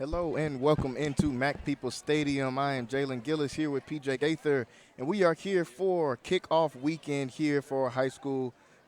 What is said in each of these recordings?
Hello and welcome into Mac People Stadium. I am Jalen Gillis here with PJ Gaither, and we are here for kickoff weekend here for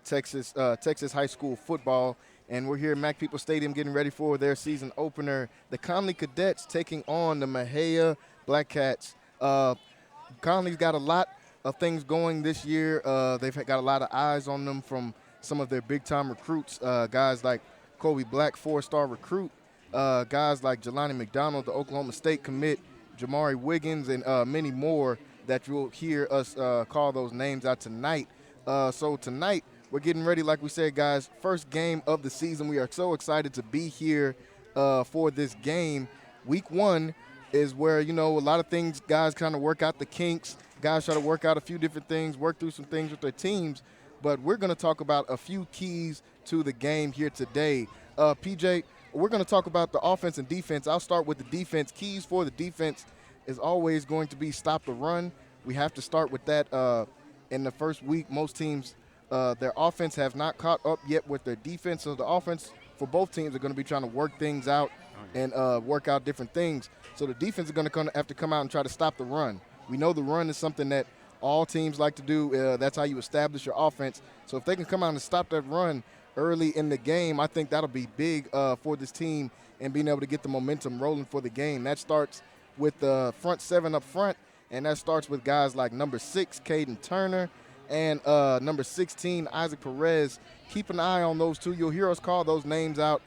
Texas high school football. And we're here at Mac People Stadium getting ready for their season opener. The Connally Cadets taking on the Mexia Black Cats. Connolly's got a lot of things going this year. They've got a lot of eyes on them from some of their big-time recruits, guys like Kobe Black, four-star recruit, guys like Jelani McDonald, the Oklahoma State commit, Jamari Wiggins, and many more that you'll hear us call those names out tonight. So tonight, we're getting ready, like we said, guys, first game of the season. We are so excited to be here for this game. Week one is where, a lot of things, guys kind of work out the kinks. Guys try to work out a few different things, work through some things with their teams. But we're going to talk about a few keys to the game here today. PJ, we're going to talk about the offense and defense. I'll start with the defense. Keys for the defense is always going to be stop the run. We have to start with that in the first week. Most teams, their offense have not caught up yet with their defense. So the offense for both teams are going to be trying to work things out and work out different things. So the defense is going to have to come out and try to stop the run. We know the run is something that all teams like to do. That's how you establish your offense. So if they can come out and stop that run early in the game, I think that'll be big for this team and being able to get the momentum rolling for the game. That starts with the front seven up front, and that starts with guys like number 6, Caden Turner, and number 16, Isaac Perez. Keep an eye on those two. You'll hear us call those names out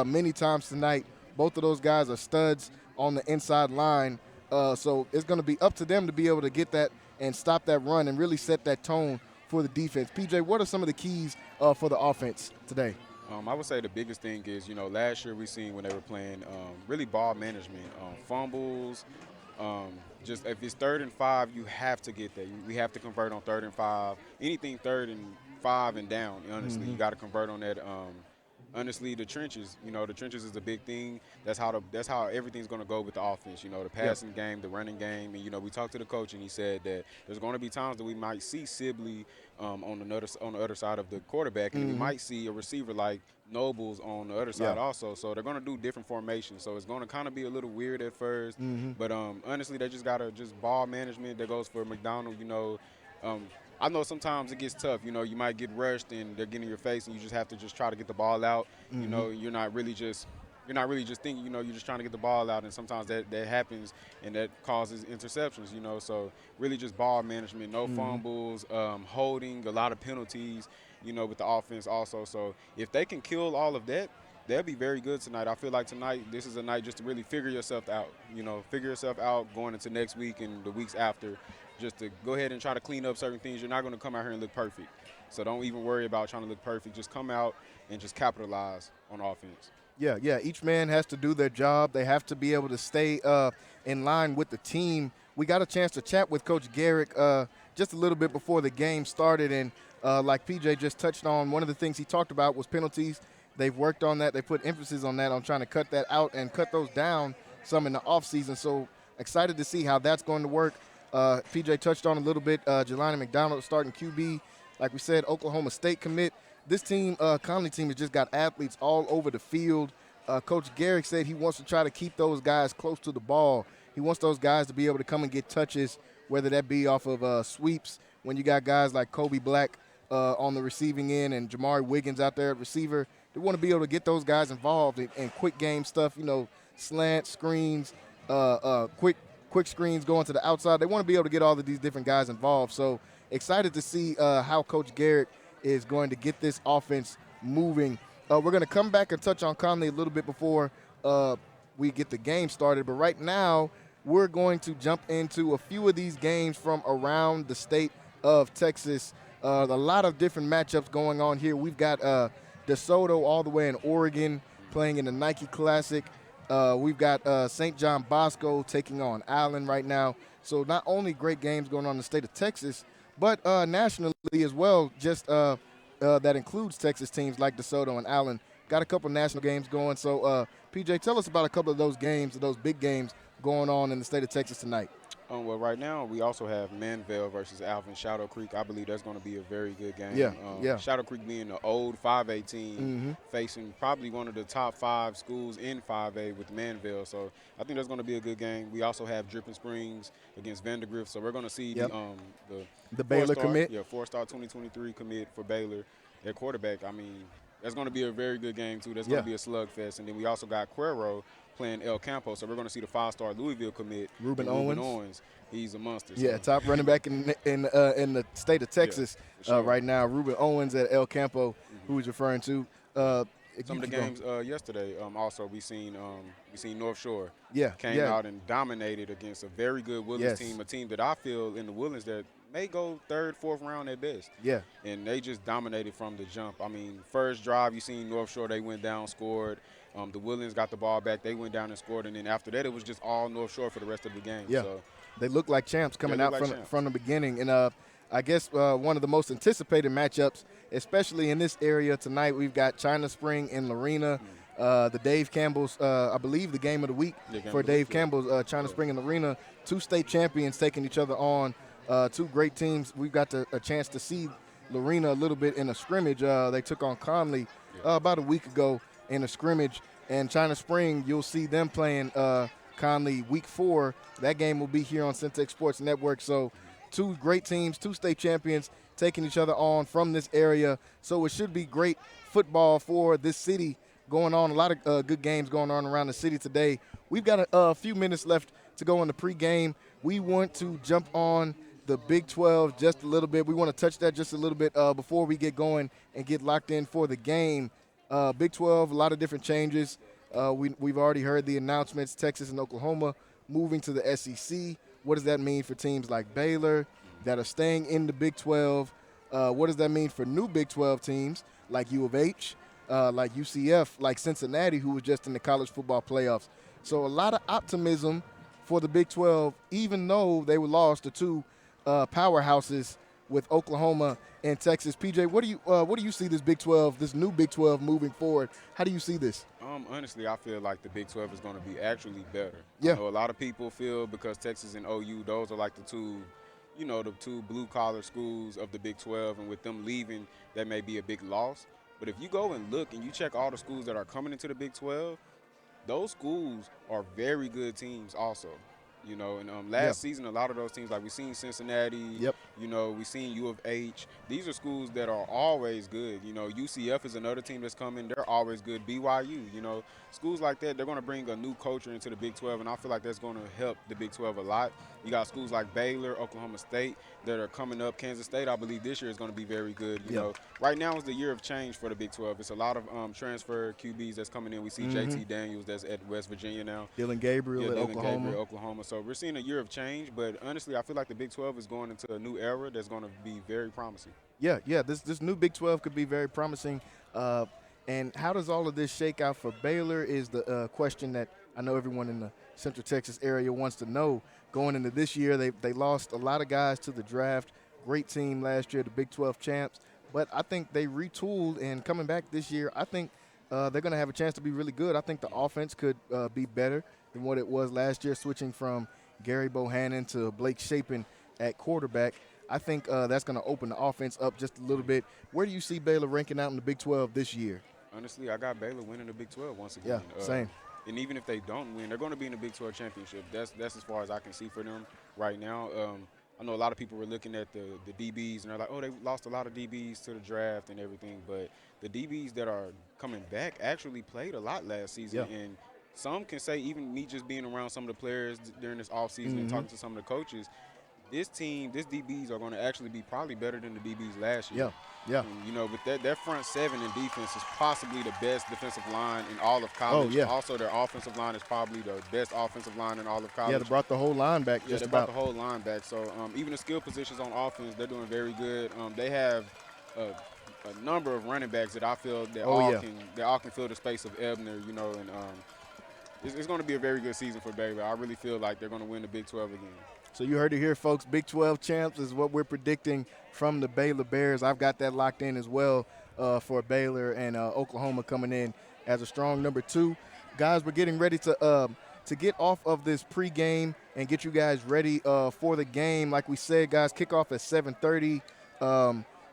many times tonight. Both of those guys are studs on the inside line. So it's going to be up to them to be able to get that and stop that run and really set that tone for the defense. PJ, what are some of the keys for the offense today? I would say the biggest thing is, last year we seen when they were playing really ball management, fumbles. Just if it's 3rd and 5, you have to get that. We have to convert on 3rd and 5. Anything 3rd and 5 and down, honestly, you got to convert on that. Honestly, the trenches, the trenches is a big thing. That's how everything's going to go with the offense. The passing game, the running game, and we talked to the coach and he said that there's going to be times that we might see Sibley on the other side of the quarterback, and we might see a receiver like Nobles on the other side also. So they're going to do different formations. So it's going to kind of be a little weird at first, but honestly, they just got to ball management that goes for McDonald. I know sometimes it gets tough. You might get rushed and they're getting in your face, and you just have to try to get the ball out. You're not really just thinking. You're just trying to get the ball out, and sometimes that happens, and that causes interceptions. So really just ball management, no fumbles, holding, a lot of penalties. With the offense also. So if they can kill all of that, they'll be very good tonight. I feel like tonight, this is a night just to really figure yourself out. Figure yourself out going into next week and the weeks after. Just to go ahead and try to clean up certain things. You're not going to come out here and look perfect. So don't even worry about trying to look perfect. Just come out and just capitalize on offense. Yeah. Each man has to do their job. They have to be able to stay in line with the team. We got a chance to chat with Coach Garrick just a little bit before the game started, and like PJ just touched on, one of the things he talked about was penalties. They've worked on that. They put emphasis on that, on trying to cut that out and cut those down some in the offseason. So excited to see how that's going to work. PJ touched on a little bit, Jelani McDonald starting QB. Like we said, Oklahoma State commit. This team, Connally team, has just got athletes all over the field. Coach Garrick said he wants to try to keep those guys close to the ball. He wants those guys to be able to come and get touches, whether that be off of sweeps, when you got guys like Kobe Black on the receiving end and Jamari Wiggins out there at receiver. They want to be able to get those guys involved in quick game stuff, slant screens, quick screens going to the outside. They want to be able to get all of these different guys involved. So excited to see how Coach Garrett is going to get this offense moving. We're going to come back and touch on Connally a little bit before we get the game started. But right now, we're going to jump into a few of these games from around the state of Texas. A lot of different matchups going on here. We've got DeSoto all the way in Oregon playing in the Nike Classic. We've got St. John Bosco taking on Allen right now. So not only great games going on in the state of Texas, but nationally as well, just that includes Texas teams like DeSoto and Allen. Got a couple national games going. So, PJ, tell us about a couple of those games, those big games going on in the state of Texas tonight. Well, right now we also have Manville versus Alvin Shadow Creek. I believe that's going to be a very good Yeah, game. yeah. Shadow Creek being the old 5A team, Mm-hmm. facing probably one of the top 5 schools in 5A with Manville. So I think that's going to be a good game. We also have Dripping Springs against Vandergrift. So we're going to see Yep. the The Baylor four-star, commit. yeah, four-star 2023 commit for Baylor at quarterback. I mean, that's going to be a very good game too. That's going Yeah. to be a slugfest. And then we also got Cuero playing El Campo. So we're going to see the 5-star Louisville commit Ruben and Ruben Owens. Owens. He's a monster. Yeah, So top running back in the state of yeah, Texas for sure. right now. Ruben Owens at El Campo, who he's referring to. Yeah. You Some of the keep going. games yesterday, also we seen North Shore Yeah, came yeah, out and dominated against a very good Woodlands yes, team, a team that I feel in the Woodlands that may go third, fourth round at best. yeah, And they just dominated from the jump. I mean, first drive you seen North Shore, they went down, scored. The Woodlands got the ball back, they went down and scored, and then after that it was just all North Shore for the rest of the game. yeah. So They look like champs they coming look out like champs. from the beginning, and I guess one of the most anticipated matchups, especially in this area tonight, we've got China Spring and Lorena. The Dave Campbell's, I believe, the game of the week Yeah, game for of the week, Dave yeah. Campbell's China Spring and Lorena. Two state champions taking each other on. Two great teams. We've got a chance to see Lorena a little bit in a scrimmage. They took on Connally about a week ago in a scrimmage. And China Spring, you'll see them playing Connally week 4. That game will be here on Centex Sports Network. So two great teams, two state champions taking each other on from this area. So it should be great football for this city going on. A lot of good games going on around the city today. We've got a few minutes left to go in the pregame. We want to jump on the Big 12 just a little bit. We want to touch that just a little bit before we get going and get locked in for the game. Big 12, a lot of different changes. We've already heard the announcements, Texas and Oklahoma moving to the SEC. What does that mean for teams like Baylor that are staying in the Big 12? What does that mean for new Big 12 teams like U of H, like UCF, like Cincinnati, who was just in the college football playoffs? So a lot of optimism for the Big 12, even though they were lost to two powerhouses with Oklahoma and Texas. PJ, what do you see this Big 12, this new Big 12 moving forward? How do you see this? Honestly, I feel like the Big 12 is going to be actually better. Yeah. I know a lot of people feel because Texas and OU, those are like the two blue-collar schools of the Big 12, and with them leaving, that may be a big loss. But if you go and look and you check all the schools that are coming into the Big 12, those schools are very good teams also. And last season, a lot of those teams, like we seen Cincinnati, Yep. We seen U of H. These are schools that are always good. UCF is another team that's coming. They're always good. BYU, schools like that, they're going to bring a new culture into the Big 12, and I feel like that's going to help the Big 12 a lot. You got schools like Baylor, Oklahoma State that are coming up. Kansas State, I believe this year is going to be very good. Right now is the year of change for the Big 12. It's a lot of transfer QBs that's coming in. We see JT Daniels that's at West Virginia now. Dylan Gabriel at Dylan Oklahoma. Gabriel, Oklahoma. So we're seeing a year of change, but honestly, I feel like the Big 12 is going into a new era that's going to be very promising. Yeah. This new Big 12 could be very promising. And how does all of this shake out for Baylor is the question that I know everyone in the Central Texas area wants to know. Going into this year, they lost a lot of guys to the draft. Great team last year, the Big 12 champs. But I think they retooled, and coming back this year, I think they're going to have a chance to be really good. I think the offense could be better than what it was last year, switching from Gary Bohannon to Blake Shapen at quarterback. I think that's going to open the offense up just a little bit. Where do you see Baylor ranking out in the Big 12 this year? Honestly, I got Baylor winning the Big 12 once again. Yeah, same. And even if they don't win, they're going to be in the Big 12 championship. That's as far as I can see for them right now. I know a lot of people were looking at the DBs, and they're like, oh, they lost a lot of DBs to the draft and everything. But the DBs that are coming back actually played a lot last season. Yeah. And some can say, even me just being around some of the players during this offseason and talking to some of the coaches, this DBs are going to actually be probably better than the DBs last year. Yeah. And, with that front seven in defense is possibly the best defensive line in all of college. Oh, yeah. Also, their offensive line is probably the best offensive line in all of college. Yeah, they brought the whole line back. Yeah, they brought the whole line back. So even the skill positions on offense, they're doing very good. They have a number of running backs that I feel that all can fill the space of Ebner. And it's going to be a very good season for Baylor. I really feel like they're going to win the Big 12 again. So you heard it here, folks. Big 12 champs is what we're predicting from the Baylor Bears. I've got that locked in as well for Baylor, and Oklahoma coming in as a strong number 2. Guys, we're getting ready to get off of this pregame and get you guys ready for the game. Like we said, guys, kickoff at 7:30.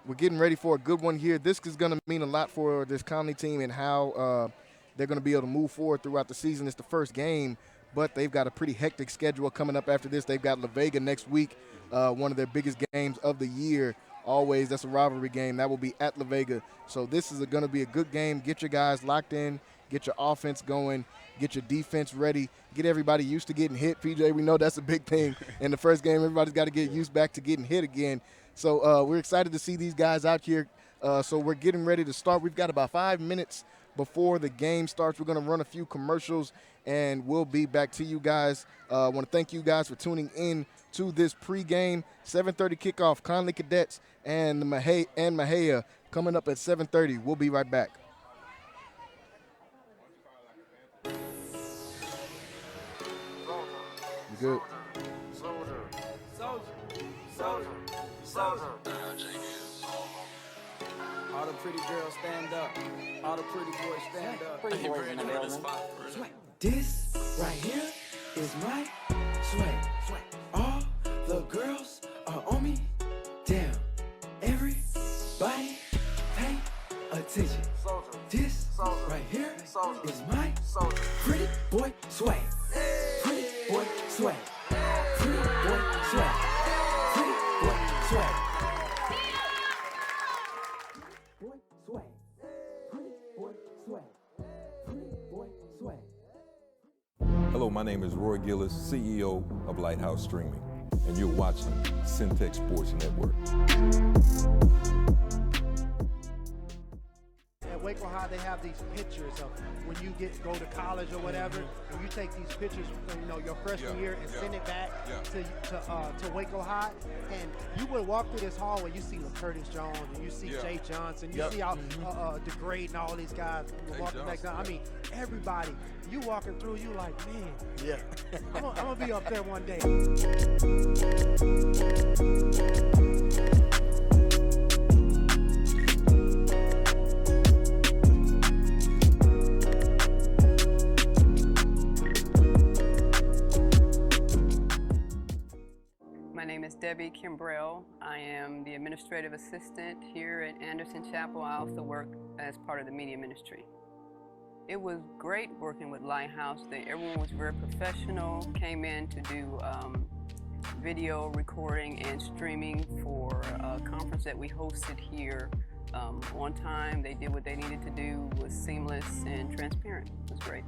We're getting ready for a good one here. This is going to mean a lot for this Connally team and how they're going to be able to move forward throughout the season. It's the first game, but they've got a pretty hectic schedule coming up after this. They've got La Vega next week, one of their biggest games of the year. Always, that's a rivalry game. That will be at La Vega. So this is going to be a good game. Get your guys locked in. Get your offense going. Get your defense ready. Get everybody used to getting hit. PJ, we know that's a big thing. In the first game, everybody's got to get used back to getting hit again. So we're excited to see these guys out here. So we're getting ready to start. We've got about 5 minutes before the game starts. We're going to run a few commercials, and we'll be back to you guys. I want to thank you guys for tuning in to this pregame. 7:30 kickoff, Connally Cadets and the Mexia coming up at 7:30. We'll be right back. You good? Soldier. All the pretty girls stand up. All the pretty boys stand up. Pretty boys in the building. This right here is my swag. All the girls are on me. Damn. Everybody pay attention. This right here is my pretty boy swag. Pretty boy swag. Pretty boy swag. Pretty boy swag. Boy swag. Pretty boy swag. Pretty boy swag. Hello, my name is Roy Gillis, CEO of Lighthouse Streaming, and you're watching Syntech Sports Network. At Waco High, they have these pictures of when you go to college or whatever, and you take these pictures from your freshman year and send it back to Waco High, and you would walk through this hallway, you see Curtis Jones, and you see Jay Johnson, you see all DeGrade and all these guys walking back down. I mean, everybody. You walking through, you like, man, I'm gonna be up there one day. My name is Debbie Kimbrell. I am the administrative assistant here at Anderson Chapel. I also work as part of the media ministry. It was great working with Lighthouse. Everyone was very professional, came in to do video recording and streaming for a conference that we hosted here on time. They did what they needed to do, was seamless and transparent. It was great.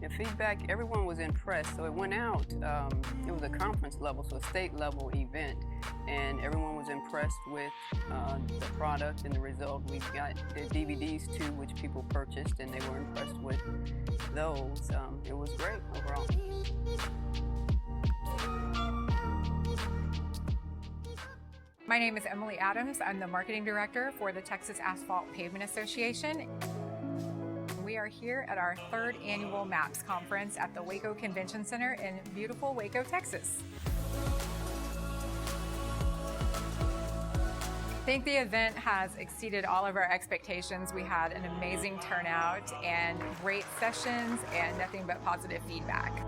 The feedback, everyone was impressed. So it went out, it was a conference level, so a state level event, and everyone was impressed with the product and the result. We got the DVDs too, which people purchased, and they were impressed with those. It was great overall. My name is Emily Adams. I'm the marketing director for the Texas Asphalt Pavement Association. We are here at our 3rd annual MAPS conference at the Waco Convention Center in beautiful Waco, Texas. I think the event has exceeded all of our expectations. We had an amazing turnout and great sessions and nothing but positive feedback.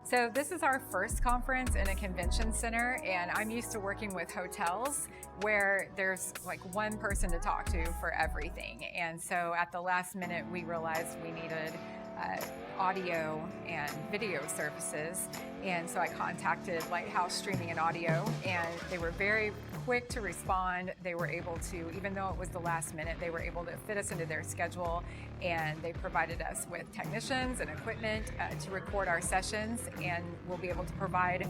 So this is our first conference in a convention center, and I'm used to working with hotels where there's like one person to talk to for everything. And so at the last minute, we realized we needed audio and video services. And so I contacted Lighthouse Streaming and Audio, and they were very quick to respond. They were able to, even though it was the last minute, they were able to fit us into their schedule, and they provided us with technicians and equipment to record our sessions, and we'll be able to provide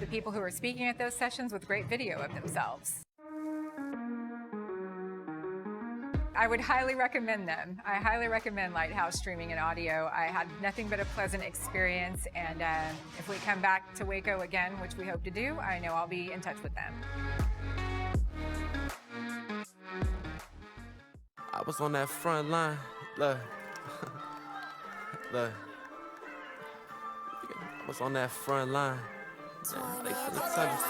the people who are speaking at those sessions with great video of themselves. I would highly recommend them. I highly recommend Lighthouse Streaming and Audio. I had nothing but a pleasant experience, and if we come back to Waco again, which we hope to do, I know I'll be in touch with them. I was on that front line, look, look. I was on that front line. They finna tell us.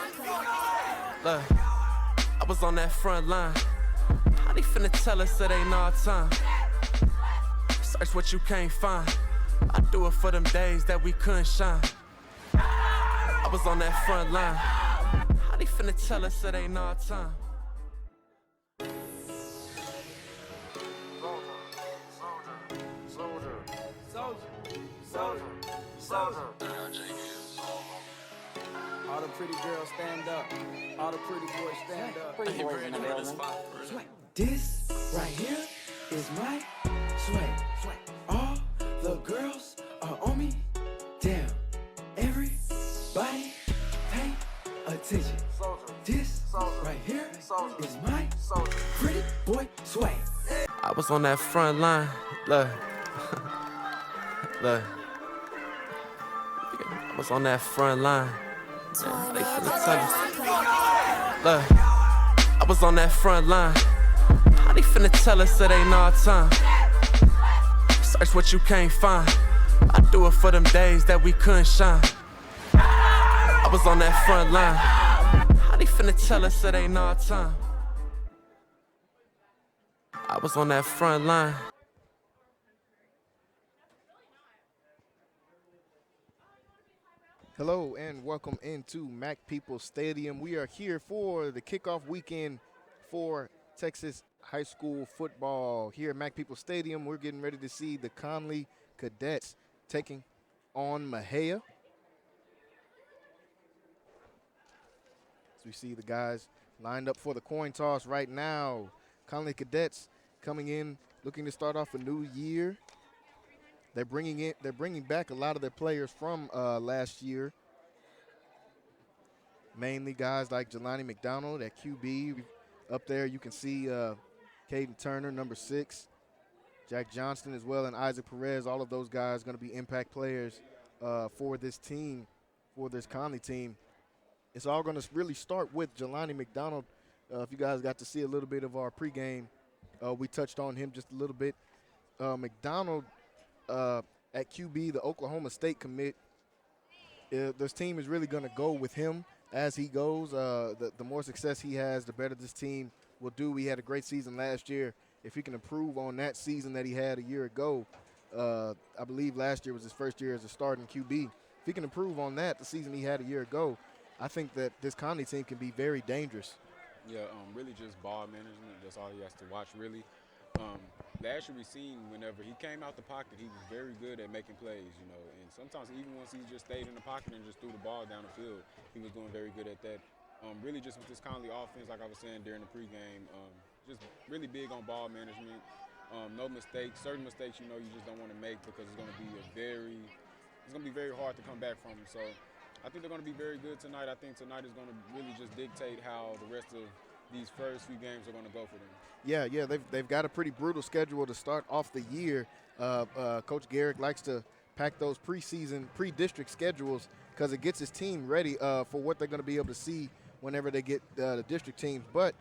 Look, I was on that front line. How they finna tell us it ain't our time? Search what you can't find. I do it for them days that we couldn't shine. I was on that front line. How they finna tell us it ain't our time? All the pretty girls stand up. All the pretty boys stand up. Pretty boys in the building. This right here is my swag. All the girls are on me. Damn, everybody pay attention. This right here is my pretty boy swag. I was on that front line. Look. Look. I was on that front line. They finna tell us. Look. I was on that front line. How they finna tell us it ain't our time? Search what you can't find. I do it for them days that we couldn't shine. I was on that front line. How they finna tell us it ain't our time? I was on that front line. Hello and welcome into Mac Peoples Stadium. We are here for the kickoff weekend for Texas high school football. Here at Mac Peoples Stadium, we're getting ready to see the Connally Cadets taking on Mexia. As we see the guys lined up for the coin toss right now. Connally Cadets coming in, looking to start off a new year. They're bringing back a lot of their players from last year. Mainly guys like Jelani McDonald at QB. Up there you can see Caden Turner, number 6. Jack Johnston as well, and Isaac Perez. All of those guys going to be impact players for this team, for this Connally team. It's all going to really start with Jelani McDonald. If you guys got to see a little bit of our pregame, we touched on him just a little bit. McDonald at QB, the Oklahoma State commit. This team is really going to go with him as he goes. The more success he has, the better this team will do. He had a great season last year. If he can improve on that season that he had a year ago, I believe last year was his first year as a starting QB. If he can improve on that, the season he had a year ago, I think that this Connally team can be very dangerous. Yeah, really just ball management. That's all he has to watch, really. Last year we seen whenever he came out the pocket, he was very good at making plays, you know. And sometimes even once he just stayed in the pocket and just threw the ball down the field, he was doing very good at that. Really just with this Connally offense, like I was saying during the pregame, just really big on ball management. No mistakes. Certain mistakes, you know, you just don't want to make because it's going to be very hard to come back from. So I think they're going to be very good tonight. I think tonight is going to really just dictate how the rest of these first few games are going to go for them. Yeah, they've got a pretty brutal schedule to start off the year. Coach Garrick likes to pack those pre-district schedules because it gets his team ready for what they're going to be able to see whenever they get the district teams. But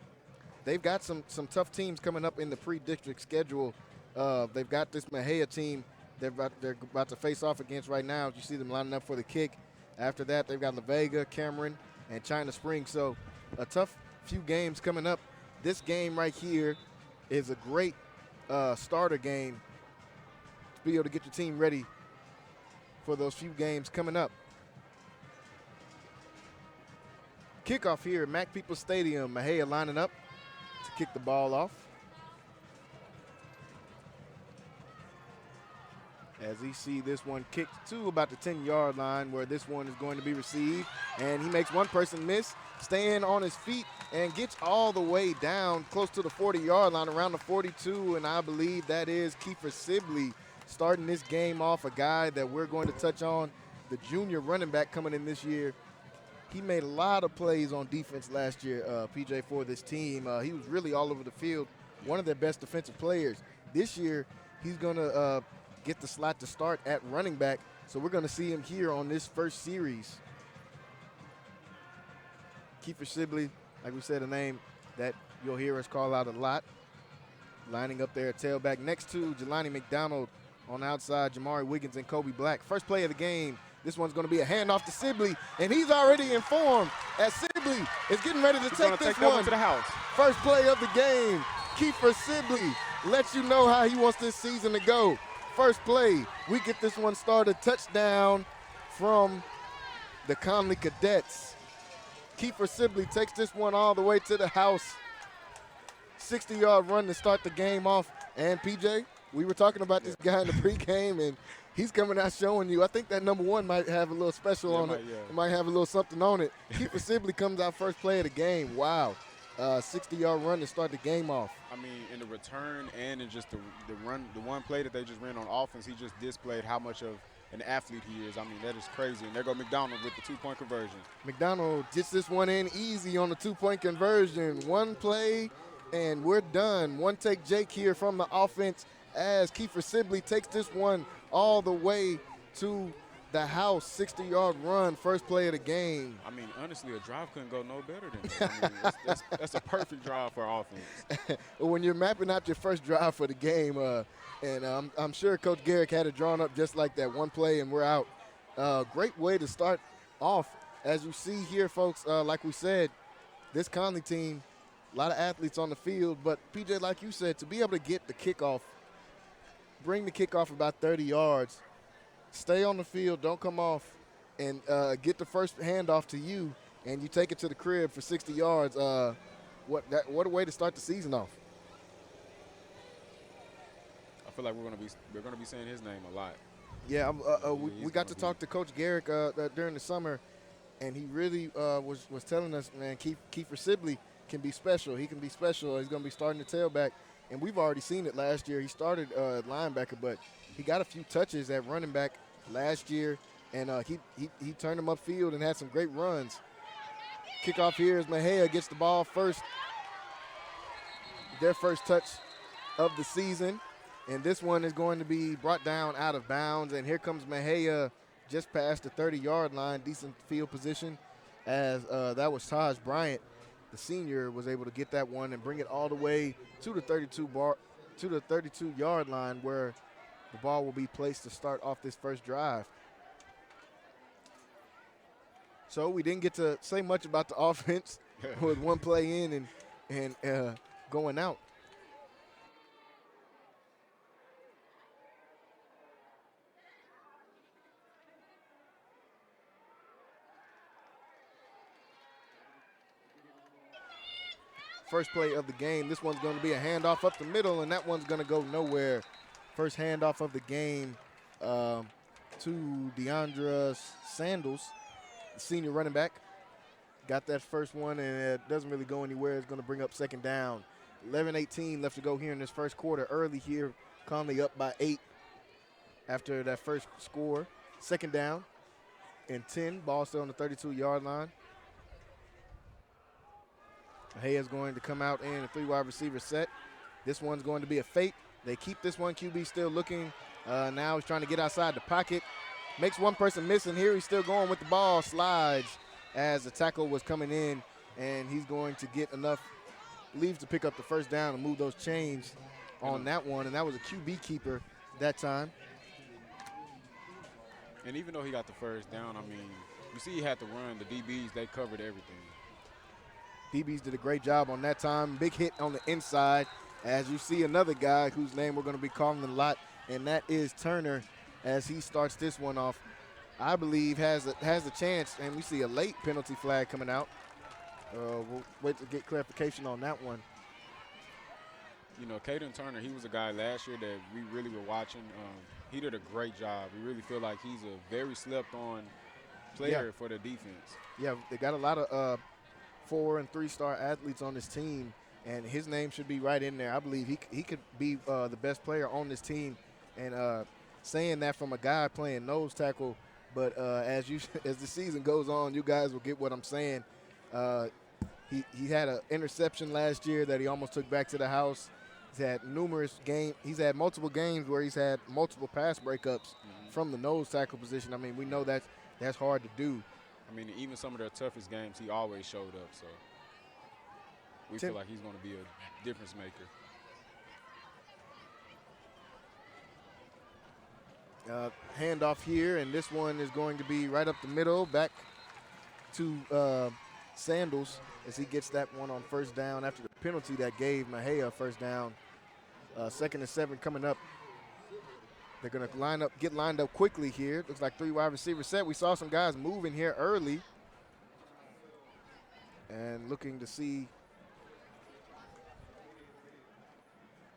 they've got some tough teams coming up in the pre-district schedule. They've got this Mexia team they're about to face off against right now. You see them lining up for the kick. After that, they've got La Vega, Cameron, and China Springs. So a tough few games coming up. This game right here is a great starter game to be able to get your team ready for those few games coming up. Kickoff here at Mac Peoples Stadium. Mexia lining up to kick the ball off. As he see this one kicked to about the 10-yard line where this one is going to be received. And he makes one person miss, staying on his feet, and gets all the way down close to the 40-yard line, around the 42. And I believe that is Kiefer Sibley starting this game off, a guy that we're going to touch on, the junior running back coming in this year. He made a lot of plays on defense last year, PJ, for this team. He was really all over the field, one of their best defensive players. This year, he's going to get the slot to start at running back, so we're going to see him here on this first series. Kiefer Sibley, like we said, a name that you'll hear us call out a lot. Lining up there at tailback next to Jelani McDonald on the outside, Jamari Wiggins and Kobe Black. First play of the game. This one's going to be a handoff to Sibley, and he's already informed as Sibley is getting ready to take this one to the house. First play of the game. Kiefer Sibley lets you know how he wants this season to go. First play, we get this one started. Touchdown from the Connally Cadets. Kiefer Sibley takes this one all the way to the house. 60-yard run to start the game off. And PJ, we were talking about this guy in the pregame, and he's coming out showing you. I think that number 1 might have a little special on it. It might have a little something on it. Kiefer Sibley comes out first play of the game. Wow. 60-yard run to start the game off. I mean, in the return and in just the run, the one play that they just ran on offense, he just displayed how much of an athlete he is. I mean, that is crazy. And there go McDonald with the 2-point conversion. McDonald gets this one in easy on the 2-point conversion. One play, and we're done. One take Jake here from the offense as Kiefer Sibley takes this one all the way to the house. 60-yard run, first play of the game. I mean, honestly, a drive couldn't go no better than that. I mean, that's a perfect drive for offense. When you're mapping out your first drive for the game, and I'm sure Coach Garrick had it drawn up just like that. One play and we're out. Great way to start off. As you see here, folks, like we said, this Connally team, a lot of athletes on the field, but PJ, like you said, to be able to get the kickoff, bring the kickoff about 30 yards, stay on the field, don't come off, and get the first handoff to you, and you take it to the crib for 60 yards. What a way to start the season off. I feel like we're gonna be saying his name a lot. Yeah, we got to talk to Coach Garrick during the summer, and he really was telling us, man, Kiefer Sibley can be special. He can be special. He's going to be starting the tailback, and we've already seen it last year. He started linebacker, but he got a few touches at running back last year, and he turned him upfield and had some great runs. Kickoff here as Mexia gets the ball first. Their first touch of the season. And this one is going to be brought down out of bounds. And here comes Mexia just past the 30-yard line. Decent field position as that was Taj Bryant. The senior was able to get that one and bring it all the way to the 32-yard line where the ball will be placed to start off this first drive. So we didn't get to say much about the offense with one play in and going out. First play of the game. This one's going to be a handoff up the middle, and that one's going to go nowhere. First handoff of the game to Deandra Sandals, the senior running back. Got that first one, and it doesn't really go anywhere. It's going to bring up second down. 11:18 left to go here in this first quarter. Early here, Connally up by 8 after that first score. Second down and 10. Ball still on the 32-yard line. Mexia's going to come out in a 3-wide receiver set. This one's going to be a fake. They keep this one. QB still looking. Now he's trying to get outside the pocket. Makes one person miss, and here he's still going with the ball. Slides as the tackle was coming in, and he's going to get enough leaves to pick up the first down and move those chains on that one, and that was a QB keeper that time. And even though he got the first down, I mean, you see he had to run. The DBs, they covered everything. DBs did a great job on that time. Big hit on the inside as you see another guy whose name we're going to be calling a lot, and that is Turner as he starts this one off. I believe has a chance, and we see a late penalty flag coming out. We'll wait to get clarification on that one. You know, Caden Turner, he was a guy last year that we really were watching. He did a great job. We really feel like he's a very slept-on player for the defense. Yeah, they got a lot of 4- and 3-star athletes on this team, and his name should be right in there. I believe he could be the best player on this team, and saying that from a guy playing nose tackle, but as the season goes on, you guys will get what I'm saying. He had an interception last year that he almost took back to the house. He's had He's had multiple games where he's had multiple pass breakups from the nose tackle position. I mean, we know that's hard to do. I mean, even some of their toughest games, he always showed up. So we feel like he's going to be a difference maker. Handoff here, and this one is going to be right up the middle, back to Sandals as he gets that one on first down after the penalty that gave Mexia first down. 2nd and 7 coming up. They're going to get lined up quickly here. Looks like 3 wide receivers set. We saw some guys moving here early. And looking to see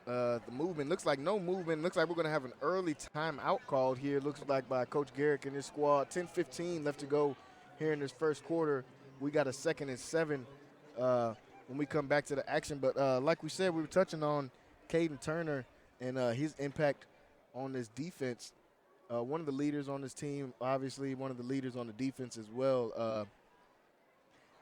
the movement. Looks like no movement. Looks like we're going to have an early timeout called here. Looks like by Coach Garrick and his squad. 10:15 left to go here in this first quarter. We got a 2nd and 7 when we come back to the action. But like we said, we were touching on Caden Turner and his impact on this defense. One of the leaders on this team, obviously one of the leaders on the defense as well.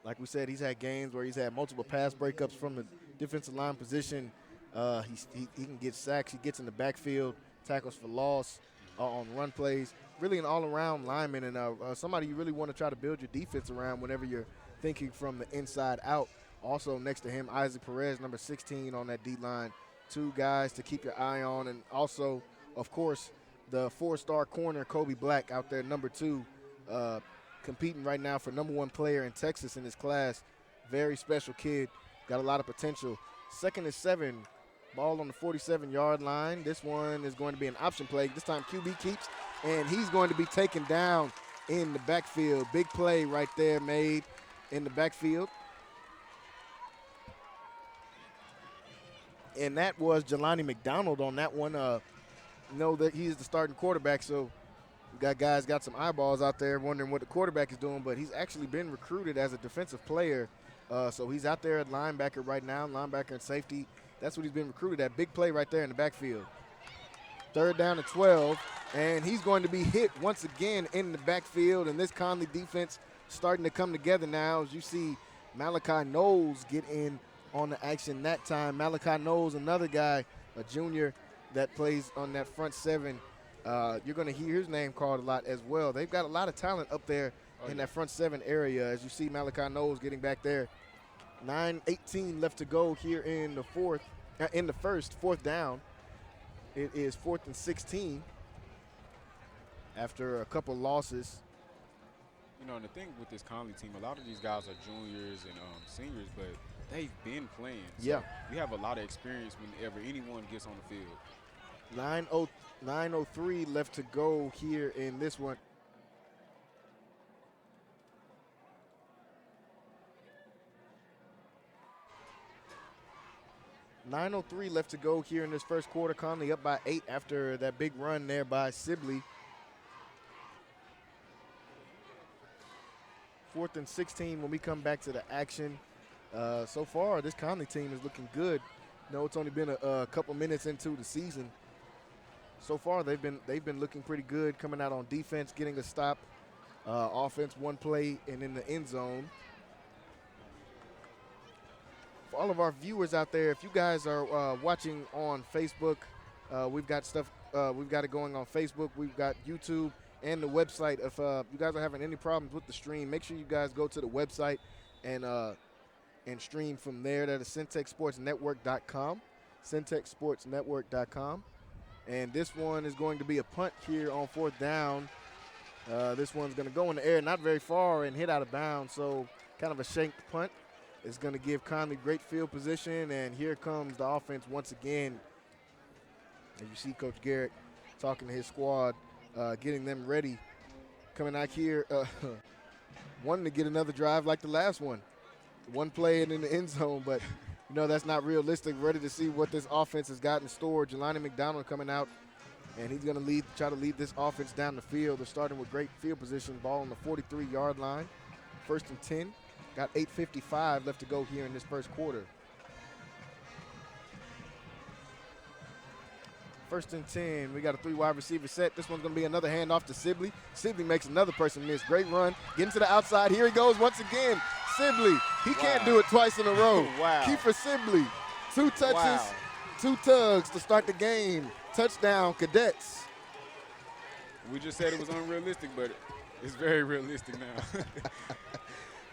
Like we said, he's had games where he's had multiple pass breakups from the defensive line position. He can get sacks. He gets in the backfield, tackles for loss on run plays. Really an all-around lineman and somebody you really want to try to build your defense around whenever you're thinking from the inside out. Also next to him, Isaac Perez, number 16 on that D-line. 2 guys to keep your eye on. And also, of course, the 4-star corner, Kobe Black, out there, number 2, competing right now for number 1 player in Texas in his class. Very special kid, got a lot of potential. 2nd and 7, ball on the 47-yard line. This one is going to be an option play. This time QB keeps, and he's going to be taken down in the backfield. Big play right there made in the backfield. And that was Jelani McDonald on that one. Know that he's the starting quarterback, so we got guys got some eyeballs out there wondering what the quarterback is doing, but he's actually been recruited as a defensive player. So he's out there at linebacker right now, linebacker and safety. That's what he's been recruited at. Big play right there in the backfield. 3rd down and 12, and he's going to be hit once again in the backfield, and this Connally defense starting to come together now as you see Malachi Knowles get in on the action that time. Malachi Knowles, another guy, a junior that plays on that front 7. You're going to hear his name called a lot as well. They've got a lot of talent up there in that front 7 area as you see Malachi Knowles getting back there. 9:18 left to go here in the first, 4th down. It is 4th and 16 after a couple losses. You know, and the thing with this Connally team, a lot of these guys are juniors and seniors, but they've been playing. So yeah. We have a lot of experience whenever anyone gets on the field. 9:03 left to go here in this one. .903 left to go here in this first quarter. Connally up by 8 after that big run there by Sibley. 4th and 16 when we come back to the action. So far, this Connally team is looking good. You know, it's only been a couple minutes into the season. So far, they've been looking pretty good, coming out on defense, getting a stop. Offense, 1 play, and in the end zone. For all of our viewers out there, if you guys are watching on Facebook, we've got stuff. We've got it going on Facebook. We've got YouTube and the website. If you guys are having any problems with the stream, make sure you guys go to the website and stream from there. That is syntechsportsnetwork.com, syntechsportsnetwork.com. And this one is going to be a punt here on 4th down. This one's going to go in the air, not very far, and hit out of bounds. So kind of a shanked punt. It's going to give Connally great field position, and here comes the offense once again. As you see Coach Garrett talking to his squad, getting them ready. Coming out here, wanting to get another drive like the last one. 1 play and in the end zone, but you know that's not realistic. Ready to see what this offense has got in store. Jelani McDonald coming out, and he's going to try to lead this offense down the field. They're starting with great field position, ball on the 43-yard line. 1st and 10. Got 8:55 left to go here in this first quarter. 1st and 10. We got a 3 wide receiver set. This one's going to be another handoff to Sibley. Sibley makes another person miss. Great run. Getting to the outside. Here he goes once again. Sibley. He can't do it twice in a row. Wow. Kiefer Sibley. 2 touches, 2 tugs to start the game. Touchdown, Cadets. We just said it was unrealistic, but it's very realistic now.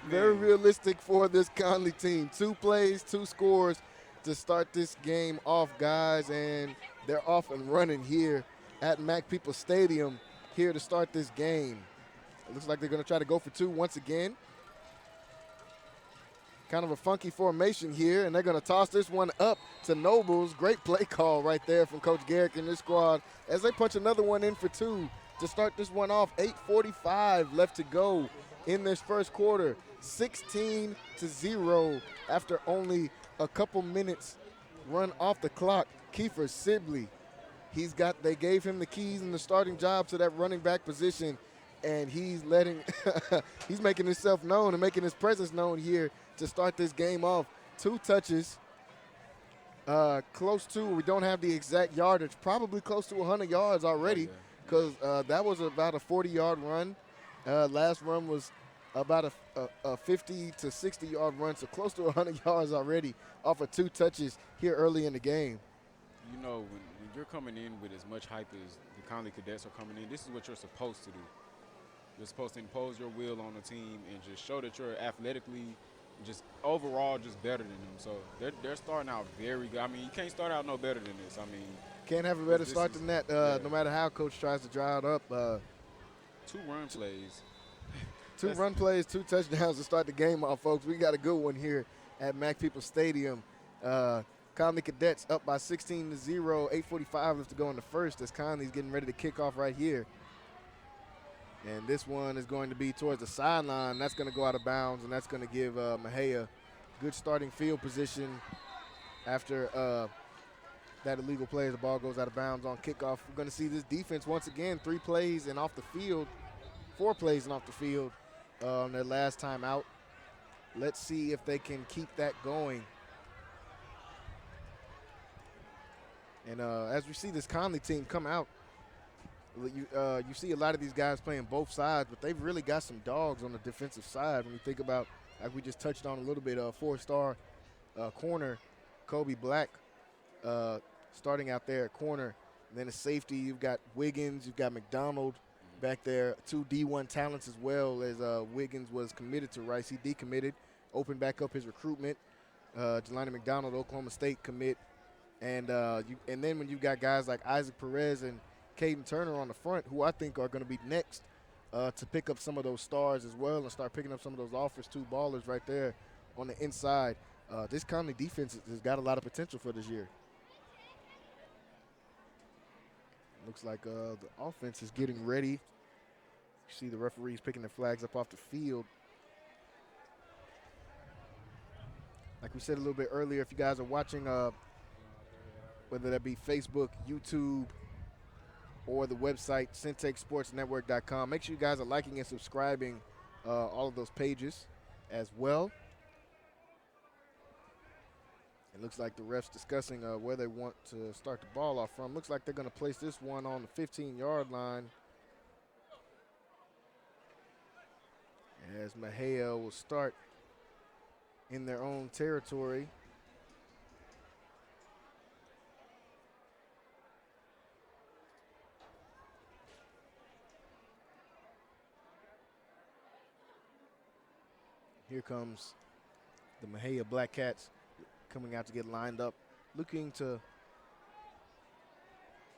Very realistic for this Connally team. 2 plays, 2 scores to start this game off, guys, and they're off and running here at Mac People Stadium here to start this game. It looks like they're going to try to go for 2 once again. kind of a funky formation here, and they're going to toss this one up to Nobles. Great play call right there from Coach Garrick and this squad as they punch another one in for two to start this one off. 8:45 left to go in this first quarter. 16-0 after only a couple minutes run off the clock. Kiefer Sibley, they gave him the keys and the starting job to that running back position, and he's he's making himself known and making his presence known here to start this game off. 2 touches, close to, we don't have the exact yardage, probably close to 100 yards already, because that was about a 40-yard run. Last run was about a 50 to 60-yard run, so close to 100 yards already off of 2 touches here early in the game. You know, when you're coming in with as much hype as the Connally Cadets are coming in, this is what you're supposed to do. You're supposed to impose your will on the team and just show that you're athletically, just overall, just better than them. So they're starting out very good. I mean, you can't start out no better than this. I mean, can't have a better start than that. No matter how coach tries to dry it up. 2 run plays. 2 run plays, 2 touchdowns to start the game off, folks. We got a good one here at Mac People Stadium. Connally Cadets up by 16-0, 8:45 left to go in the first as Connolly's getting ready to kick off right here. And this one is going to be towards the sideline. That's going to go out of bounds, and that's going to give Mexia good starting field position after that illegal play as the ball goes out of bounds on kickoff. We're going to see this defense once again, 3 plays and off the field, 4 plays and off the field on their last time out. Let's see if they can keep that going. And as we see this Connally team come out, you see a lot of these guys playing both sides, but they've really got some dogs on the defensive side. When you think about, like we just touched on a little bit, 4-star corner, Kobe Black, starting out there at corner. And then a safety, you've got Wiggins, you've got McDonald back there, 2 D1 talents as well, as Wiggins was committed to Rice. He decommitted, opened back up his recruitment. Jelani McDonald, Oklahoma State commit. And then when you've got guys like Isaac Perez and Caden Turner on the front, who I think are going to be next to pick up some of those stars as well and start picking up some of those offers, 2 ballers right there on the inside. This Connally defense has got a lot of potential for this year. Looks like the offense is getting ready. You see the referees picking their flags up off the field. Like we said a little bit earlier, if you guys are watching, whether that be Facebook, YouTube, or the website, syntechsportsnetwork.com, make sure you guys are liking and subscribing all of those pages as well. It looks like the refs discussing where they want to start the ball off from. Looks like they're going to place this one on the 15-yard line, as Mexia will start in their own territory. Here comes the Mexia Black Cats coming out to get lined up, looking to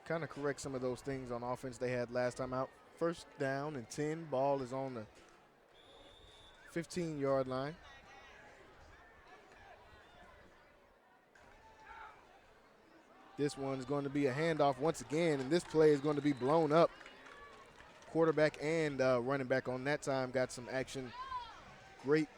kind of correct some of those things on offense they had last time out. First down and 10. Ball is on the 15-yard line. This one is going to be a handoff once again, and this play is going to be blown up. Quarterback and running back on that time got some action. Great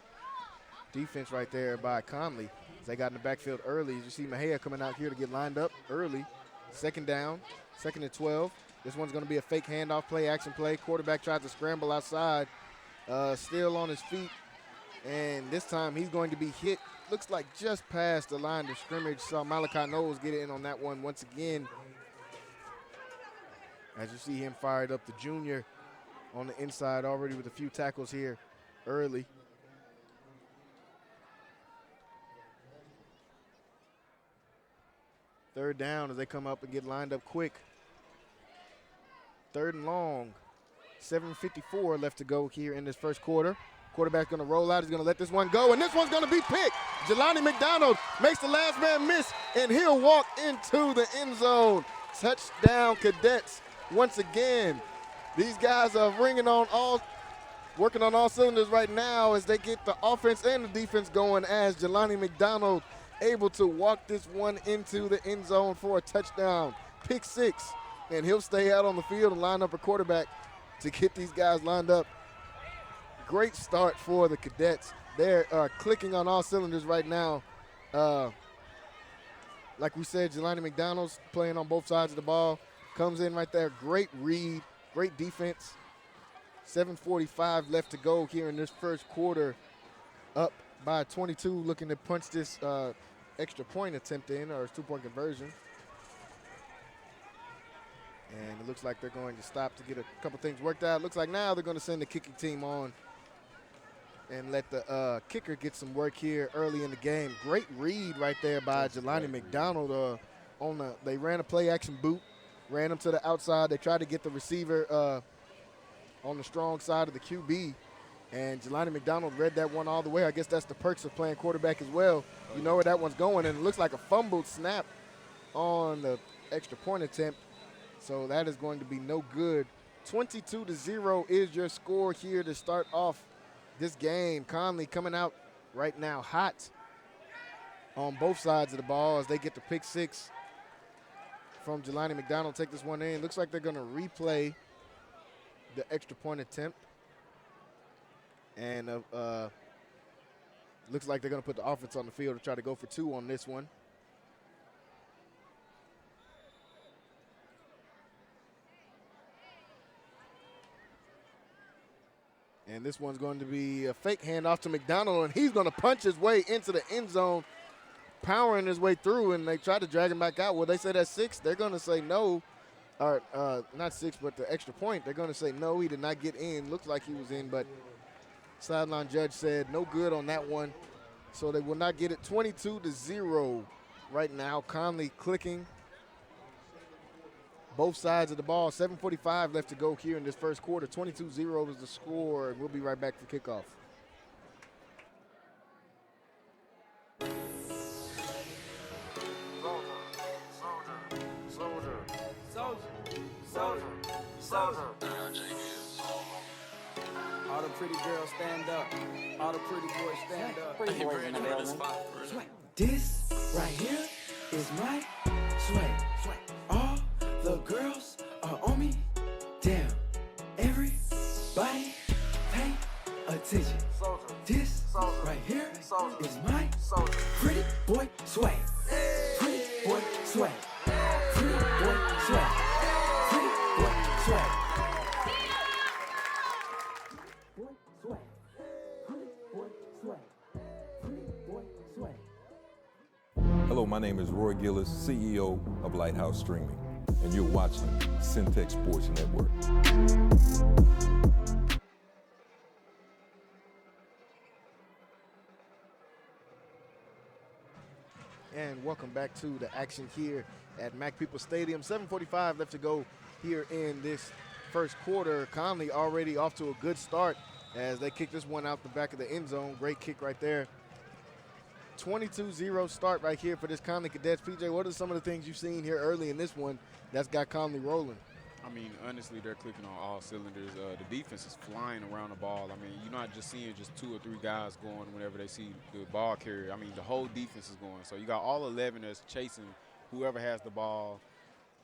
defense right there by Connally. They got in the backfield early. You see Mexia coming out here to get lined up early. Second down, 2nd and 12. This one's going to be a fake handoff play, action play. Quarterback tries to scramble outside, still on his feet. And this time he's going to be hit, looks like just past the line of scrimmage. Saw Malachi Knowles get in on that one once again. As you see him fired up, the junior on the inside already with a few tackles here early. Third down as they come up and get lined up quick. 3rd and long. 7:54 left to go here in this first quarter. Quarterback's going to roll out. He's going to let this one go, and this one's going to be picked. Jelani McDonald makes the last man miss, and he'll walk into the end zone. Touchdown, Cadets, once again. These guys are ringing on all working on all cylinders right now as they get the offense and the defense going, as Jelani McDonald able to walk this one into the end zone for a touchdown. Pick 6, and he'll stay out on the field and line up a quarterback to get these guys lined up. Great start for the Cadets. They're clicking on all cylinders right now. Like we said, Jelani McDonald's playing on both sides of the ball. Comes in right there. Great read, great defense. 7:45 left to go here in this first quarter. Up by 22, looking to punch this extra point attempt in, or 2-point conversion. And it looks like they're going to stop to get a couple things worked out. Looks like now they're going to send the kicking team on and let the kicker get some work here early in the game. Great read right there by Jelani McDonald. They ran a play action boot, ran him to the outside. They tried to get the receiver on the strong side of the QB, and Jelani McDonald read that one all the way. I guess that's the perks of playing quarterback as well. You know where that one's going, and it looks like a fumbled snap on the extra point attempt. So that is going to be no good. 22-0 is your score here to start off this game. Connally coming out right now hot on both sides of the ball as they get the pick 6 from Jelani McDonald. Take this one in. Looks like they're going to replay the extra point attempt. And looks like they're going to put the offense on the field to try to go for 2 on this one. And this one's going to be a fake handoff to McDonald, and he's going to punch his way into the end zone, powering his way through, and they try to drag him back out. Well, they say that's 6. They're going to say no. Or not 6, but the extra point. They're going to say no, he did not get in. Looks like he was in, but sideline judge said no good on that one. So they will not get it. 22-0 right now. Connally clicking both sides of the ball. 7:45 left to go here in this first quarter. 22-0 is the score. We'll be right back for kickoff. All the pretty girls stand up. All the pretty boys stand up. Pretty boys in the building. This right here is my swag. All the girls are on me. Damn. Everybody pay attention. This right here is my pretty boy swag. Pretty boy swag. Pretty boy swag. Pretty boy swag. Hello, my name is Roy Gillis, CEO of Lighthouse Streaming, and you're watching Syntex Sports Network. And welcome back to the action here at Mac People Stadium. 7:45 left to go here in this first quarter. Connally already off to a good start as they kick this one out the back of the end zone. Great kick right there. 22-0 start right here for this Connally Cadets. PJ, what are some of the things you've seen here early in this one that's got Connally rolling? I mean, honestly, they're clicking on all cylinders. The defense is flying around the ball. I mean, you're not just seeing just 2 or 3 guys going whenever they see the ball carrier. I mean, the whole defense is going. So you got all 11 that's chasing whoever has the ball.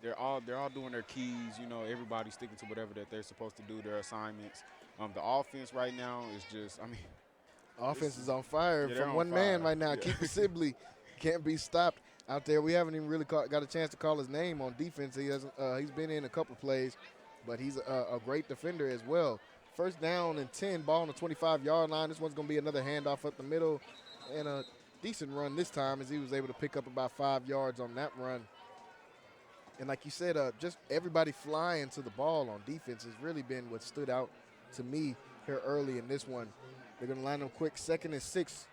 They're all doing their keys. You know, everybody's sticking to whatever that they're supposed to do, their assignments. The offense right now is just, I mean, offense is on fire yeah, from on one fire. man right now. Yeah. Keeper Sibley can't be stopped out there. We haven't even really got a chance to call his name on defense. He's been in a couple plays, but he's a great defender as well. First down and 10, ball on the 25-yard line. This one's going to be another handoff up the middle and a decent run this time as he was able to pick up about 5 yards on that run. And like you said, just everybody flying to the ball on defense has really been what stood out to me here early in this one. They're going to line them quick, 2nd and 6.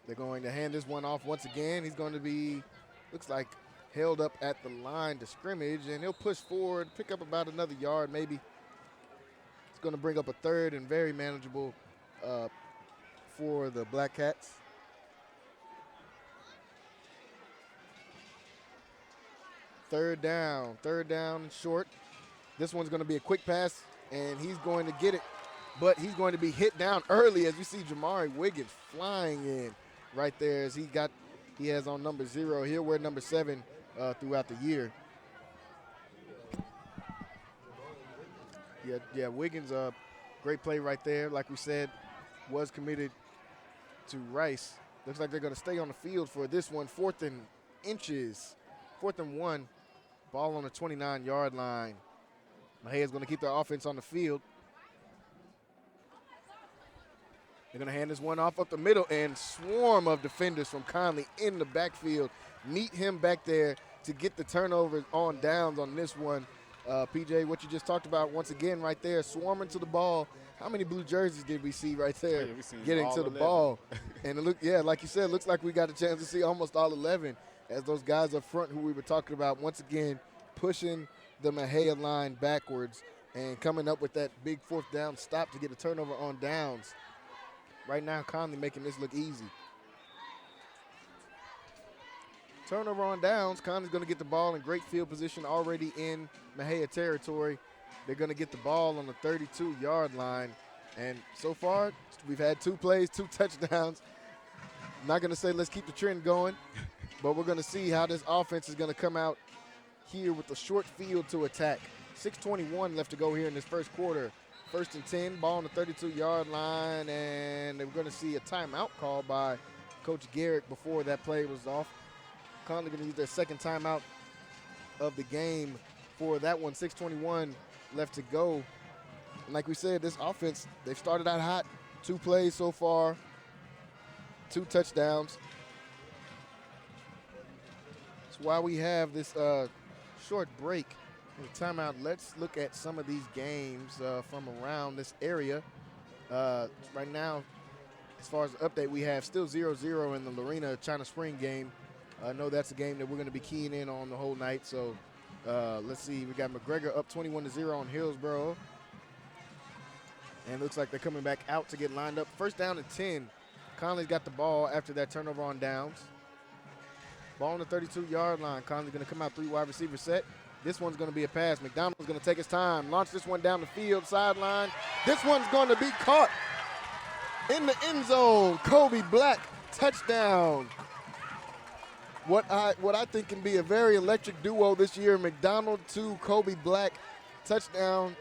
They're going to hand this one off once again. He's going to be, looks like, held up at the line to scrimmage, and he'll push forward, pick up about another yard maybe. It's going to bring up a 3rd and very manageable for the Black Cats. Third down and short. This one's going to be a quick pass and he's going to get it, but he's going to be hit down early as you see Jamari Wiggins flying in right there as he has on number 0. He'll wear number 7 throughout the year. Yeah, Wiggins, great play right there. Like we said, was committed to Rice. Looks like they're going to stay on the field for this one. 4th and inches, 4th and 1. Ball on the 29-yard line. Mejia's going to keep their offense on the field. They're going to hand this one off up the middle, and swarm of defenders from Connally in the backfield meet him back there to get the turnover on downs on this one. PJ, what you just talked about once again right there, swarming to the ball. How many blue jerseys did we see right there getting to the ball? And like you said, looks like we got a chance to see almost all 11 as those guys up front who we were talking about once again pushing the Mexia line backwards and coming up with that big 4th down stop to get a turnover on downs. Right now, Connally making this look easy. Turnover on downs. Conley's going to get the ball in great field position already in Mexia territory. They're going to get the ball on the 32-yard line. And so far, we've had 2 plays, 2 touchdowns. I'm not going to say let's keep the trend going, but we're going to see how this offense is going to come out here with a short field to attack. 6:21 left to go here in this first quarter. 1st and 10, ball on the 32-yard line, and we're going to see a timeout called by Coach Garrett before that play was off. Connally going to use their 2nd timeout of the game for that one. 6:21 left to go. And like we said, this offense, they've started out hot. 2 plays so far, 2 touchdowns. That's why we have this short break and timeout. Let's look at some of these games from around this area. Right now, as far as the update, we have still 0-0 in the Lorena China Spring game. I know that's a game that we're going to be keying in on the whole night. So let's see. We got McGregor up 21-0 on Hillsboro. And it looks like they're coming back out to get lined up. 1st down and 10. Connolly's got the ball after that turnover on downs. Ball on the 32-yard line. Connolly's going to come out 3 wide receiver set. This one's going to be a pass. McDonald's going to take his time. Launch this one down the field, sideline. This one's going to be caught in the end zone. Kobe Black, touchdown. What I think can be a very electric duo this year, McDonald to Kobe Black, touchdown.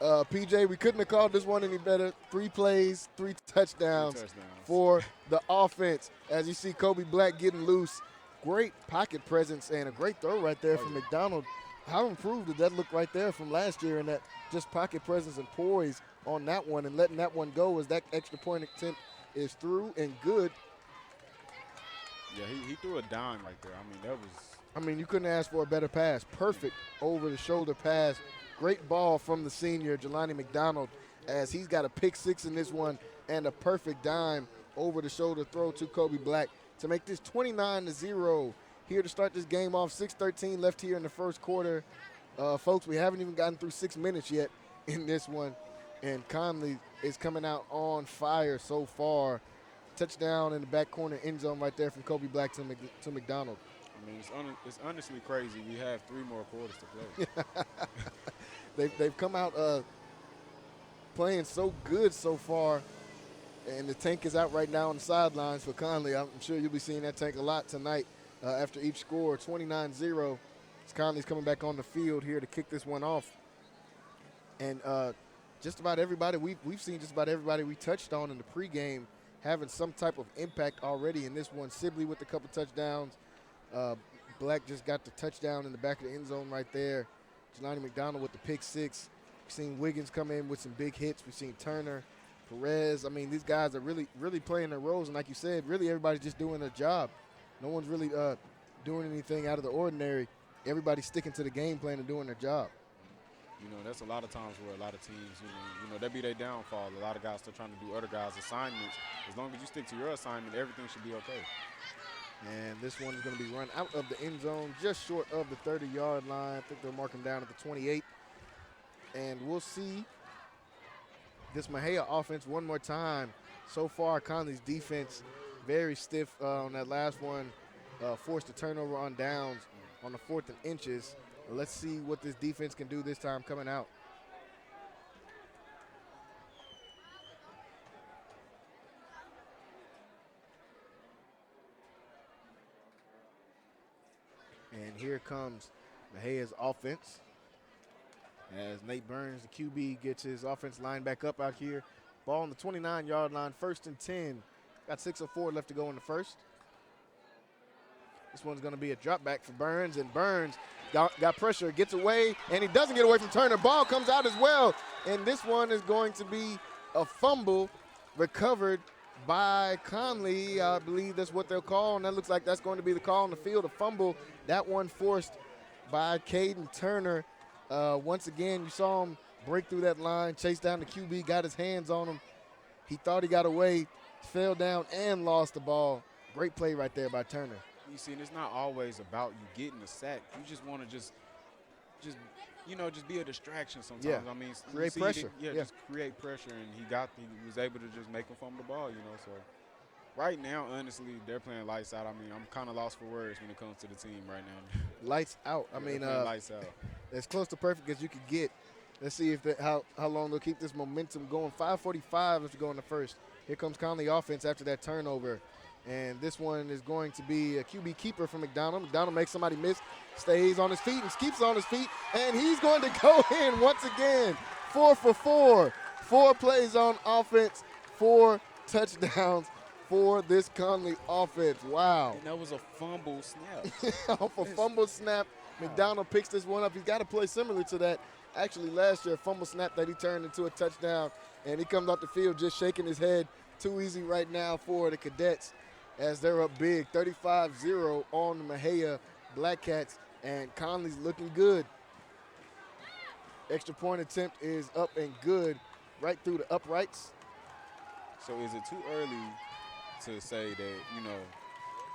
PJ, we couldn't have called this one any better. 3 plays, 3 touchdowns for the offense. As you see Kobe Black getting loose. Great pocket presence and a great throw right there from McDonald. How improved did that look right there from last year, and that just pocket presence and poise on that one and letting that one go as that extra point attempt is through and good. Yeah, he threw a dime right there. I mean, you couldn't ask for a better pass. Perfect over-the-shoulder pass. Great ball from the senior, Jelani McDonald, as he's got a pick 6 in this one and a perfect dime over-the-shoulder throw to Kobe Black to make this 29-0 here to start this game off. 6:13 left here in the first quarter. Folks, we haven't even gotten through 6 minutes yet in this one, and Connally is coming out on fire so far. Touchdown in the back corner end zone right there from Kobe Black to McDonald. I mean, it's honestly crazy. We have 3 more quarters to play. They've come out playing so good so far, and the tank is out right now on the sidelines for Connally. I'm sure you'll be seeing that tank a lot tonight after each score. 29-0. Connolly's coming back on the field here to kick this one off. And just about everybody, we've seen just about everybody we touched on in the pregame having some type of impact already in this one. Sibley with a couple touchdowns. Black just got the touchdown in the back of the end zone right there. Jelani McDonald with the pick 6. We've seen Wiggins come in with some big hits. We've seen Turner, Perez. I mean, these guys are really, really playing their roles. And like you said, really everybody's just doing their job. No one's really doing anything out of the ordinary. Everybody's sticking to the game plan and doing their job. You know, that's a lot of times where a lot of teams, you know, that be their downfall. A lot of guys still trying to do other guys' assignments. As long as you stick to your assignment, everything should be okay. And this one is going to be run out of the end zone, just short of the 30-yard line. I think they'll mark him down at the 28. And we'll see this Mexia offense one more time. So far, Connolly's defense very stiff on that last one. Forced a turnover on downs on the 4th and inches. Let's see what this defense can do this time coming out. here comes Mejia's offense. As Nate Burns, the QB, gets his offense line back up out here. Ball on the 29-yard line, 1st and 10. Got 6:04 left to go in the first. This one's going to be a drop back for Burns, and Burns got pressure, gets away, and he doesn't get away from Turner. Ball comes out as well, and this one is going to be a fumble recovered by Connally. I believe that's what they'll call, and that looks like that's going to be the call on the field, a fumble. That one forced by Caden Turner. Once again, you saw him break through that line, chase down the QB, got his hands on him. He thought he got away, fell down, and lost the ball. Great play right there by Turner. You see, and it's not always about you getting a sack. You just want to just be a distraction sometimes. Yeah. I mean, Create pressure. Just create pressure, and he was able to just make him fumble the ball, So right now, honestly, they're playing lights out. I mean, I'm kind of lost for words when it comes to the team right now. Lights out. I mean, lights out. As close to perfect as you could get. Let's see how long they'll keep this momentum going. 5:45 as we go in the first. Here comes Connally offense after that turnover. And this one is going to be a QB keeper for McDonald. McDonald makes somebody miss, stays on his feet and keeps on his feet, and he's going to go in once again. 4 for 4. 4 plays on offense, 4 touchdowns for this Connally offense. Wow. And that was a fumble snap. Off a fumble snap, McDonald picks this one up. He's got a play similar to that. Actually, last year, a fumble snap that he turned into a touchdown, and he comes off the field just shaking his head. Too easy right now for the Cadets as they're up big, 35-0 on the Mexia Black Cats, and Conley's looking good. Extra point attempt is up and good right through the uprights. So is it too early to say that,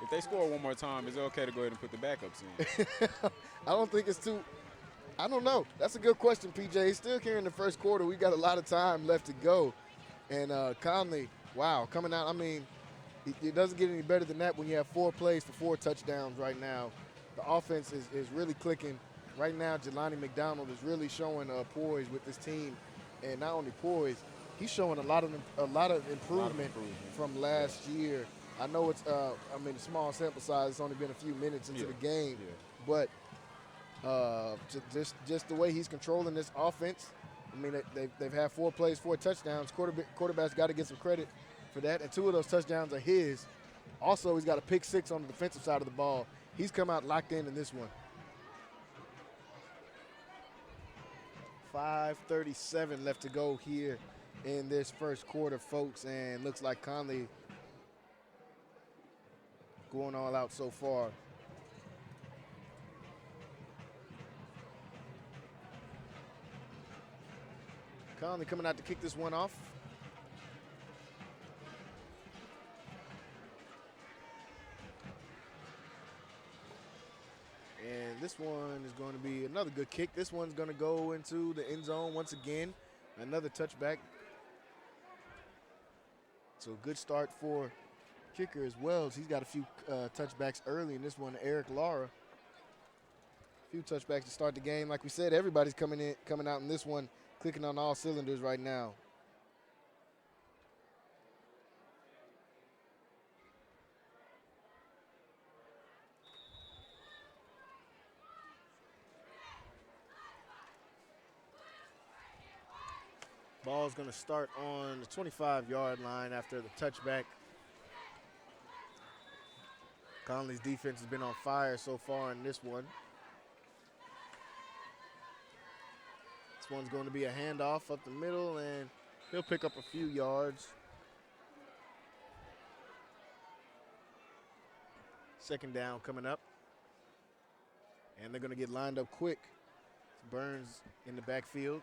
if they score one more time, is it okay to go ahead and put the backups in? I don't think it's too – I don't know. That's a good question, PJ. He's still here in the first quarter. We got a lot of time left to go. And Connally, wow, coming out. I mean, it doesn't get any better than that when you have 4 plays for 4 touchdowns right now. The offense is really clicking. Right now, Jelani McDonald is really showing poise with this team. And not only poise, he's showing a lot of improvement from last year. I know it's a small sample size. It's only been a few minutes into the game. But just the way he's controlling this offense, I mean, they've had 4 plays, 4 touchdowns. Quarterback's got to get some credit for that, and 2 of those touchdowns are his. Also, he's got a pick 6 on the defensive side of the ball. He's come out locked in this one. 5:37 left to go here in this first quarter, folks, and looks like Connally going all out so far. Connally coming out to kick this one off. And this one is going to be another good kick. This one's going to go into the end zone once again. Another touchback. So a good start for kicker as well. He's got a few touchbacks early in this one. Eric Lara. A few touchbacks to start the game. Like we said, everybody's coming out in this one, clicking on all cylinders right now. Ball's going to start on the 25-yard line after the touchback. Connally's defense has been on fire so far in this one. This one's going to be a handoff up the middle, and he'll pick up a few yards. Second down coming up. And they're going to get lined up quick. Burns in the backfield.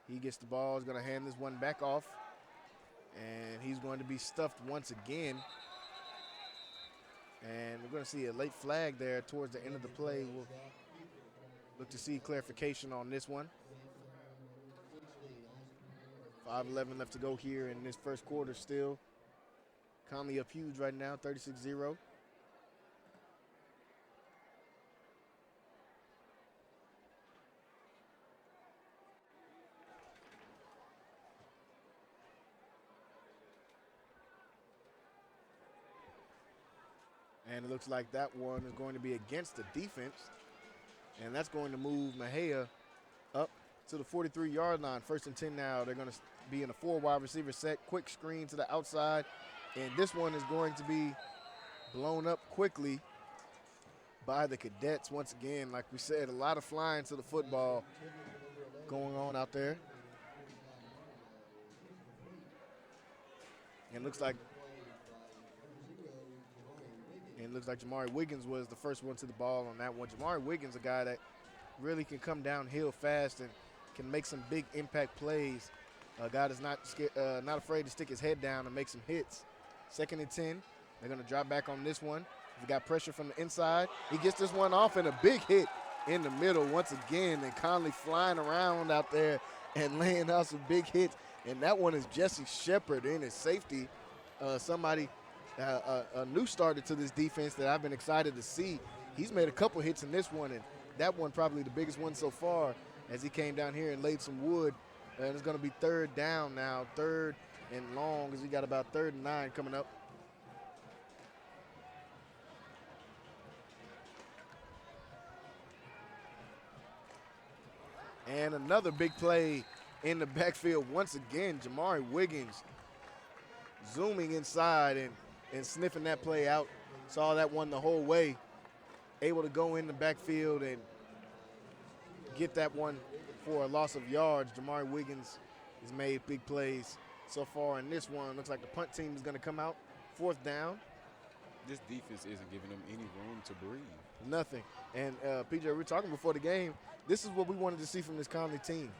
He gets the ball, is going to hand this one back off. And he's going to be stuffed once again. And we're going to see a late flag there towards the end of the play. We'll look to see clarification on this one. 5:11 left to go here in this first quarter still. Connally up huge right now, 36-0. And it looks like that one is going to be against the defense. And that's going to move Mexia up to the 43-yard line. 1st and 10 now. They're going to be in a 4 wide receiver set. Quick screen to the outside. And this one is going to be blown up quickly by the Cadets. Once again, like we said, a lot of flying to the football going on out there. And it looks like Jamari Wiggins was the first one to the ball on that one. Jamari Wiggins, a guy that really can come downhill fast and can make some big impact plays. A guy that's not afraid to stick his head down and make some hits. 2nd and 10. They're going to drop back on this one. He got pressure from the inside. He gets this one off and a big hit in the middle once again. And Connally flying around out there and laying out some big hits. And that one is Jesse Shepard in his safety. A new starter to this defense that I've been excited to see. He's made a couple hits in this one, and that one probably the biggest one so far as he came down here and laid some wood. And it's going to be 3rd down now, 3rd and long, as we got about 3rd and 9 coming up. And another big play in the backfield once again. Jamari Wiggins zooming inside and sniffing that play out. Saw that one the whole way. Able to go in the backfield and get that one for a loss of yards. Jamari Wiggins has made big plays so far in this one. Looks like the punt team is going to come out. 4th down. This defense isn't giving them any room to breathe. Nothing. And, PJ, we were talking before the game. This is what we wanted to see from this Connally team.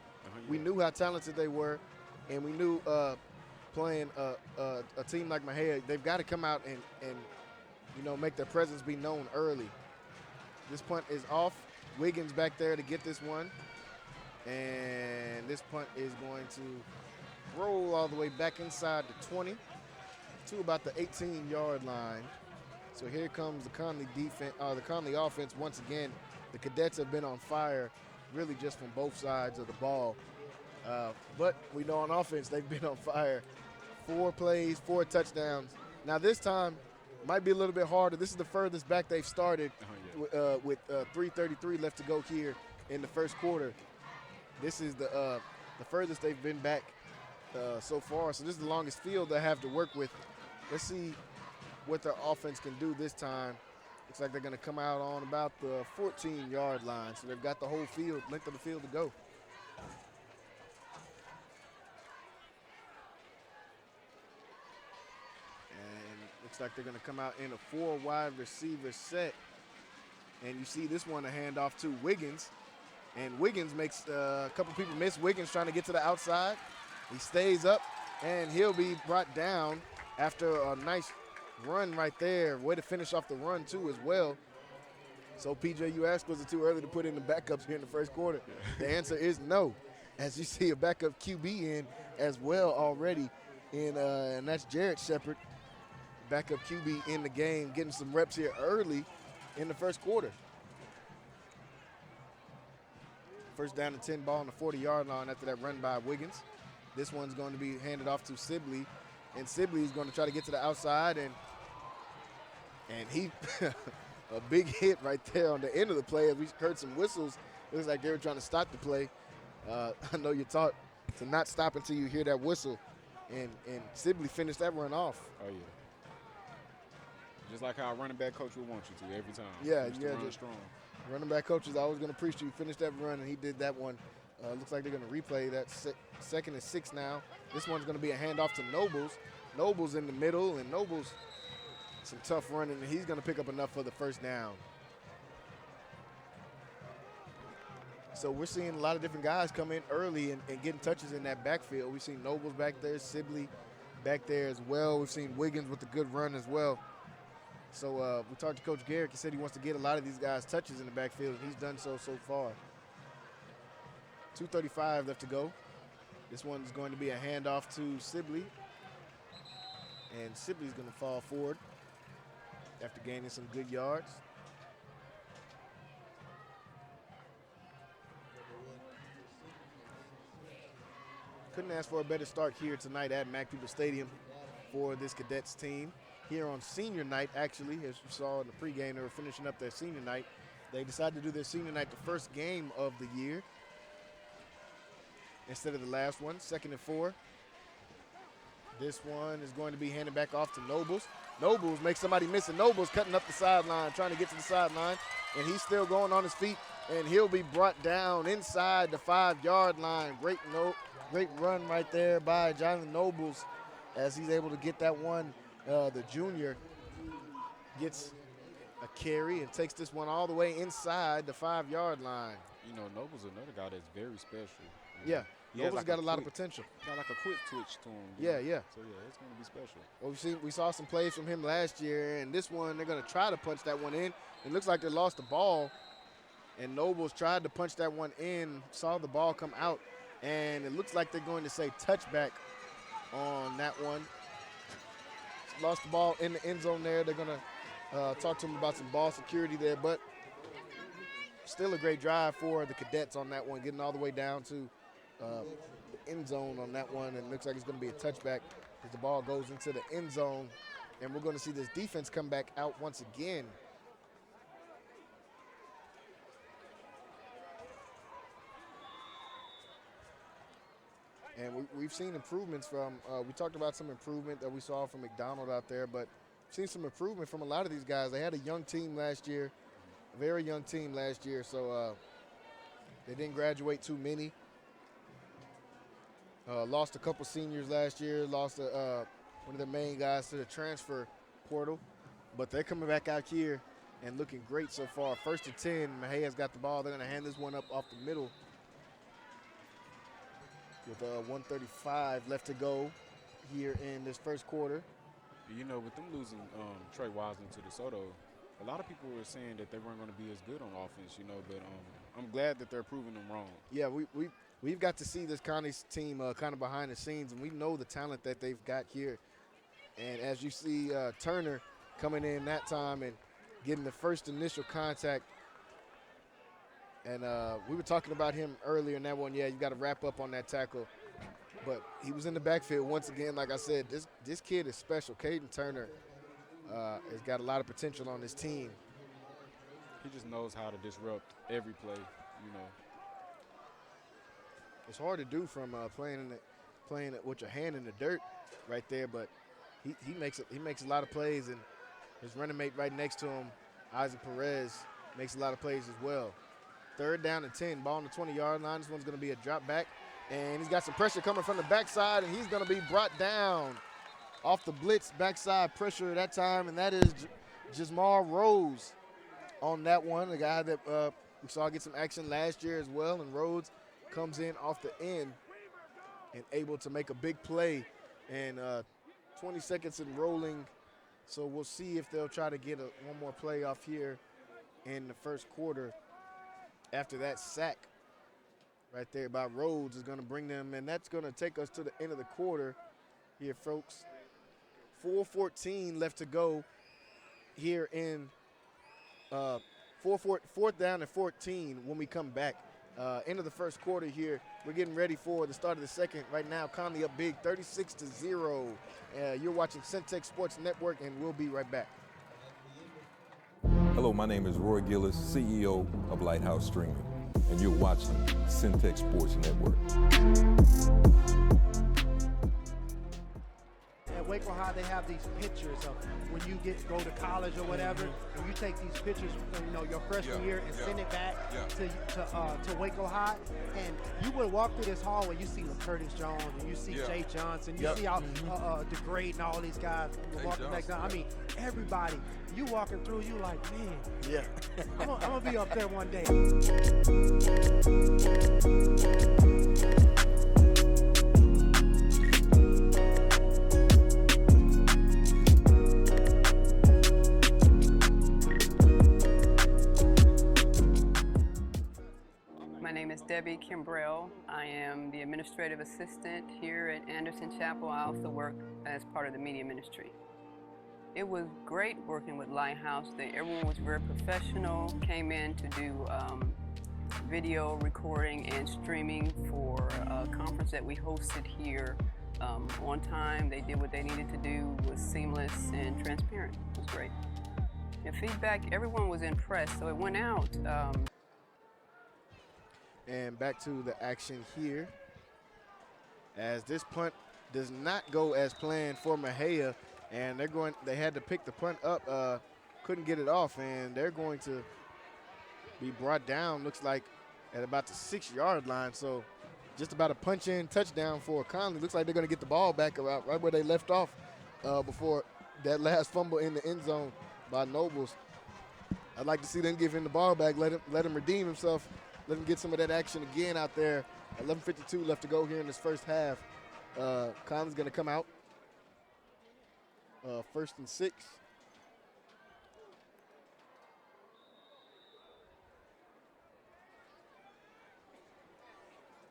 We knew how talented they were, and we knew playing a team like Mexia, they've got to come out and make their presence be known early. This punt is off. Wiggins back there to get this one. And this punt is going to roll all the way back inside the 20 to about the 18-yard line. So here comes the Connally defense, the Connally offense once again. The Cadets have been on fire, really just from both sides of the ball. But we know on offense they've been on fire. 4 plays, 4 touchdowns. Now this time might be a little bit harder. This is the furthest back they've started with 3:33 left to go here in the first quarter. This is the furthest they've been back so far. So this is the longest field they have to work with. Let's see what their offense can do this time. Looks like they're going to come out on about the 14-yard line. So they've got the whole field, length of the field to go. And looks like they're going to come out in a 4 wide receiver set. And you see this one, a handoff to Wiggins. And Wiggins makes a couple people miss. Wiggins trying to get to the outside. He stays up, and he'll be brought down after a nice run right there. Way to finish off the run, too, as well. So, PJ, you asked, was it too early to put in the backups here in the first quarter? The answer is no, as you see a backup QB in as well already. And that's Jared Shepard, backup QB in the game, getting some reps here early in the first quarter. First down and 10 ball on the 40-yard line after that run by Wiggins. This one's going to be handed off to Sibley, and Sibley is going to try to get to the outside, and he a big hit right there on the end of the play. As we heard some whistles, it was like they were trying to stop the play. I know you're taught to not stop until you hear that whistle, and Sibley finished that run off. Oh, yeah. Just like how a running back coach would want you to every time. Yeah, just strong. Running back coach is always going to appreciate you finish that run, and he did that one. Looks like they're going to replay that 2nd and 6 now. This one's going to be a handoff to Nobles. Nobles in the middle, and Nobles some tough running, and he's going to pick up enough for the first down. So we're seeing a lot of different guys come in early and getting touches in that backfield. We've seen Nobles back there, Sibley back there as well. We've seen Wiggins with a good run as well. So we talked to Coach Garrick. He said he wants to get a lot of these guys touches in the backfield, and he's done so far. 2:35 left to go. This one's going to be a handoff to Sibley. And Sibley's going to fall forward after gaining some good yards. Couldn't ask for a better start here tonight at Mac People Stadium for this Cadets team. here on senior night, actually. As you saw in the pregame, they were finishing up their senior night. They decided to do their senior night the first game of the year instead of the last one. 2nd and 4. This one is going to be handed back off to Nobles. Nobles makes somebody miss, and Nobles cutting up the sideline, trying to get to the sideline, and he's still going on his feet, and he'll be brought down inside the 5-yard line. Great run right there by Jonathan Nobles as he's able to get that one. The junior gets a carry and takes this one all the way inside the 5-yard line. You know, Noble's another guy that's very special. Yeah. Nobles like got a lot of potential. Got like a quick twitch to him. Yeah. So, yeah, it's going to be special. Well, we saw some plays from him last year, and this one they're going to try to punch that one in. It looks like they lost the ball, and Nobles tried to punch that one in, saw the ball come out, and it looks like they're going to say touchback on that one. Lost the ball in the end zone there. They're going to talk to him about some ball security there, but still a great drive for the Cadets on that one, getting all the way down to the end zone on that one, and it looks like it's going to be a touchback as the ball goes into the end zone, and we're going to see this defense come back out once again. And we've seen improvements from, we talked about some improvement that we saw from McDonald out there, but seen some improvement from a lot of these guys. They had a young team last year, a very young team last year, so they didn't graduate too many. Lost a couple seniors last year, lost one of the main guys to the transfer portal, but they're coming back out here and looking great so far. 1st and 10, Mejia's got the ball. They're going to hand this one up off the middle with 1:35 left to go here in this first quarter. You know, with them losing Trey Wiseman to DeSoto, a lot of people were saying that they weren't going to be as good on offense, you know, but I'm glad that they're proving them wrong. Yeah, we've got to see this Connie's team kind of behind the scenes, and we know the talent that they've got here. And as you see Turner coming in that time and getting the first initial contact, and we were talking about him earlier in that one. Yeah, you got to wrap up on that tackle. But he was in the backfield once again. Like I said, this kid is special. Caden Turner has got a lot of potential on this team. He just knows how to disrupt every play, you know. It's hard to do from playing it with your hand in the dirt right there, but he makes a lot of plays, and his running mate right next to him, Isaac Perez, makes a lot of plays as well. 3rd down and 10, ball on the 20-yard line. This one's going to be a drop back, and he's got some pressure coming from the backside, and he's going to be brought down off the blitz backside pressure that time, and that is Jasmar Rhodes on that one, the guy that we saw get some action last year as well, and Rhodes comes in off the end and able to make a big play, and 20 seconds and rolling, so we'll see if they'll try to get one more play off here in the first quarter. After that sack right there by Rhodes is going to bring them, and that's going to take us to the end of the quarter here, folks. 4:14 left to go here in 4th down and 14 when we come back. End of the first quarter here. We're getting ready for the start of the second. Right now, Connally up big, 36-0. You're watching Centex Sports Network, and we'll be right back. Hello, my name is Roy Gillis, CEO of Lighthouse Streaming, and you're watching Centex Sports Network. At Waco High, they have these pictures of when you go to college or whatever, and you take these pictures from your freshman year and send it back to Waco High, and you would walk through this hallway, you see Curtis Jones, and you see Jay Johnson, you see all DeGrade and all these guys walking back down. I mean, everybody, you walking through, you like, man, I'm gonna be up there one day. My name is Debbie Kimbrell. I am the administrative assistant here at Anderson Chapel. I also work as part of the media ministry. It was great working with Lighthouse. Everyone was very professional, came in to do video recording and streaming for a conference that we hosted here on time. They did what they needed to do, was seamless and transparent. It was great. And feedback, everyone was impressed, so it went out. And back to the action here. As this punt does not go as planned for Mexia, and they had to pick the punt up, couldn't get it off, and they're going to be brought down, looks like, at about the 6-yard line. So just about a punch-in touchdown for Connally. Looks like they're going to get the ball back about right where they left off before that last fumble in the end zone by Nobles. I'd like to see them give him the ball back, let him redeem himself, let him get some of that action again out there. 11:52 left to go here in this first half. Conley's going to come out. 1st and 6.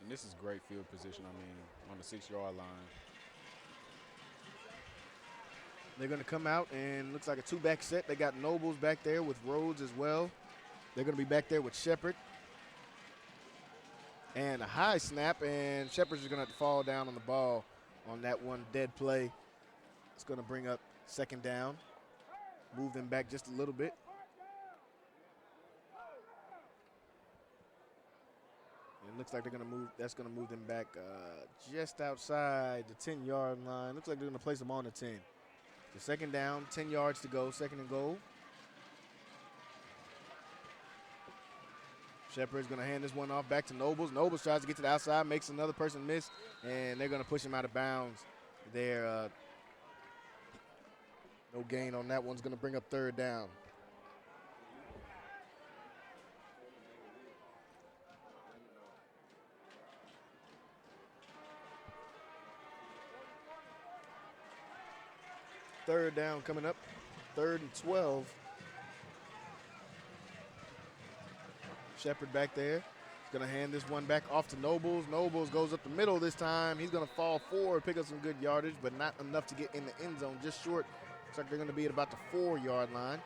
And this is great field position, on the 6-yard line. They're going to come out, and looks like a 2-back set. They got Nobles back there with Rhodes as well. They're going to be back there with Shepard. And a high snap, and Shepard's just going to have to fall down on the ball on that one dead play. It's going to bring up 2nd down. Move them back just a little bit. And it looks like that's going to move them back just outside the 10-yard line. Looks like they're going to place them on the 10. So 2nd down, 10 yards to go, 2nd and goal. Shepard's going to hand this one off back to Nobles. Nobles tries to get to the outside, makes another person miss, and they're going to push him out of bounds there. No gain on that one's going to bring up 3rd down. Third down coming up, 3rd and 12. Shepard back there. He's going to hand this one back off to Nobles. Nobles goes up the middle this time. He's going to fall forward, pick up some good yardage, but not enough to get in the end zone, just short. Looks like they're going to be at about the 4-yard line.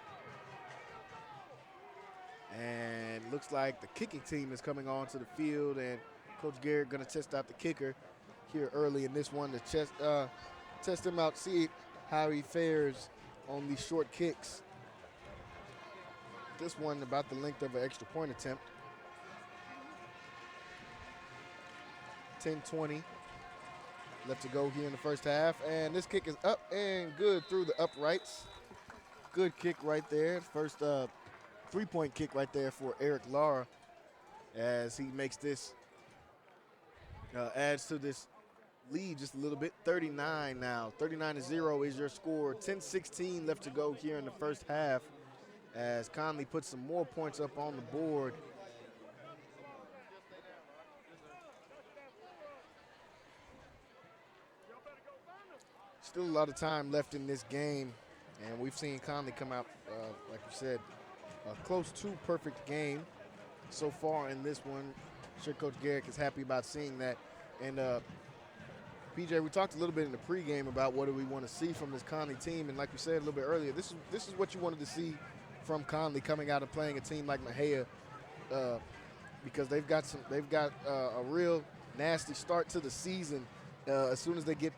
And looks like the kicking team is coming onto the field, and Coach Garrett going to test out the kicker here early in this one to test him out, see how he fares on these short kicks. This one about the length of an extra point attempt. 10-20 left to go here in the first half. And this kick is up and good through the uprights. Good kick right there. First 3-point kick right there for Eric Lara as he makes this, adds to this lead just a little bit. 39 now. 39-0 is your score. 10-16 left to go here in the first half as Connally puts some more points up on the board. Still a lot of time left in this game, and we've seen Connally come out, like you said, close to perfect game so far in this one. I'm sure Coach Garrick is happy about seeing that. And PJ, we talked a little bit in the pregame about what do we want to see from this Connally team, and like we said a little bit earlier, this is what you wanted to see from Connally coming out and playing a team like Mexia, because they've got a real nasty start to the season. As soon as they get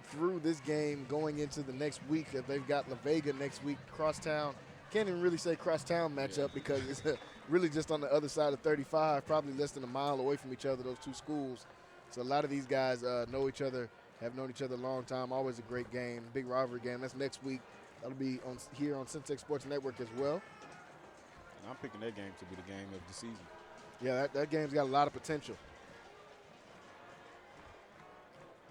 through this game, going into the next week, they've got La Vega next week, Crosstown. Can't even really say Crosstown matchup because it's really just on the other side of 35, probably less than a mile away from each other, those two schools. So a lot of these guys know each other, have known each other a long time. Always a great game, big rivalry game. That's next week. That'll be here on Centex Sports Network as well. And I'm picking that game to be the game of the season. Yeah, that game's got a lot of potential.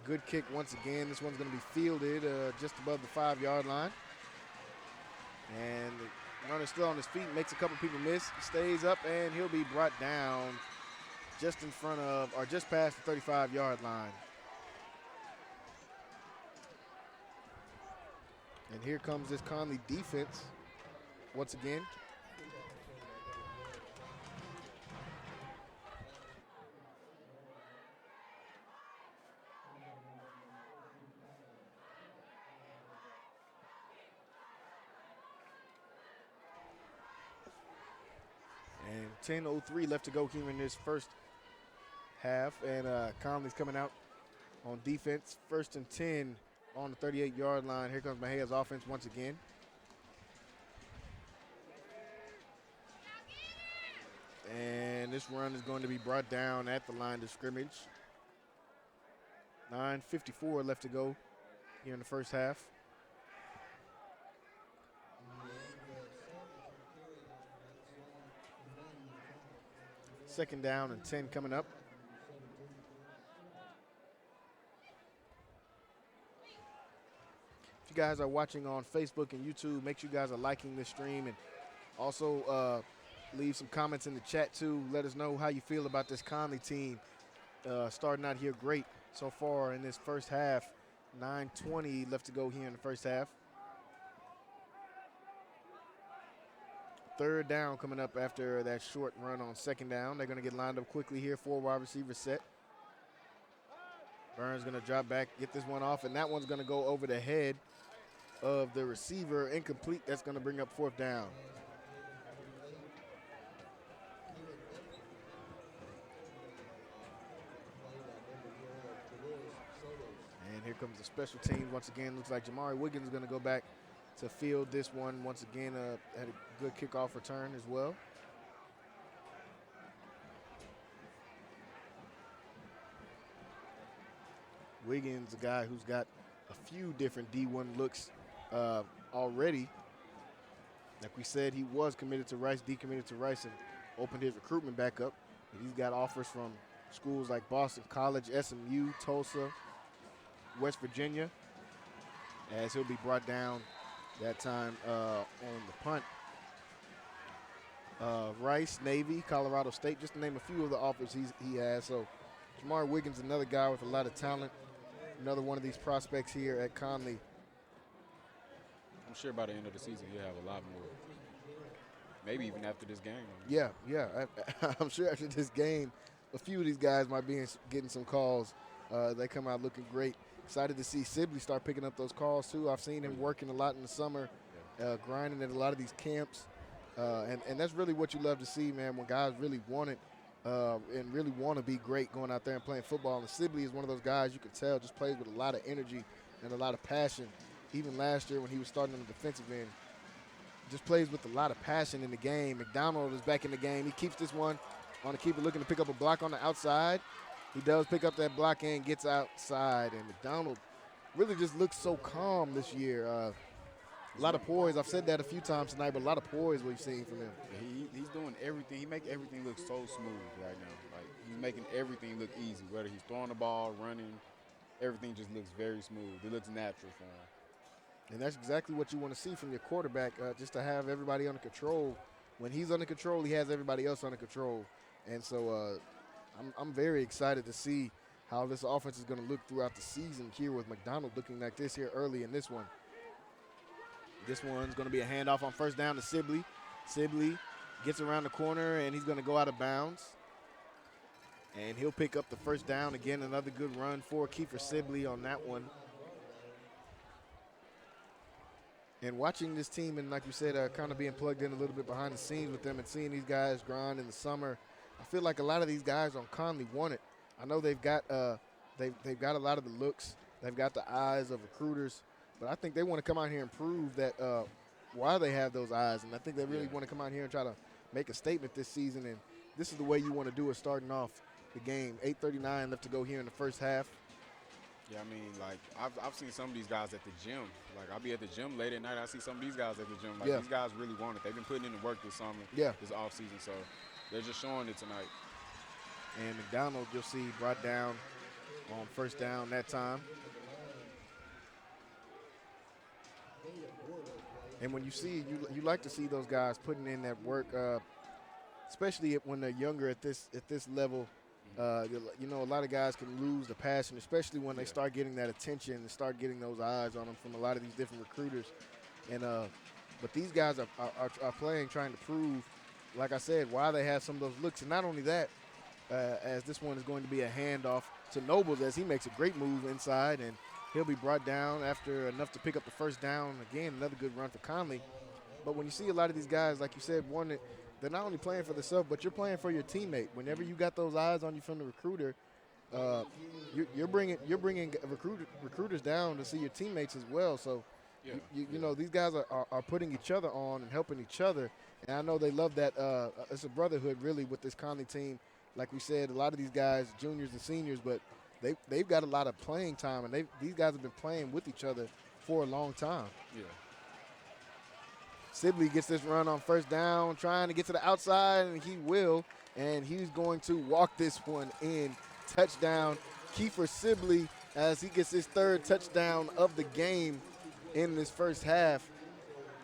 Good kick once again. This one's going to be fielded just above the 5-yard line. And the runner's still on his feet, makes a couple people miss. He stays up, and he'll be brought down just in front of, or just past the 35-yard line. And here comes this Connally defense once again. And 10:03 left to go here in this first half, and Connally's coming out on defense. 1st and 10 on the 38-yard line. Here comes Mejia's offense once again. And this run is going to be brought down at the line of scrimmage. 9:54 left to go here in the first half. Second down and 10 coming up. If you guys are watching on Facebook and YouTube, make sure you guys are liking this stream, and also leave some comments in the chat too. Let us know how you feel about this Connally team. Starting out here great so far in this first half. 9:20 left to go here in the first half. Third down coming up after that short run on second down. They're going to get lined up quickly here. 4 wide receivers set. Burns going to drop back, get this one off, and that one's going to go over the head of the receiver. Incomplete. That's going to bring up 4th down. And here comes the special team once again. Looks like Jamari Wiggins is going to go back to field this one once again. Had a good kickoff return as well. Wiggins, a guy who's got a few different D1 looks already. Like we said, he was committed to Rice, decommitted to Rice, and opened his recruitment back up. But he's got offers from schools like Boston College, SMU, Tulsa, West Virginia, as he'll be brought down that time on the punt. Rice, Navy, Colorado State, just to name a few of the offers he has. So Jamar Wiggins, another guy with a lot of talent, another one of these prospects here at Connally. I'm sure by the end of the season he'll have a lot more. Maybe even after this game. Yeah. I'm sure after this game, a few of these guys might be getting some calls. They come out looking great. Excited to see Sibley start picking up those calls too. I've seen him working a lot in the summer, grinding at a lot of these camps. And that's really what you love to see, man, when guys really want it and really want to be great going out there and playing football. And Sibley is one of those guys you can tell just plays with a lot of energy and a lot of passion. Even last year when he was starting on the defensive end, just plays with a lot of passion in the game. McDonald is back in the game. He keeps this one on the keeper, looking to pick up a block on the outside. He does pick up that block and gets outside. And McDonald really just looks so calm this year. A lot of poise. I've said that a few times tonight, but a lot of poise we've seen from him. He's doing everything. He makes everything look so smooth right now. Like, he's making everything look easy. Whether he's throwing the ball, running, everything just looks very smooth. It looks natural for him. And that's exactly what you want to see from your quarterback, just to have everybody under control. When he's under control, he has everybody else under control. And so I'm very excited to see how this offense is going to look throughout the season here with McDonald looking like this here early in this one. This one's going to be a handoff on first down to Sibley. Sibley gets around the corner, and he's going to go out of bounds. And he'll pick up the first down. Again, another good run for Kiefer Sibley on that one. And watching this team, and like you said, kind of being plugged in a little bit behind the scenes with them and seeing these guys grind in the summer, I feel like a lot of these guys on Connally want it. I know they've got they've got a lot of the looks, they've got the eyes of recruiters, but I think they want to come out here and prove that why they have those eyes, and I think they really want to come out here and try to make a statement this season. And this is the way you want to do it, starting off the game. 8:39 left to go here in the first half. Yeah, I mean, like, I've seen some of these guys at the gym. Like, I'll be at the gym late at night. I see some of these guys at the gym. Like, these guys really want it. They've been putting in the work this summer, this offseason, so they're just showing it tonight. And McDonald, you'll see, brought down on first down that time. And when you see, you like to see those guys putting in that work, especially when they're younger at this level. You know, a lot of guys can lose the passion, especially when they start getting that attention and start getting those eyes on them from a lot of these different recruiters. And but these guys are playing, trying to prove, like I said, why they have some of those looks. And not only that, as this one is going to be a handoff to Nobles as he makes a great move inside, and he'll be brought down after enough to pick up the first down. Again, another good run for Connally. But when you see a lot of these guys, like you said, they're not only playing for themselves, but you're playing for your teammate. Whenever you got those eyes on you from the recruiter, you're bringing recruiters down to see your teammates as well. So you know, these guys are putting each other on and helping each other. And I know they love that. It's a brotherhood really with this Connally team. Like we said, a lot of these guys, juniors and seniors, but they've got a lot of playing time, and these guys have been playing with each other for a long time. Yeah. Sibley gets this run on first down, trying to get to the outside, and he will. And he's going to walk this one in. Touchdown, Kiefer Sibley, as he gets his third touchdown of the game in this first half.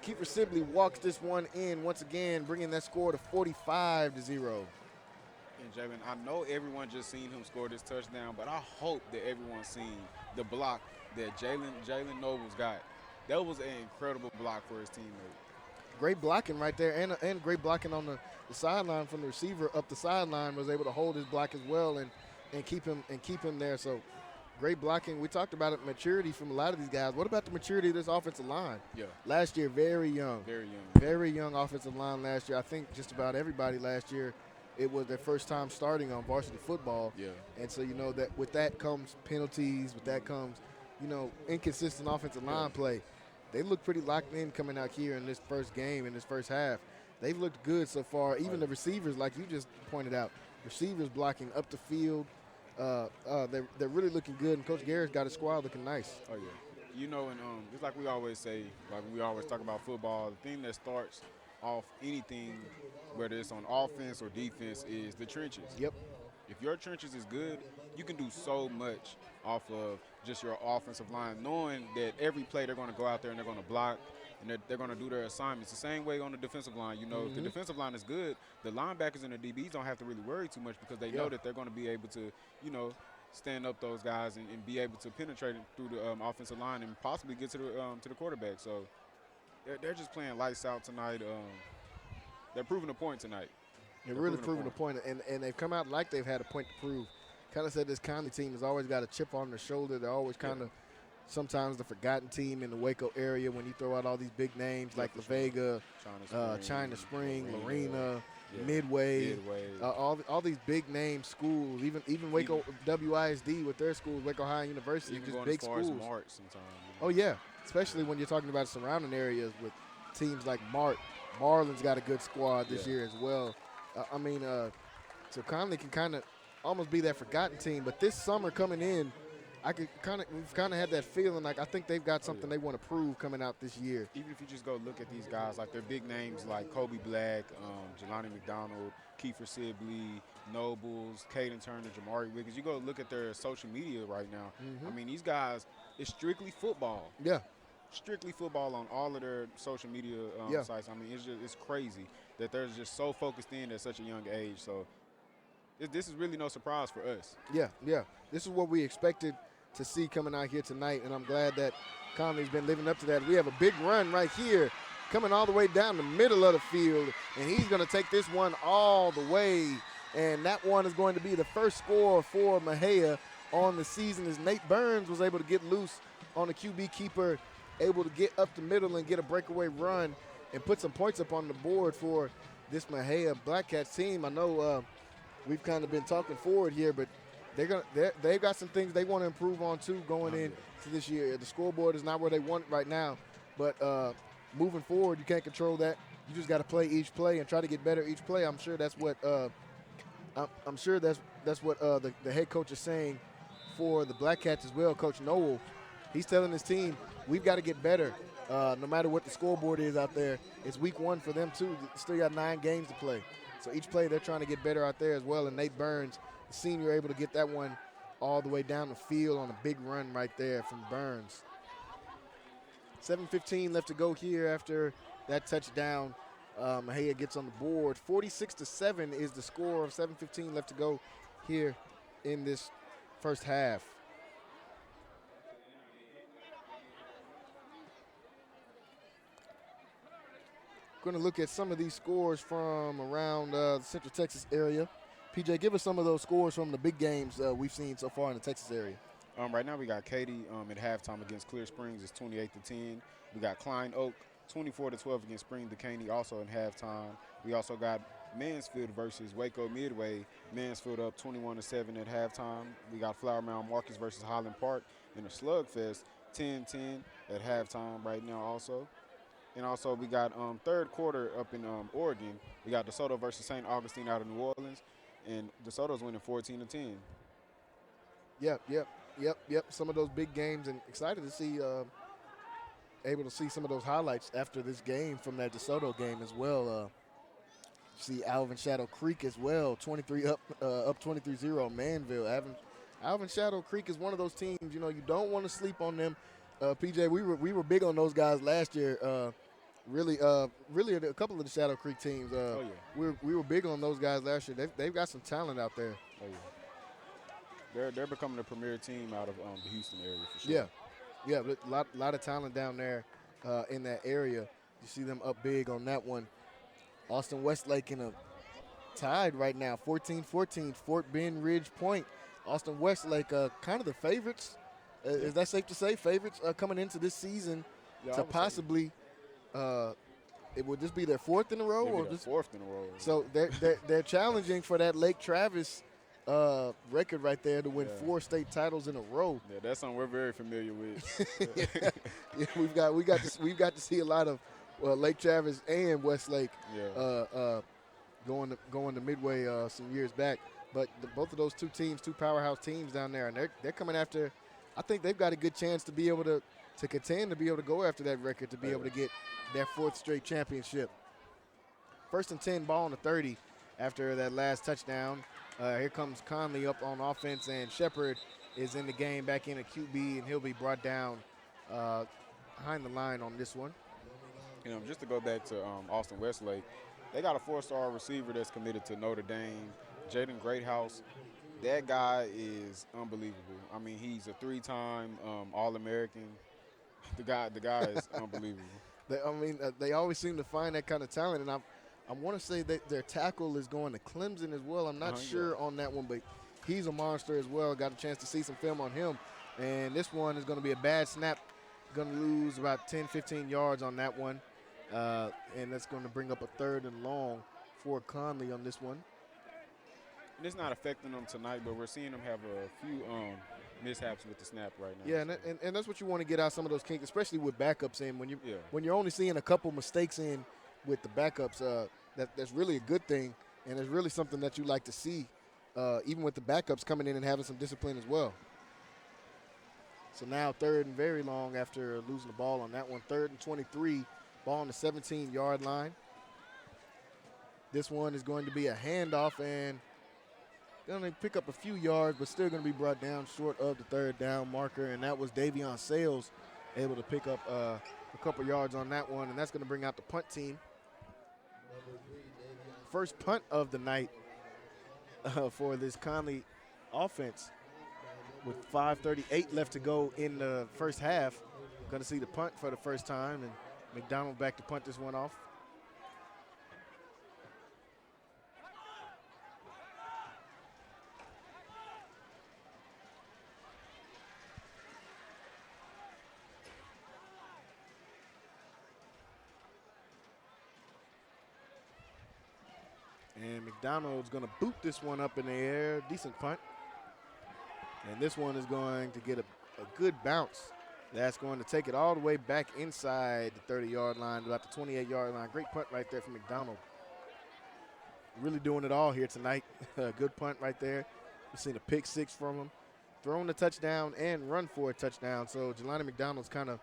Kiefer Sibley walks this one in once again, bringing that score to 45-0. And Jalen, I know everyone just seen him score this touchdown, but I hope that everyone's seen the block that Jalen Nobles got. That was an incredible block for his teammate. Great blocking right there, and great blocking on the sideline from the receiver up the sideline. Was able to hold his block as well and keep him there. So great blocking. We talked about it, maturity from a lot of these guys. What about the maturity of this offensive line? Yeah. Last year, very young. Very young offensive line last year. I think just about everybody last year, it was their first time starting on varsity football. Yeah. And so, you know, that with that comes penalties. With that comes, you know, inconsistent offensive line play. They look pretty locked in coming out here in this first game, in this first half. They've looked good so far. Even the receivers, like you just pointed out, receivers blocking up the field. They're really looking good, and Coach Garrett's got his squad looking nice. Oh, yeah. You know, and just like we always say, like we always talk about football, the thing that starts off anything, whether it's on offense or defense, is the trenches. Yep. If your trenches is good, you can do so much off of just your offensive line, knowing that every play they're going to go out there and they're going to block and they're going to do their assignments. The same way on the defensive line. You know, if the defensive line is good, the linebackers and the DBs don't have to really worry too much because they know that they're going to be able to, you know, stand up those guys and be able to penetrate through the offensive line and possibly get to the quarterback. So they're just playing lights out tonight. They're proving a point tonight. They're really proving a point, and they've come out like they've had a point to prove. Kind of said this Connally team has always got a chip on their shoulder. They're always kind of sometimes the forgotten team in the Waco area when you throw out all these big names like La Vega, China Spring, Lorena, Midway. All these big name schools, even Waco WISD with their schools, Waco High University, even just big schools. Mart sometimes. Oh yeah, especially when you're talking about surrounding areas with teams like Mart. Marlin's got a good squad this year as well. So Connally can kind of almost be that forgotten team. But this summer coming in, we've kind of had that feeling like I think they've got something they want to prove coming out this year. Even if you just go look at these guys, like their big names like Kobe Black, Jelani McDonald, Kiefer Sibley, Nobles, Caden Turner, Jamari Wiggins. You go look at their social media right now. I mean, these guys, it's strictly football. Yeah. Strictly football on all of their social media sites. I mean, it's crazy that they're just so focused in at such a young age. So this is really no surprise for us. Yeah. This is what we expected to see coming out here tonight, and I'm glad that Connally's been living up to that. We have a big run right here coming all the way down the middle of the field, and he's going to take this one all the way, and that one is going to be the first score for Mexia on the season as Nate Burns was able to get loose on the QB keeper, able to get up the middle and get a breakaway run and put some points up on the board for this Mexia Black Cats team. I know we've kind of been talking forward here, but they've got some things they want to improve on too going into this year. The scoreboard is not where they want it right now, but moving forward, you can't control that. You just got to play each play and try to get better each play. I'm sure that's what the head coach is saying for the Black Cats as well, Coach Noel. He's telling his team, we've got to get better no matter what the scoreboard is out there. It's week one for them too. Still got 9 games to play. So each play they're trying to get better out there as well. And Nate Burns, the senior, able to get that one all the way down the field on a big run right there from Burns. 7:15 left to go here after that touchdown. Mexia gets on the board. 46-7 is the score of 7:15 left to go here in this first half. Going to look at some of these scores from around the Central Texas area. PJ, give us some of those scores from the big games we've seen so far in the Texas area. Right now we got Katy at halftime against Clear Springs. It's 28-10. We got Klein Oak 24-12 against Spring Decaney also in halftime. We also got Mansfield versus Waco Midway. Mansfield up 21-7 at halftime. We got Flower Mound Marcus versus Highland Park in a slugfest, 10-10 at halftime right now also. And also we got third quarter up in Oregon. We got DeSoto versus St. Augustine out of New Orleans, and DeSoto's winning 14-10. Yep. Some of those big games, and excited to see, able to see some of those highlights after this game from that DeSoto game as well. See Alvin Shadow Creek as well, 23 up 23-0 Manville. Alvin Shadow Creek is one of those teams, you know, you don't want to sleep on them. PJ, we were big on those guys last year. Really a couple of the Shadow Creek teams. We were big on those guys last year. They've got some talent out there. Oh yeah. They're becoming a premier team out of the Houston area for sure. Yeah, but a lot of talent down there in that area. You see them up big on that one. Austin Westlake in a tied right now, 14-14, Fort Bend Ridge Point. Austin Westlake, kind of the favorites. Is that safe to say? Favorites coming into this season to possibly, it would just be their fourth in a row? Or just fourth in a row. So they're challenging for that Lake Travis record right there to win 4 state titles in a row. Yeah, that's something we're very familiar with. Yeah, we've got to see a lot of Lake Travis and Westlake going to Midway some years back. But both of those two powerhouse teams down there, and they're coming after. I think they've got a good chance to be able to contend, to be able to go after that record, to be able to get their 4th straight championship. 1st and 10, ball on the 30 after that last touchdown. Here comes Conley up on offense, and Shepard is in the game back in a QB, and he'll be brought down behind the line on this one. You know, just to go back to Austin Westlake, they got a 4-star receiver that's committed to Notre Dame, Jaden Greathouse. That guy is unbelievable. I mean, he's a 3-time All-American. The guy is unbelievable. They always seem to find that kind of talent, and I want to say that their tackle is going to Clemson as well. I'm not sure on that one, but he's a monster as well. Got a chance to see some film on him, and this one is going to be a bad snap. Going to lose about 10, 15 yards on that one, and that's going to bring up a 3rd and long for Conley on this one. And it's not affecting them tonight, but we're seeing them have a few mishaps with the snap right now. Yeah, and that's what you want to get out some of those kinks, especially with backups in. When you're only seeing a couple mistakes in with the backups, that's really a good thing, and it's really something that you like to see, even with the backups coming in and having some discipline as well. So now 3rd and very long after losing the ball on that one. 3rd and 23, ball on the 17-yard line. This one is going to be a handoff and going to pick up a few yards, but still going to be brought down short of the 3rd down marker, and that was Davion Sales able to pick up a couple yards on that one, and that's going to bring out the punt team. First punt of the night for this Conley offense. With 5:38 left to go in the first half, going to see the punt for the first time, and McDonald back to punt this one off. And McDonald's going to boot this one up in the air. Decent punt. And this one is going to get a good bounce. That's going to take it all the way back inside the 30-yard line, about the 28-yard line. Great punt right there from McDonald. Really doing it all here tonight. Good punt right there. We've seen a pick 6 from him. Thrown a touchdown and run for a touchdown. So Jelani McDonald's kind of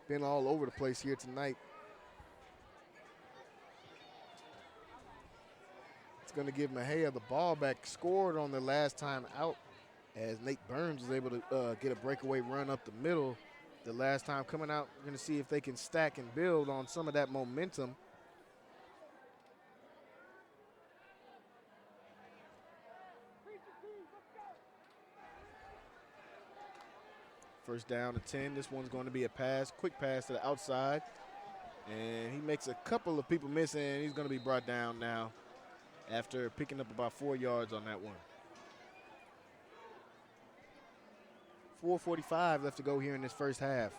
been all over the place here tonight. It's going to give Mexia the ball back. Scored on the last time out, as Nate Burns was able to get a breakaway run up the middle the last time. Coming out, we're going to see if they can stack and build on some of that momentum. First down to 10. This one's going to be a pass, quick pass to the outside. And he makes a couple of people miss, and he's going to be brought down now after picking up about 4 yards on that one. 4:45 left to go here in this first half.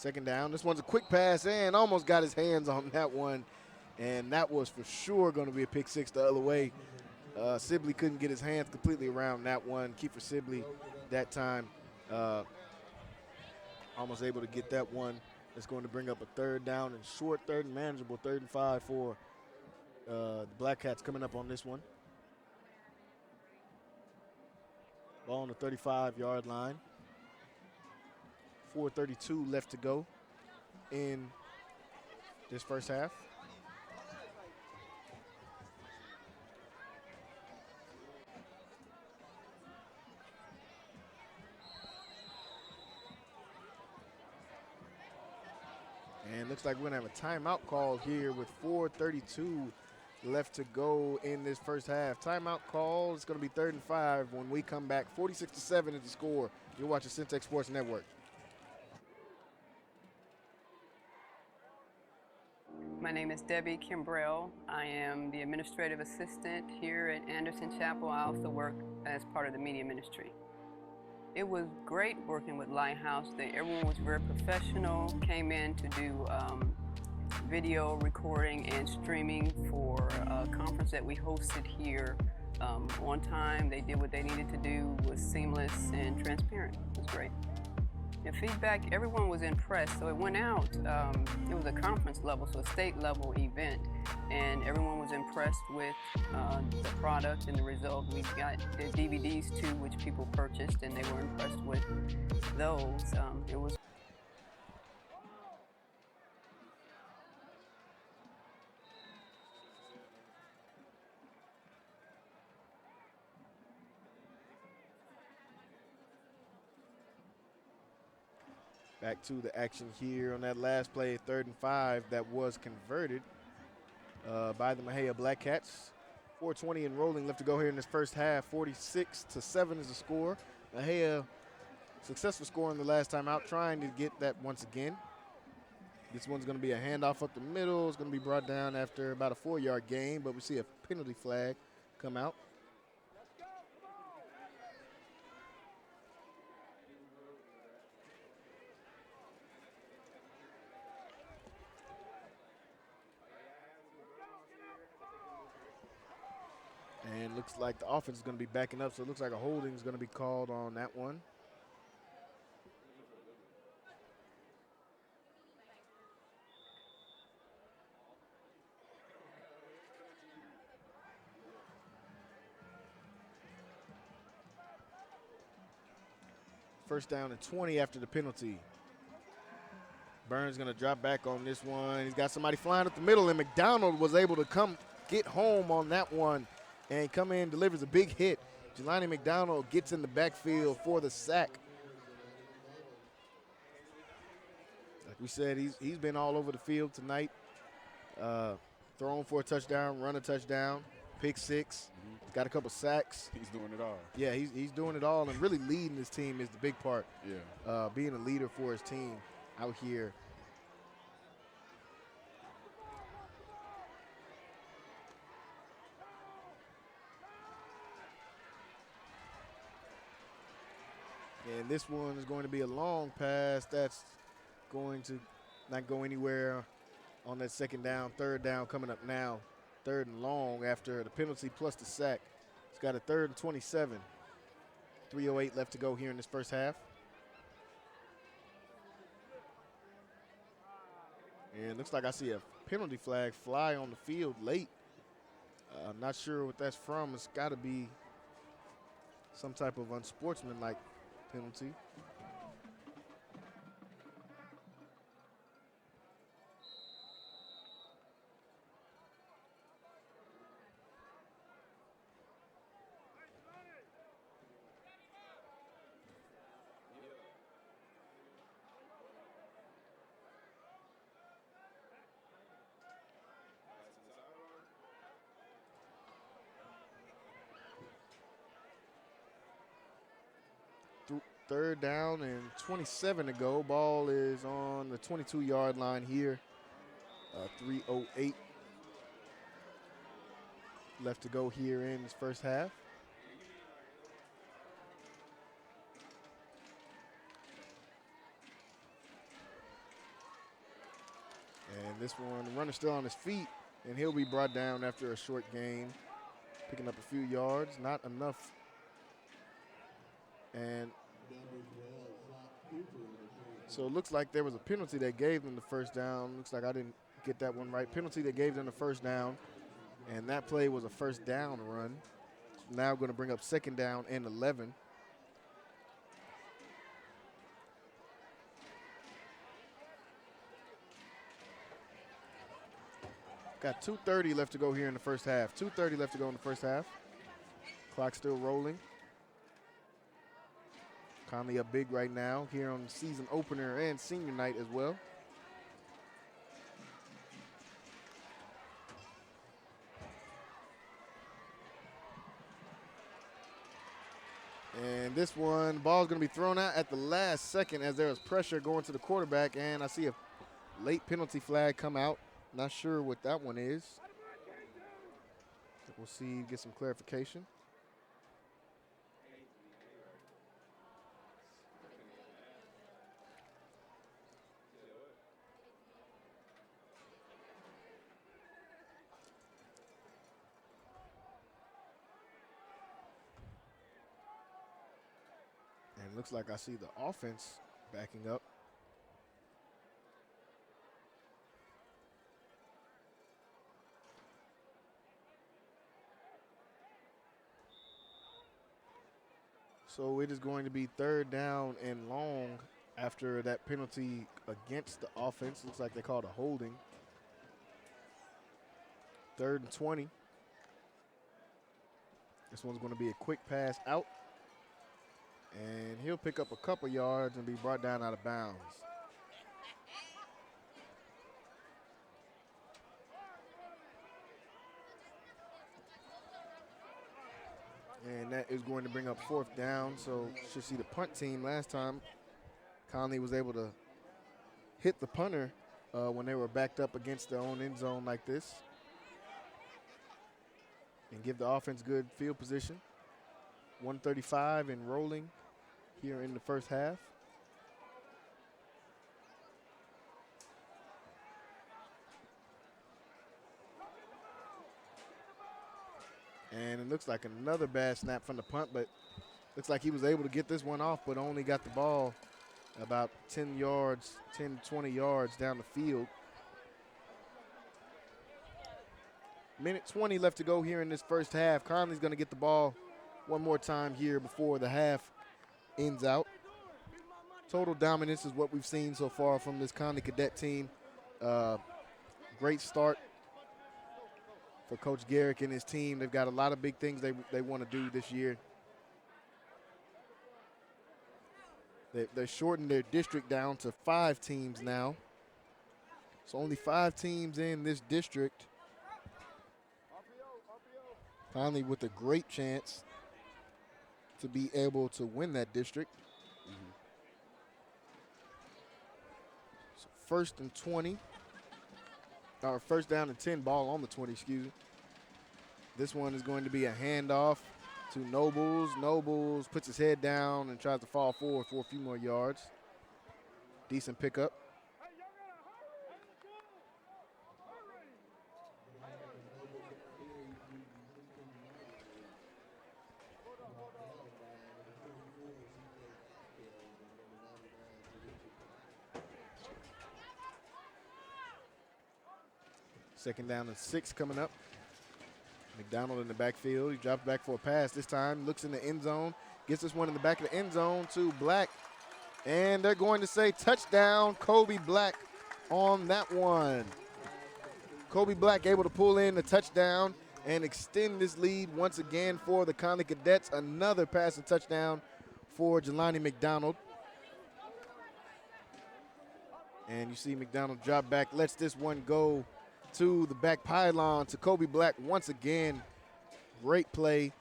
Second down. This one's a quick pass and almost got his hands on that one. And that was for sure going to be a pick six the other way. Sibley couldn't get his hands completely around that one. Kiefer Sibley that time almost able to get that one. It's going to bring up a third down and short, third and manageable, 3rd and 5 for the Black Cats coming up on this one. Ball on the 35-yard line. 4:32 left to go in this first half. And looks like we're going to have a timeout call here with 4:32 left to go in this first half. Timeout call. It's going to be 3rd and 5 when we come back. 46-7 is the score. You're watching Centex Sports Network. My name is Debbie Kimbrell. I am the administrative assistant here at Anderson Chapel. I also work as part of the media ministry. It was great working with Lighthouse. Everyone was very professional, came in to do video recording and streaming for a conference that we hosted here on time. They did what they needed to do, was seamless and transparent. It was great. The feedback, everyone was impressed. So it went out, it was a conference level, so a state level event, and everyone was impressed with the product and the result. We got the DVDs too, which people purchased, and they were impressed with those. It was Back to the action here on that last play, 3rd and 5, that was converted by the Mexia Black Cats. 4:20 and rolling left to go here in this first half. 46-7 is the score. Mexia successful scoring the last time out, trying to get that once again. This one's going to be a handoff up the middle. It's going to be brought down after about a 4-yard gain, but we see a penalty flag come out. And looks like the offense is going to be backing up, so it looks like a holding is going to be called on that one. First down and 20 after the penalty. Burns going to drop back on this one. He's got somebody flying up the middle, and McDonald was able to come get home on that one and come in, delivers a big hit. Jelani McDonald gets in the backfield for the sack. Like we said, he's been all over the field tonight. Thrown for a touchdown, run a touchdown, pick six. He's got a couple sacks. He's doing it all. Yeah, he's doing it all, and really leading his team is the big part. Yeah. Being a leader for his team out here. And this one is going to be a long pass. That's going to not go anywhere on that second down. Third down coming up now. 3rd and long after the penalty plus the sack. It's got a 3rd and 27. 3:08 left to go here in this first half. And it looks like I see a penalty flag fly on the field late. I'm not sure what that's from. It's got to be some type of unsportsmanlike penalty. Third down and 27 to go. Ball is on the 22-yard line here. 3:08 left to go here in this first half. And this one, the runner still on his feet, and he'll be brought down after a short gain, picking up a few yards, not enough. And so it looks like there was a penalty that gave them the first down. Looks like I didn't get that one right. Penalty that gave them the first down, and that play was a first down run. Now going to bring up second down and 11. Got 2:30 left to go here in the first half. 2:30 left to go in the first half. Clock still rolling. Connally up big right now here on the season opener and senior night as well. And this one, ball's going to be thrown out at the last second as there is pressure going to the quarterback, and I see a late penalty flag come out. Not sure what that one is. We'll see, get some clarification. And it looks like I see the offense backing up. So it is going to be third down and long after that penalty against the offense. Looks like they called a holding. 3rd and 20. This one's going to be a quick pass out. And he'll pick up a couple yards and be brought down out of bounds. And that is going to bring up 4th down. So should see the punt team. Last time, Connally was able to hit the punter when they were backed up against their own end zone like this and give the offense good field position. 135 and rolling here in the first half. And it looks like another bad snap from the punt, but looks like he was able to get this one off, but only got the ball about 10 yards, 10, 20 yards down the field. Minute 20 left to go here in this first half. Conley's going to get the ball one more time here before the half ends out. Total dominance is what we've seen so far from this Connally Cadet team. Great start for Coach Garrick and his team. They've got a lot of big things they want to do this year. They're shortened their district down to 5 teams now. So only 5 teams in this district. Finally with a great chance to be able to win that district. So 1st and 20. Or 1st down and 10, ball on the 20, excuse me. This one is going to be a handoff to Nobles. Nobles puts his head down and tries to fall forward for a few more yards. Decent pickup. Second down and 6 coming up. McDonald in the backfield. He drops back for a pass this time. Looks in the end zone. Gets this one in the back of the end zone to Black. And they're going to say touchdown, Kobe Black on that one. Kobe Black able to pull in the touchdown and extend this lead once again for the Connally Cadets. Another passing touchdown for Jelani McDonald. And you see McDonald drop back, lets this one go to the back pylon to Kobe Black once again. Great play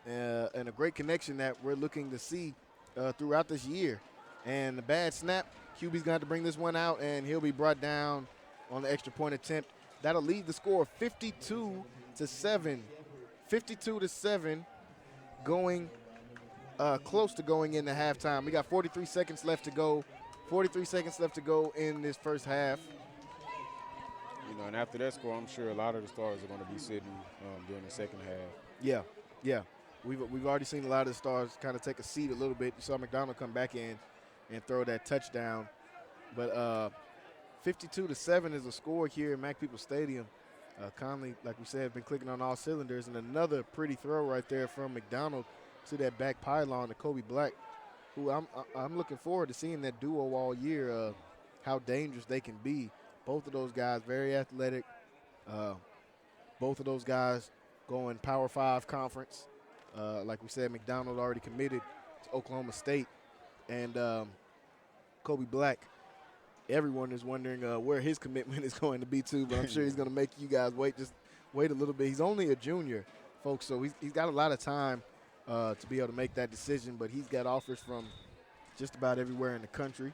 and a great connection that we're looking to see throughout this year. And the bad snap, QB's going to bring this one out, and he'll be brought down on the extra point attempt. That'll lead the score 52-7. 52-7, going close to going into halftime. We got 43 seconds left to go. 43 seconds left to go in this first half. And after that score, I'm sure a lot of the stars are going to be sitting during the second half. Yeah, yeah. We've already seen a lot of the stars kind of take a seat a little bit. You saw McDonald come back in and throw that touchdown. But 52-7 is a score here at Mac People Stadium. Connally, like we said, has been clicking on all cylinders, and another pretty throw right there from McDonald to that back pylon to Kobe Black, who I'm looking forward to seeing that duo all year, how dangerous they can be. Both of those guys very athletic. Both of those guys going Power 5 conference. Like we said, McDonald already committed to Oklahoma State, and Kobe Black. Everyone is wondering where his commitment is going to be to, but I'm sure he's going to make you guys wait a little bit. He's only a junior, folks, so he's got a lot of time to be able to make that decision, but he's got offers from just about everywhere in the country,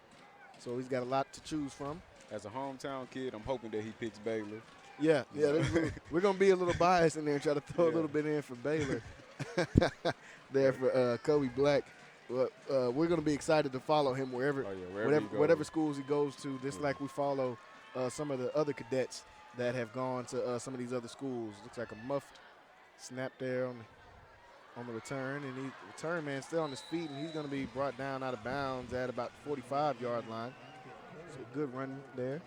so he's got a lot to choose from. As a hometown kid, I'm hoping that he picks Baylor. Yeah, we're going to be a little biased in there and try to throw a little bit in for Baylor there for Kobe Black. We're going to be excited to follow him whatever schools he goes to, just like we follow some of the other cadets that have gone to some of these other schools. Looks like a muffed snap there on the return, and the return man still on his feet, and he's going to be brought down out of bounds at about the 45-yard line. So good run there.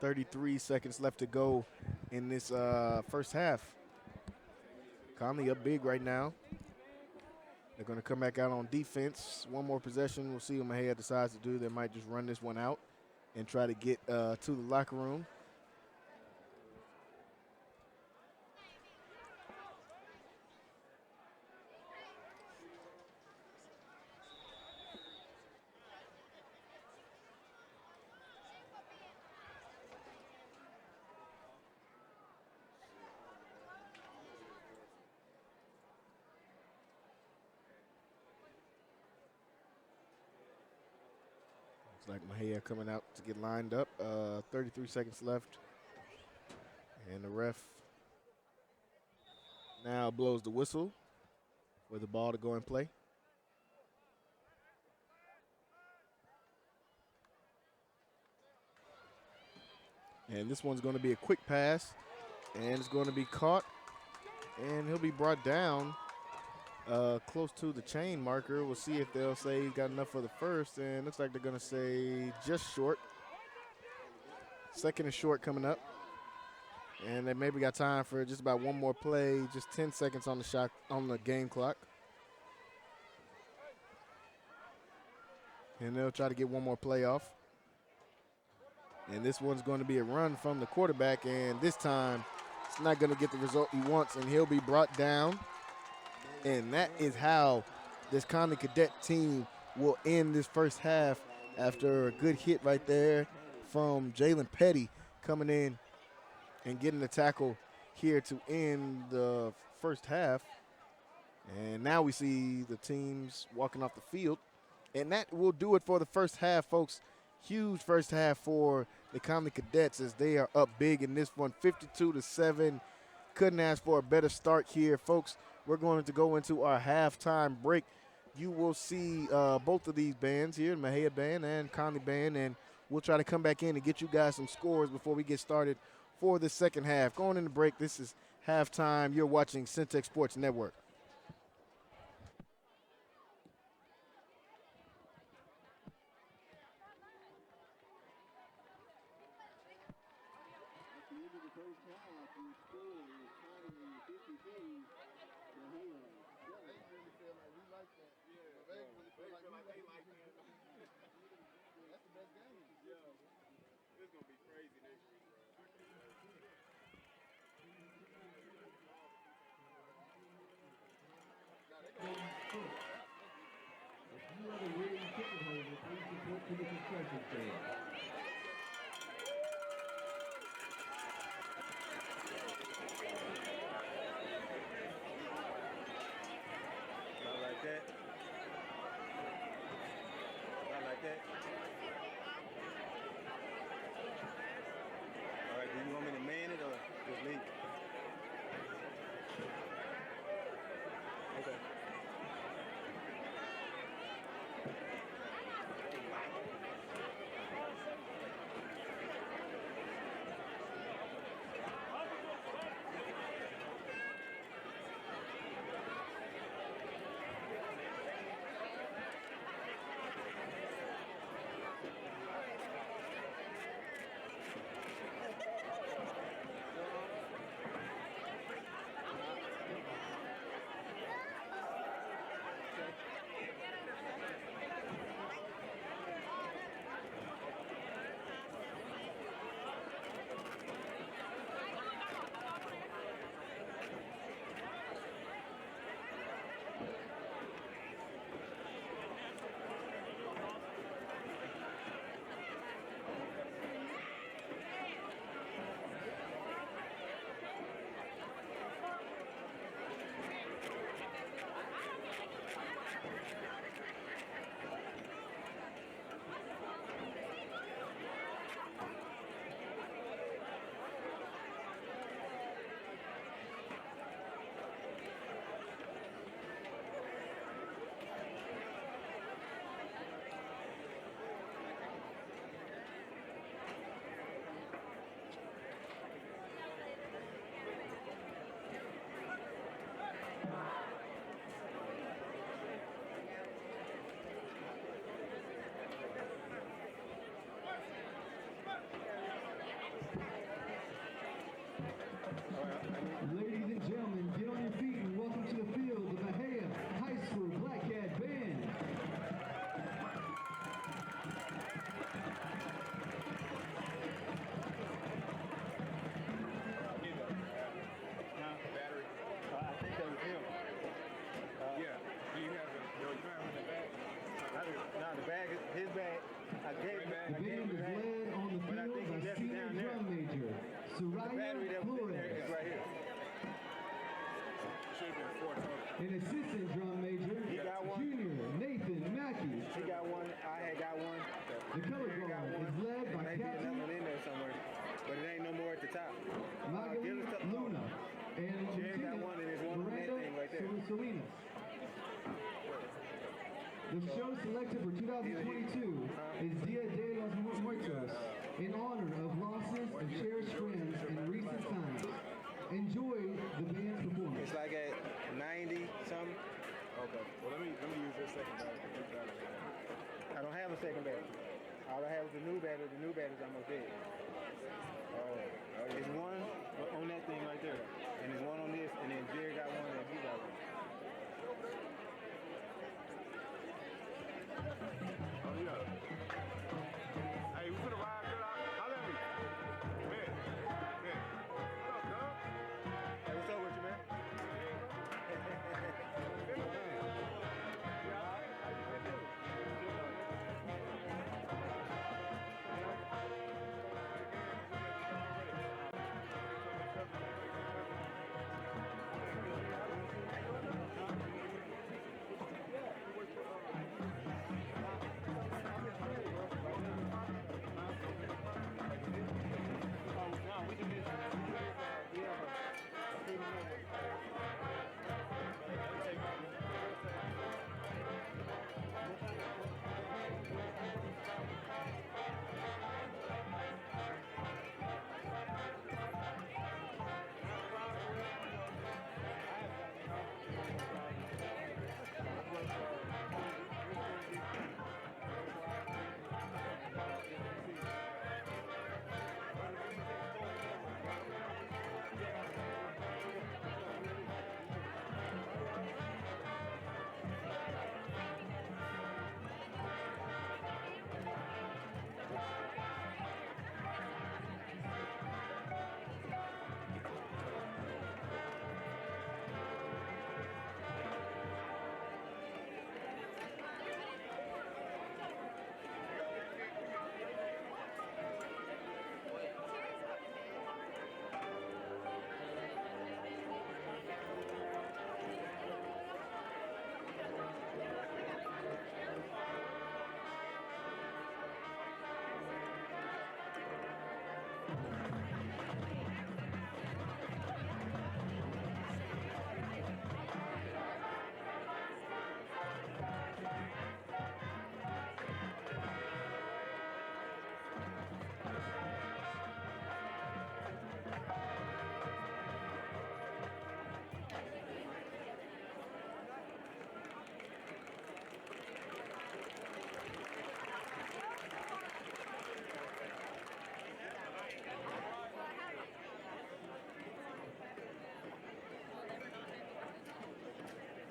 .33 seconds left to go in this first half. Connally up big right now. They're going to come back out on defense. One more possession. We'll see what Mexia decides to do. They might just run this one out and try to get to the locker room. Like Mexia coming out to get lined up. 33 seconds left. And the ref now blows the whistle for the ball to go in play. And this one's going to be a quick pass. And it's going to be caught. And he'll be brought down close to the chain marker. We'll see if they'll say he's got enough for the first, and looks like they're going to say just short. Second and short coming up. And they maybe got time for just about one more play, just 10 seconds on the game clock. And they'll try to get one more play off. And this one's going to be a run from the quarterback, and this time it's not going to get the result he wants, and he'll be brought down. And that is how this Connally Cadet team will end this first half after a good hit right there from Jalen Petty coming in and getting the tackle here to end the first half. And now we see the teams walking off the field. And that will do it for the first half, folks. Huge first half for the Connally Cadets as they are up big in this one, 52-7. Couldn't ask for a better start here, folks. We're going to go into our halftime break. You will see both of these bands here, Mexia Band and Connally Band, and we'll try to come back in and get you guys some scores before we get started for the second half. Going into break, this is halftime. You're watching Centex Sports Network. Ladies and gentlemen, get on your feet and welcome to the field the Mexia High School Black Cat Band. I think that was him. Yeah. Do you have the bag? No, the bag is his bag. I gave The band is led on the field by senior drum major, Soraya Flores. Is right here. Should have been 4 total. And assistant drum major, He got one. junior Nathan Mackey. He got one. I had got one. The color guard is led by Maybe another one Captain in there somewhere, but it ain't no more at the top. Magali Luna and Jerry got one, and there's one on that thing right there. Salinas. The show selected for 2022 is Dia de los Muertos in honor of losses of cherished friends in recent times. Enjoy the band's performance. It's like at 90 something. Okay. Well, let me use this second battery. I don't have a second battery. All I have is the new battery. The new battery's almost dead. There's one on that thing right there, and there's one on this, and then Jerry got one, and he got one. Oh, yeah. Hey, we could have ride good out. Holla at me. Man. What's up, dog? Hey, what's up with you, man?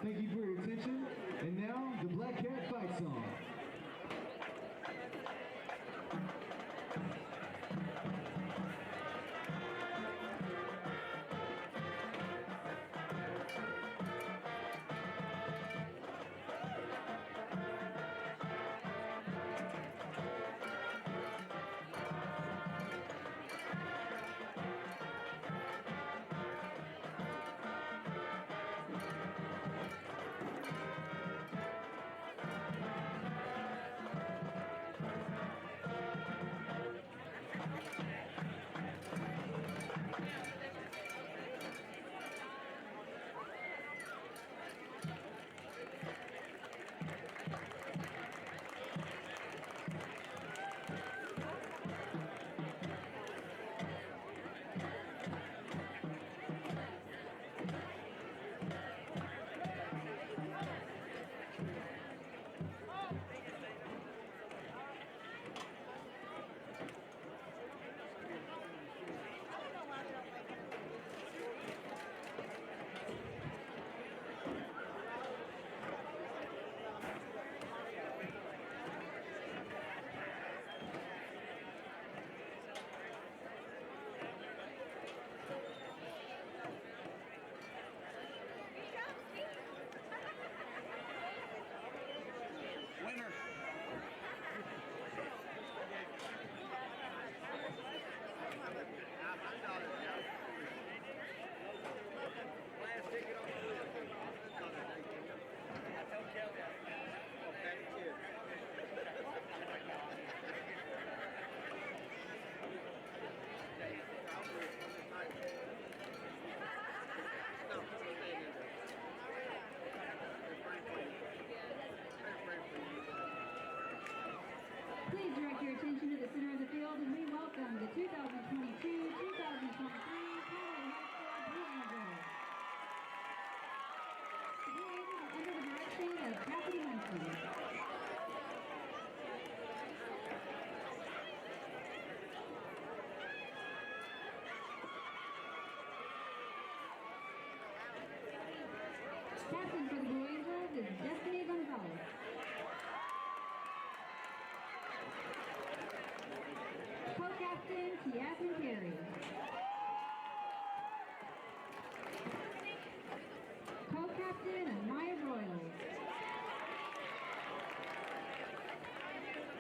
Thank you for your attention. And now, the Black Cat Fight Song. Co-captain Maya Royals.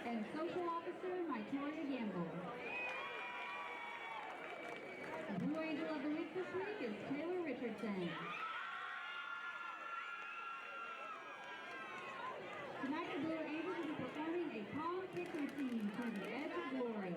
And social officer Victoria Gamble. Blue Angel of the Week this week is Taylor Richardson. Tonight the Blue Angels will be performing a palm kick routine to the edge of glory.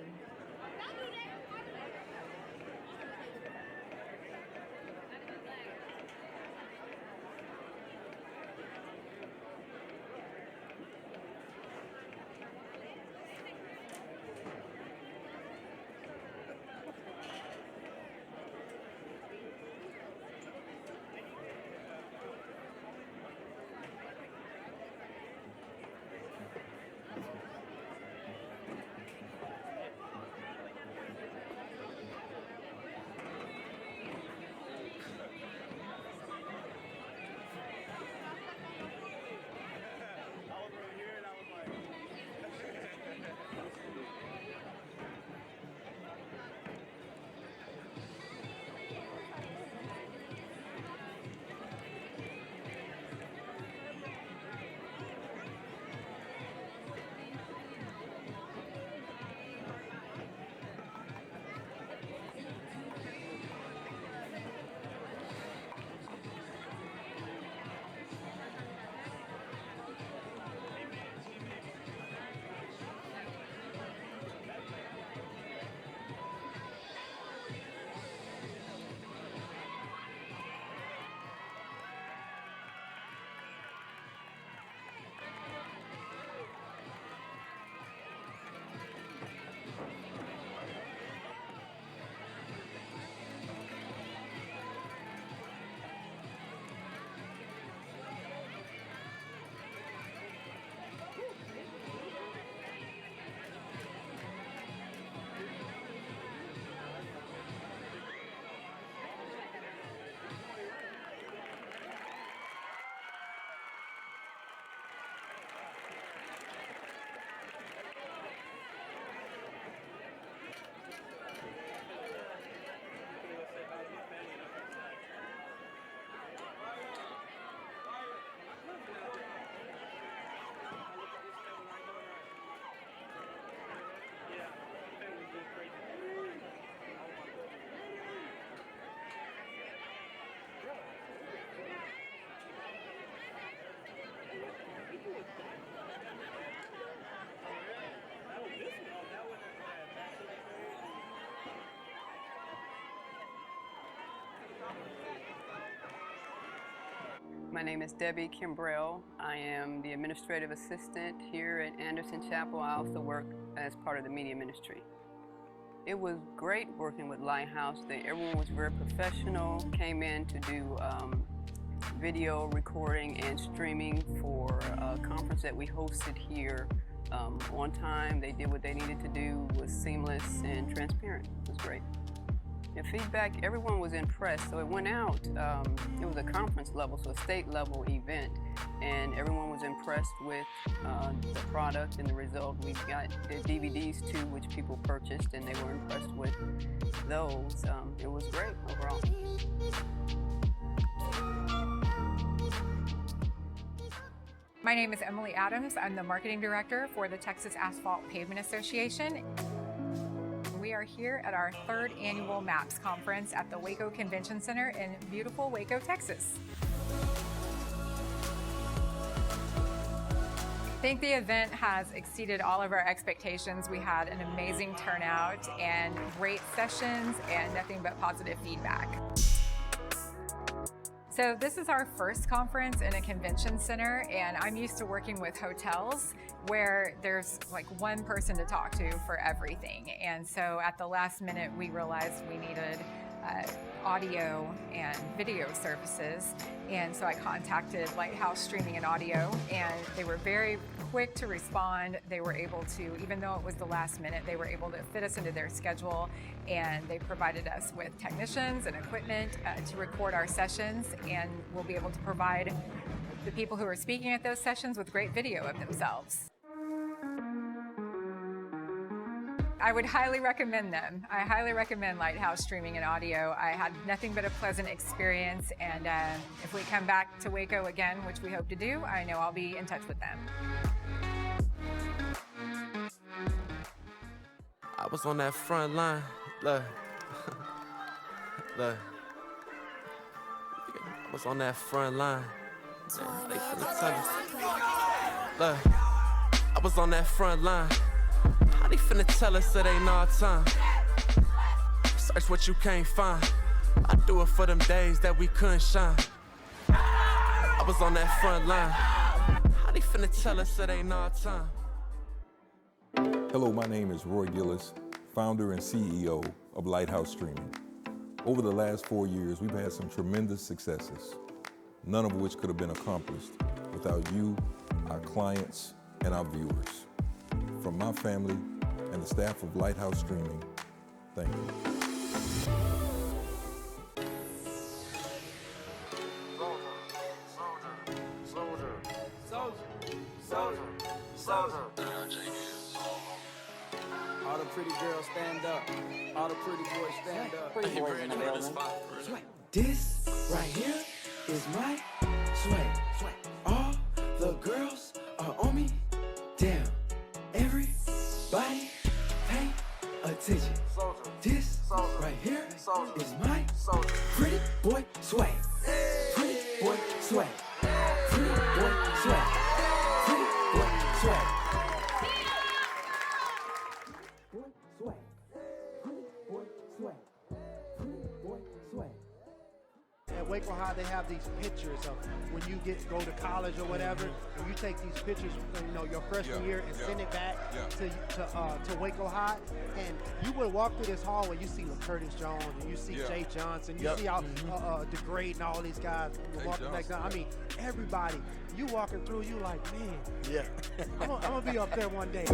My name is Debbie Kimbrell. I am the administrative assistant here at Anderson Chapel. I also work as part of the media ministry. It was great working with Lighthouse. Everyone was very professional, came in to do video recording and streaming for a conference that we hosted here on time. They did what they needed to do, was seamless and transparent. It was great. And feedback, everyone was impressed. So it went out, it was a conference level, so a state level event, and everyone was impressed with the product and the result. We got the DVDs too, which people purchased, and they were impressed with those. It was great overall. My name is Emily Adams. I'm the marketing director for the Texas Asphalt Pavement Association. We are here at our 3rd annual MAPS conference at the Waco Convention Center in beautiful Waco, Texas. I think the event has exceeded all of our expectations. We had an amazing turnout and great sessions and nothing but positive feedback. So this is our first conference in a convention center, and I'm used to working with hotels where there's like one person to talk to for everything. And so at the last minute, we realized we needed audio and video services. And so I contacted Lighthouse Streaming and Audio, and they were very quick to respond. They were able to, even though it was the last minute, they were able to fit us into their schedule, and they provided us with technicians and equipment to record our sessions, and we'll be able to provide the people who are speaking at those sessions with great video of themselves. I would highly recommend them. I highly recommend Lighthouse Streaming and Audio. I had nothing but a pleasant experience, and if we come back to Waco again, which we hope to do, I know I'll be in touch with them. I was on that front line. Look. Look. I was on that front line. They finna tell us. Look. I was on that front line. How they finna tell us it ain't our time? Search what you can't find. I do it for them days that we couldn't shine. I was on that front line. How they finna tell us it ain't our time? Hello, my name is Roy Gillis, founder and CEO of Lighthouse Streaming. Over the last 4 years, we've had some tremendous successes, none of which could have been accomplished without you, our clients, and our viewers. From my family and the staff of Lighthouse Streaming, thank you. All the pretty girls stand up. All the pretty boys stand up. Pretty boys in the building. This right here is my swag. All the girls are on me. Damn, everybody pay attention. This right here is my pretty boy swag. Pretty boy swag. Pretty boy swag. Pretty boy swag. At Waco High, they have these pictures of when you go to college or whatever, and you take these pictures, your freshman year and send it back to Waco High, and you would walk through this hallway, you see Curtis Jones, and you see Jay Johnson, you see how DeGrade and all these guys walking back down. I mean, everybody, you walking through, you like, man, I'm gonna be up there one day.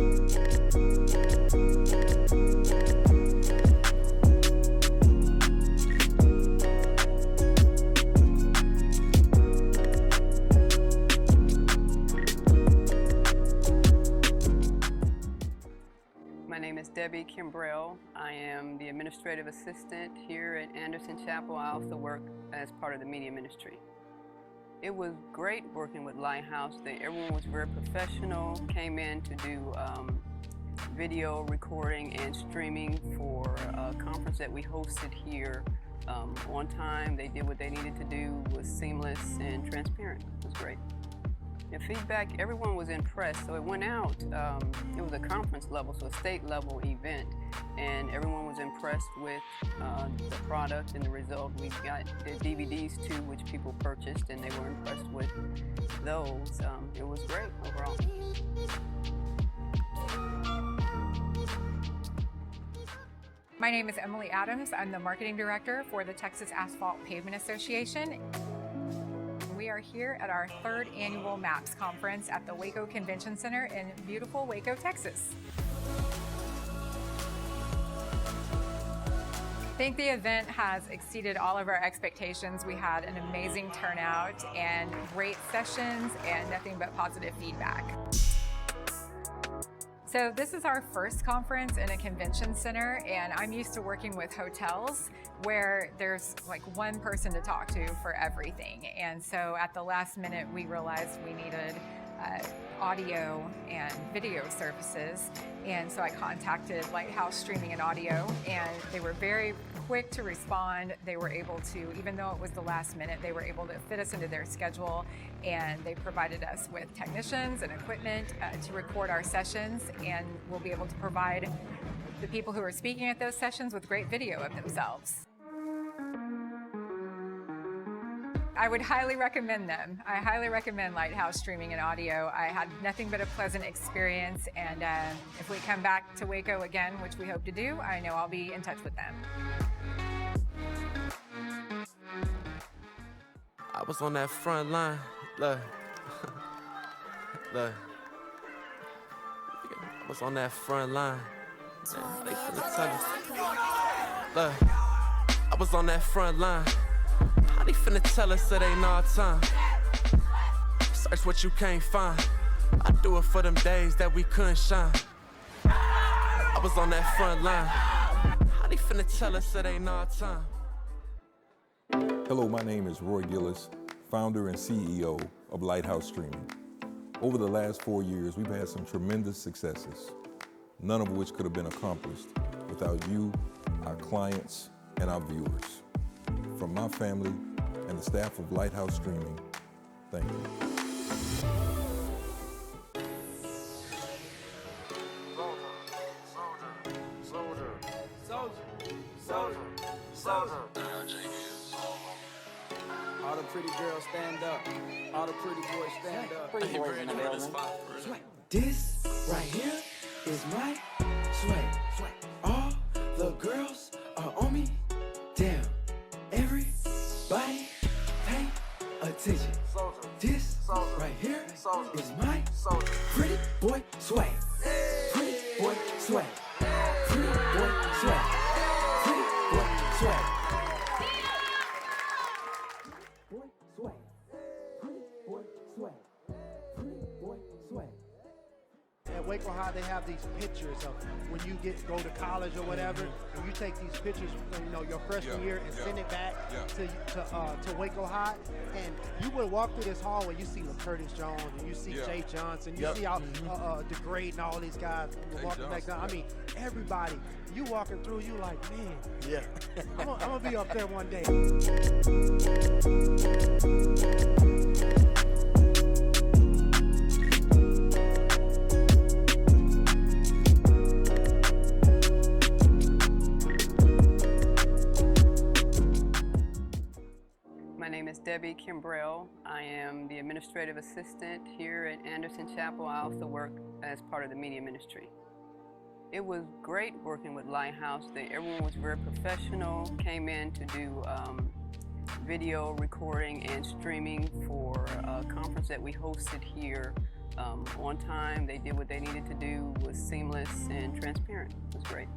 My name is Debbie Kimbrell. I am the administrative assistant here at Anderson Chapel. I also work as part of the media ministry. It was great working with Lighthouse. Everyone was very professional, came in to do video recording and streaming for a conference that we hosted here on time. They did what they needed to do, was seamless and transparent. It was great. And feedback, everyone was impressed. So it went out, it was a conference level, so a state level event, and everyone was impressed with the product and the result. We got the DVDs too, which people purchased, and they were impressed with those. It was great overall. My name is Emily Adams. I'm the marketing director for the Texas Asphalt Pavement Association. We are here at our 3rd annual MAPS conference at the Waco Convention Center in beautiful Waco, Texas. I think the event has exceeded all of our expectations. We had an amazing turnout and great sessions and nothing but positive feedback. So this is our first conference in a convention center, and I'm used to working with hotels where there's like one person to talk to for everything. And so at the last minute, we realized we needed audio and video services. And so I contacted Lighthouse Streaming and Audio, and they were very quick to respond. They were able to, even though it was the last minute, they were able to fit us into their schedule, and they provided us with technicians and equipment to record our sessions, and we'll be able to provide the people who are speaking at those sessions with great video of themselves. I would highly recommend them. I highly recommend Lighthouse Streaming and Audio. I had nothing but a pleasant experience, and if we come back to Waco again, which we hope to do, I know I'll be in touch with them. I was on that front line. Look. Look. I was on that front line. They finna tell us. Look. I was on that front line. How they finna tell us it ain't our time? Search what you can't find. I do it for them days that we couldn't shine. I was on that front line. How they finna tell us it ain't our time? Hello, my name is Roy Gillis, founder and CEO of Lighthouse Streaming. Over the last 4 years, we've had some tremendous successes, none of which could have been accomplished without you, our clients, and our viewers. From my family and the staff of Lighthouse Streaming, thank you. All the pretty girls stand up. All the pretty boys stand up. Pretty boys in the building. This right here is my swag. All the girls are on me. Damn, everybody pay attention. This right here is my pretty boy swag. Pretty boy swag. Pretty boy swag. Pretty boy swag. At Waco High, they have these pictures of when you go to college or whatever, and you take these pictures, your freshman year and send it back to Waco High, and you would walk through this hallway, you see Curtis Jones, and you see Jay Johnson, you see how DeGrade and all these guys walking back down. I mean, everybody, you walking through, you like, man, I'm gonna be up there one day. My name is Debbie Kimbrell. I am the administrative assistant here at Anderson Chapel. I also work as part of the media ministry. It was great working with Lighthouse. Everyone was very professional, came in to do video recording and streaming for a conference that we hosted here on time. They did what they needed to do, was seamless and transparent. It was great.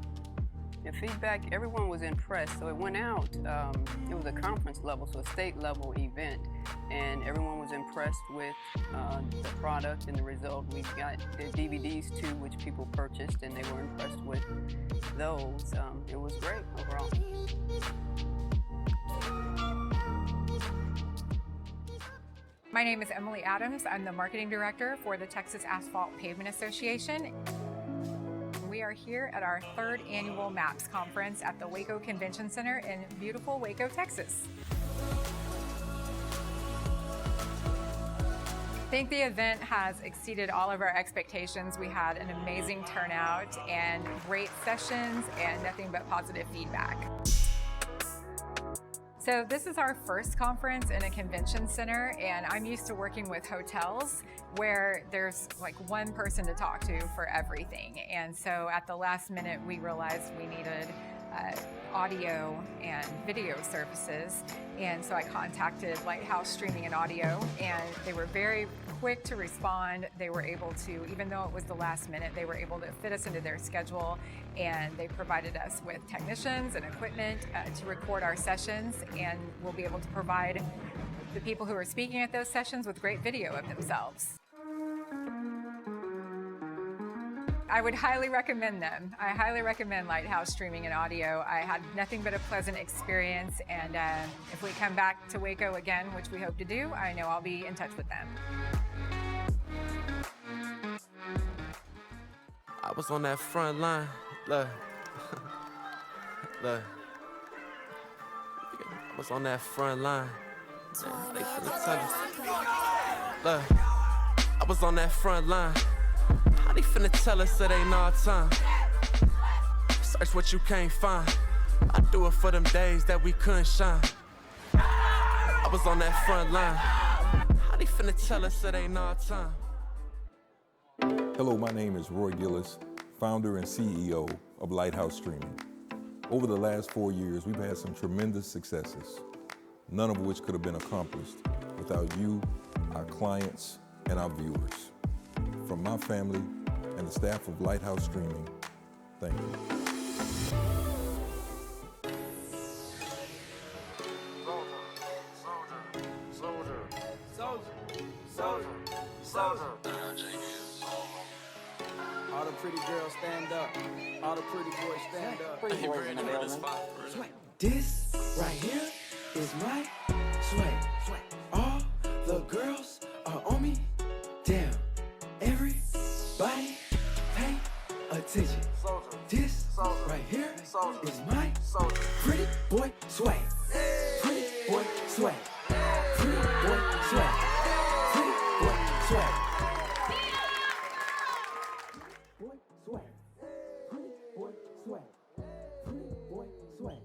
And feedback, everyone was impressed. So it went out, it was a conference level, so a state level event, and everyone was impressed with the product and the result. We got the DVDs too, which people purchased, and they were impressed with those. It was great overall. My name is Emily Adams. I'm the marketing director for the Texas Asphalt Pavement Association. We are here at our 3rd annual MAPS conference at the Waco Convention Center in beautiful Waco, Texas. I think the event has exceeded all of our expectations. We had an amazing turnout and great sessions and nothing but positive feedback. So this is our first conference in a convention center, and I'm used to working with hotels where there's like one person to talk to for everything. And so at the last minute, we realized we needed audio and video services. And so I contacted Lighthouse Streaming and Audio, and they were very quick to respond. They were able to, even though it was the last minute, they were able to fit us into their schedule, and they provided us with technicians and equipment to record our sessions, and we'll be able to provide the people who are speaking at those sessions with great video of themselves. I would highly recommend them. I highly recommend Lighthouse Streaming and Audio. I had nothing but a pleasant experience, and if we come back to Waco again, which we hope to do, I know I'll be in touch with them. I was on that front line. Look. Look. I was on that front line. How they finna tell us? Look. I was on that front line. How they finna tell us it ain't our time? Search what you can't find. I do it for them days that we couldn't shine. I was on that front line. How they finna tell us it ain't our time? Hello, my name is Roy Gillis, founder and CEO of Lighthouse Streaming. Over the last 4 years, we've had some tremendous successes, none of which could have been accomplished without you, our clients, and our viewers. From my family and the staff of Lighthouse Streaming, thank you. All the pretty girls stand up. All the pretty boys stand up. Pretty boys in the building. This right here is my swag. All the girls are on me. Damn, everybody pay attention. This right here is my pretty boy swag. Pretty boy swag. Pretty boy swag. Pretty boy swag. Boy swag. Pretty boy swag. Pretty boy swag.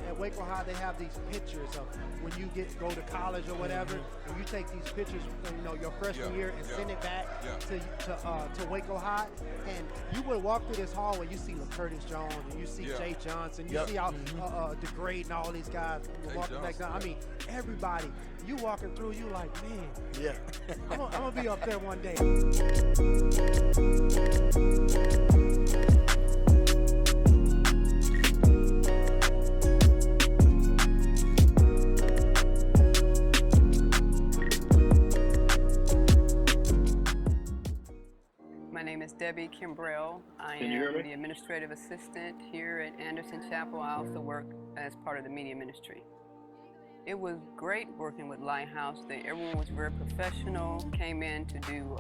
At Waco High, they have these pictures of when you go to college or whatever, and you take these pictures, your freshman year and send it back to Waco High, and you would walk through this hallway, you see Curtis Jones, and you see Jay Johnson, you see how DeGrade and all these guys walking back down. I mean, everybody, you walking through, you like, man, I'm gonna be up there one day. My name is Debbie Kimbrell. I am the administrative assistant here at Anderson Chapel. I also work as part of the media ministry. It was great working with Lighthouse. Everyone was very professional, came in to do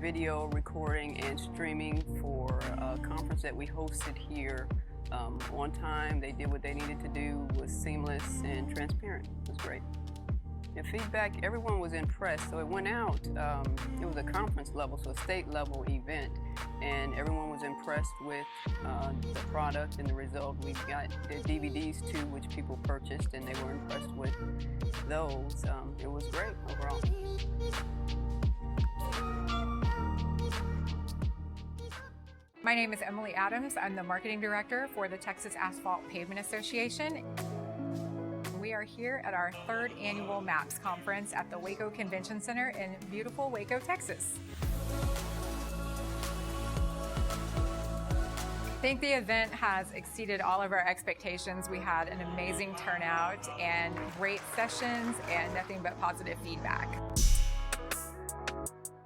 video recording and streaming for a conference that we hosted here on time. They did what they needed to do, was seamless and transparent. It was great. And feedback, everyone was impressed. So it went out, it was a conference level, so a state level event, and everyone was impressed with the product and the result. We got the DVDs too, which people purchased, and they were impressed with those. It was great overall. My name is Emily Adams. I'm the marketing director for the Texas Asphalt Pavement Association. We are here at our 3rd annual MAPS conference at the Waco Convention Center in beautiful Waco, Texas. I think the event has exceeded all of our expectations. We had an amazing turnout and great sessions and nothing but positive feedback.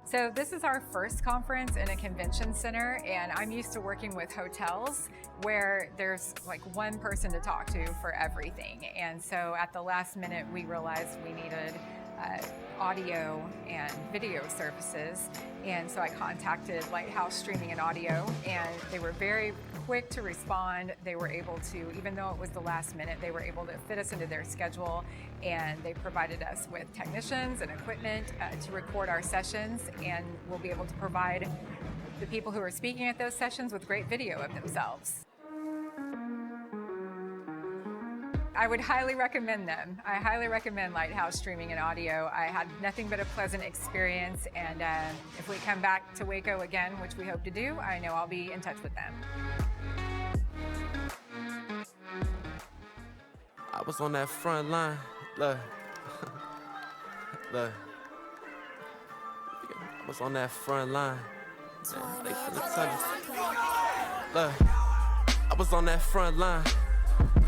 So this is our first conference in a convention center, and I'm used to working with hotels where there's like one person to talk to for everything. And so at the last minute, we realized we needed audio and video services. And so I contacted Lighthouse Streaming and Audio, and they were very quick to respond. They were able to, even though it was the last minute, they were able to fit us into their schedule, and they provided us with technicians and equipment to record our sessions, and we'll be able to provide the people who are speaking at those sessions with great video of themselves. I would highly recommend them. I highly recommend Lighthouse Streaming and Audio. I had nothing but a pleasant experience, and if we come back to Waco again, which we hope to do, I know I'll be in touch with them. I was on that front line. Look. Look. I was on that front line. They finna tell us. Look. I was on that front line.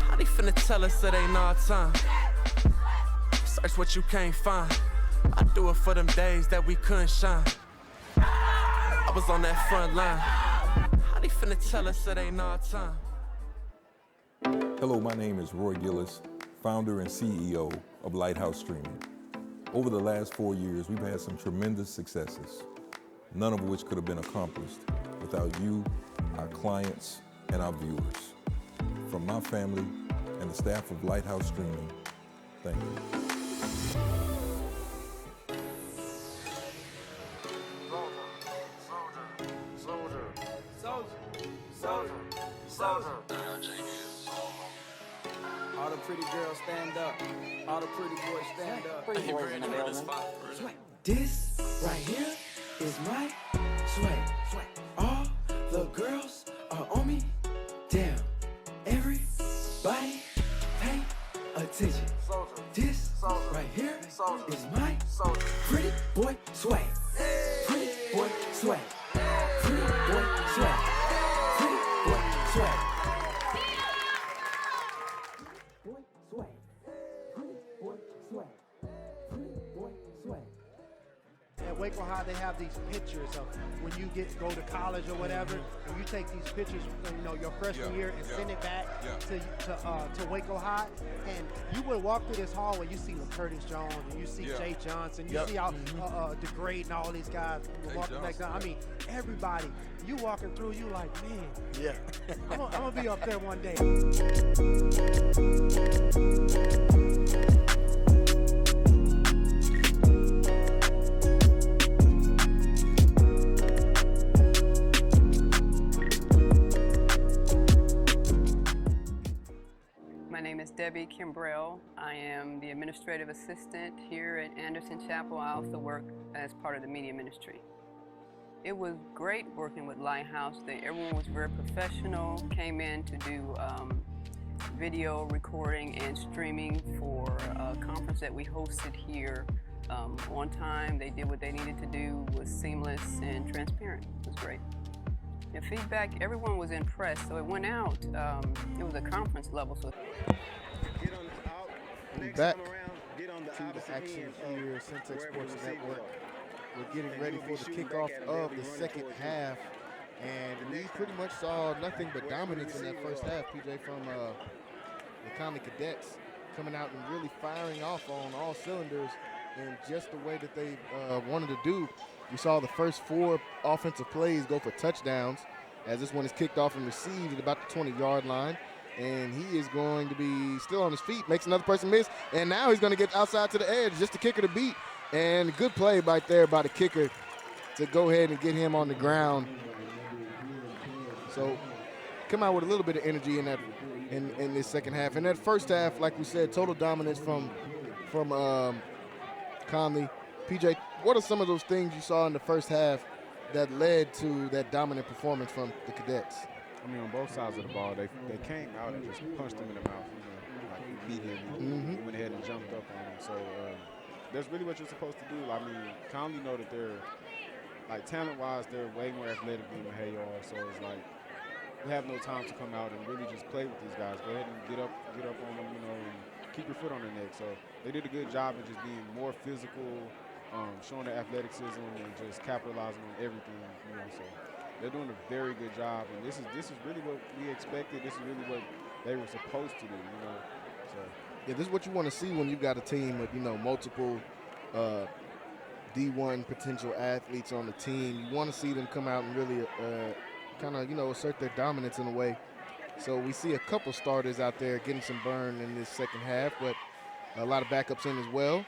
How they finna tell us it ain't our time? Search what you can't find. I do it for them days that we couldn't shine. I was on that front line. How they finna tell us it ain't our time? Hello, my name is Roy Gillis, founder and CEO of Lighthouse Streaming. Over the last 4 years, we've had some tremendous successes, none of which could have been accomplished without you, our clients, and our viewers. From my family and the staff of Lighthouse Streaming, thank you. All the pretty girls stand up. All the pretty boys stand up. Pretty boys in the building. This right here is my swag. All the girls are on me. Damn, everybody pay attention. This right here is my pretty boy swag. Pretty boy swag. Pretty boy swag. Pretty boy swag. Waco High, they have these pictures of when you go to college or whatever, and you take these pictures, your freshman year and send it back to Waco High, and you would walk through this hallway, you see Curtis Jones, and you see Jay Johnson, you see how DeGrade and all these guys walking back down. I mean, everybody, you walking through, you like, man, I'm gonna be up there one day. My name is Debbie Kimbrell. I am the administrative assistant here at Anderson Chapel. I also work as part of the media ministry. It was great working with Lighthouse. Everyone was very professional, came in to do video recording and streaming for a conference that we hosted here on time. They did what they needed to do, was seamless and transparent. It was great. The feedback, everyone was impressed, so it went out. It was a conference level. So Get on the out. Next Back time around, get on the to opposite the action end here, of Centex wherever Sports the receivers Network. are. We're getting And ready you'll be for the shooting kickoff back at 'em. of They'll the be running second towards you. half. And we pretty much saw nothing but dominance in that first half, PJ, from the Connally Cadets coming out and really firing off on all cylinders in just the way that they wanted to do. We saw the first 4 offensive plays go for touchdowns, as this one is kicked off and received at about the 20-yard line. And he is going to be still on his feet, makes another person miss, and now he's going to get outside to the edge, just the kicker to beat. And good play right there by the kicker to go ahead and get him on the ground. So come out with a little bit of energy in that in this second half. In that first half, like we said, total dominance from Connally. PJ, what are some of those things you saw in the first half that led to that dominant performance from the Cadets? I mean, on both sides of the ball, they came out and just punched him in the mouth, like immediately. Went ahead and jumped up on him. So that's really what you're supposed to do. I mean, Connally know that they're, like, talent-wise, they're way more athletic than Mexia are. So it's like, we have no time to come out and really just play with these guys. Go ahead and get up on them, and keep your foot on their neck. So they did a good job of just being more physical, showing their athleticism and just capitalizing on everything, So they're doing a very good job, and this is really what we expected. This is really what they were supposed to do, So yeah, this is what you want to see when you've got a team with multiple D1 potential athletes on the team. You want to see them come out and really kind of assert their dominance in a way. So we see a couple starters out there getting some burn in this second half, but a lot of backups in as well.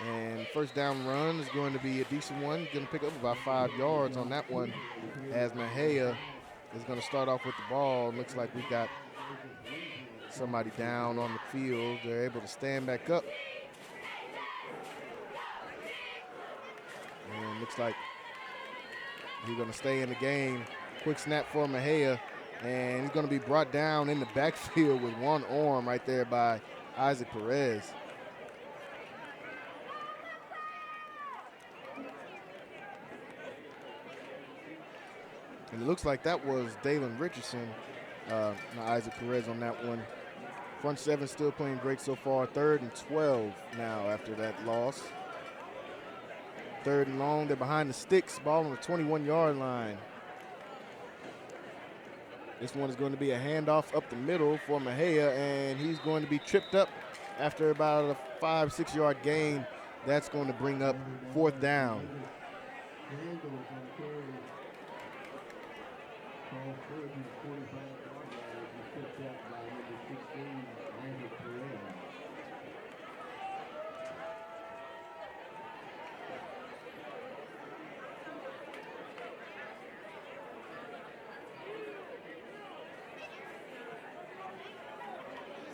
And first down run is going to be a decent one. Going to pick up about 5 yards on that one, as Mexia is going to start off with the ball. Looks like we've got somebody down on the field. They're able to stand back up. And looks like he's going to stay in the game. Quick snap for Mexia, and he's going to be brought down in the backfield with one arm right there by Isaac Perez. And it looks like that was Dalen Richardson, not Isaac Perez on that one. Front seven still playing great so far. 3rd and 12 now after that loss. 3rd and long, they're behind the sticks, ball on the 21-yard line. This one is going to be a handoff up the middle for Mexia, and he's going to be tripped up after about a 5-6 yard gain. That's going to bring up 4th down.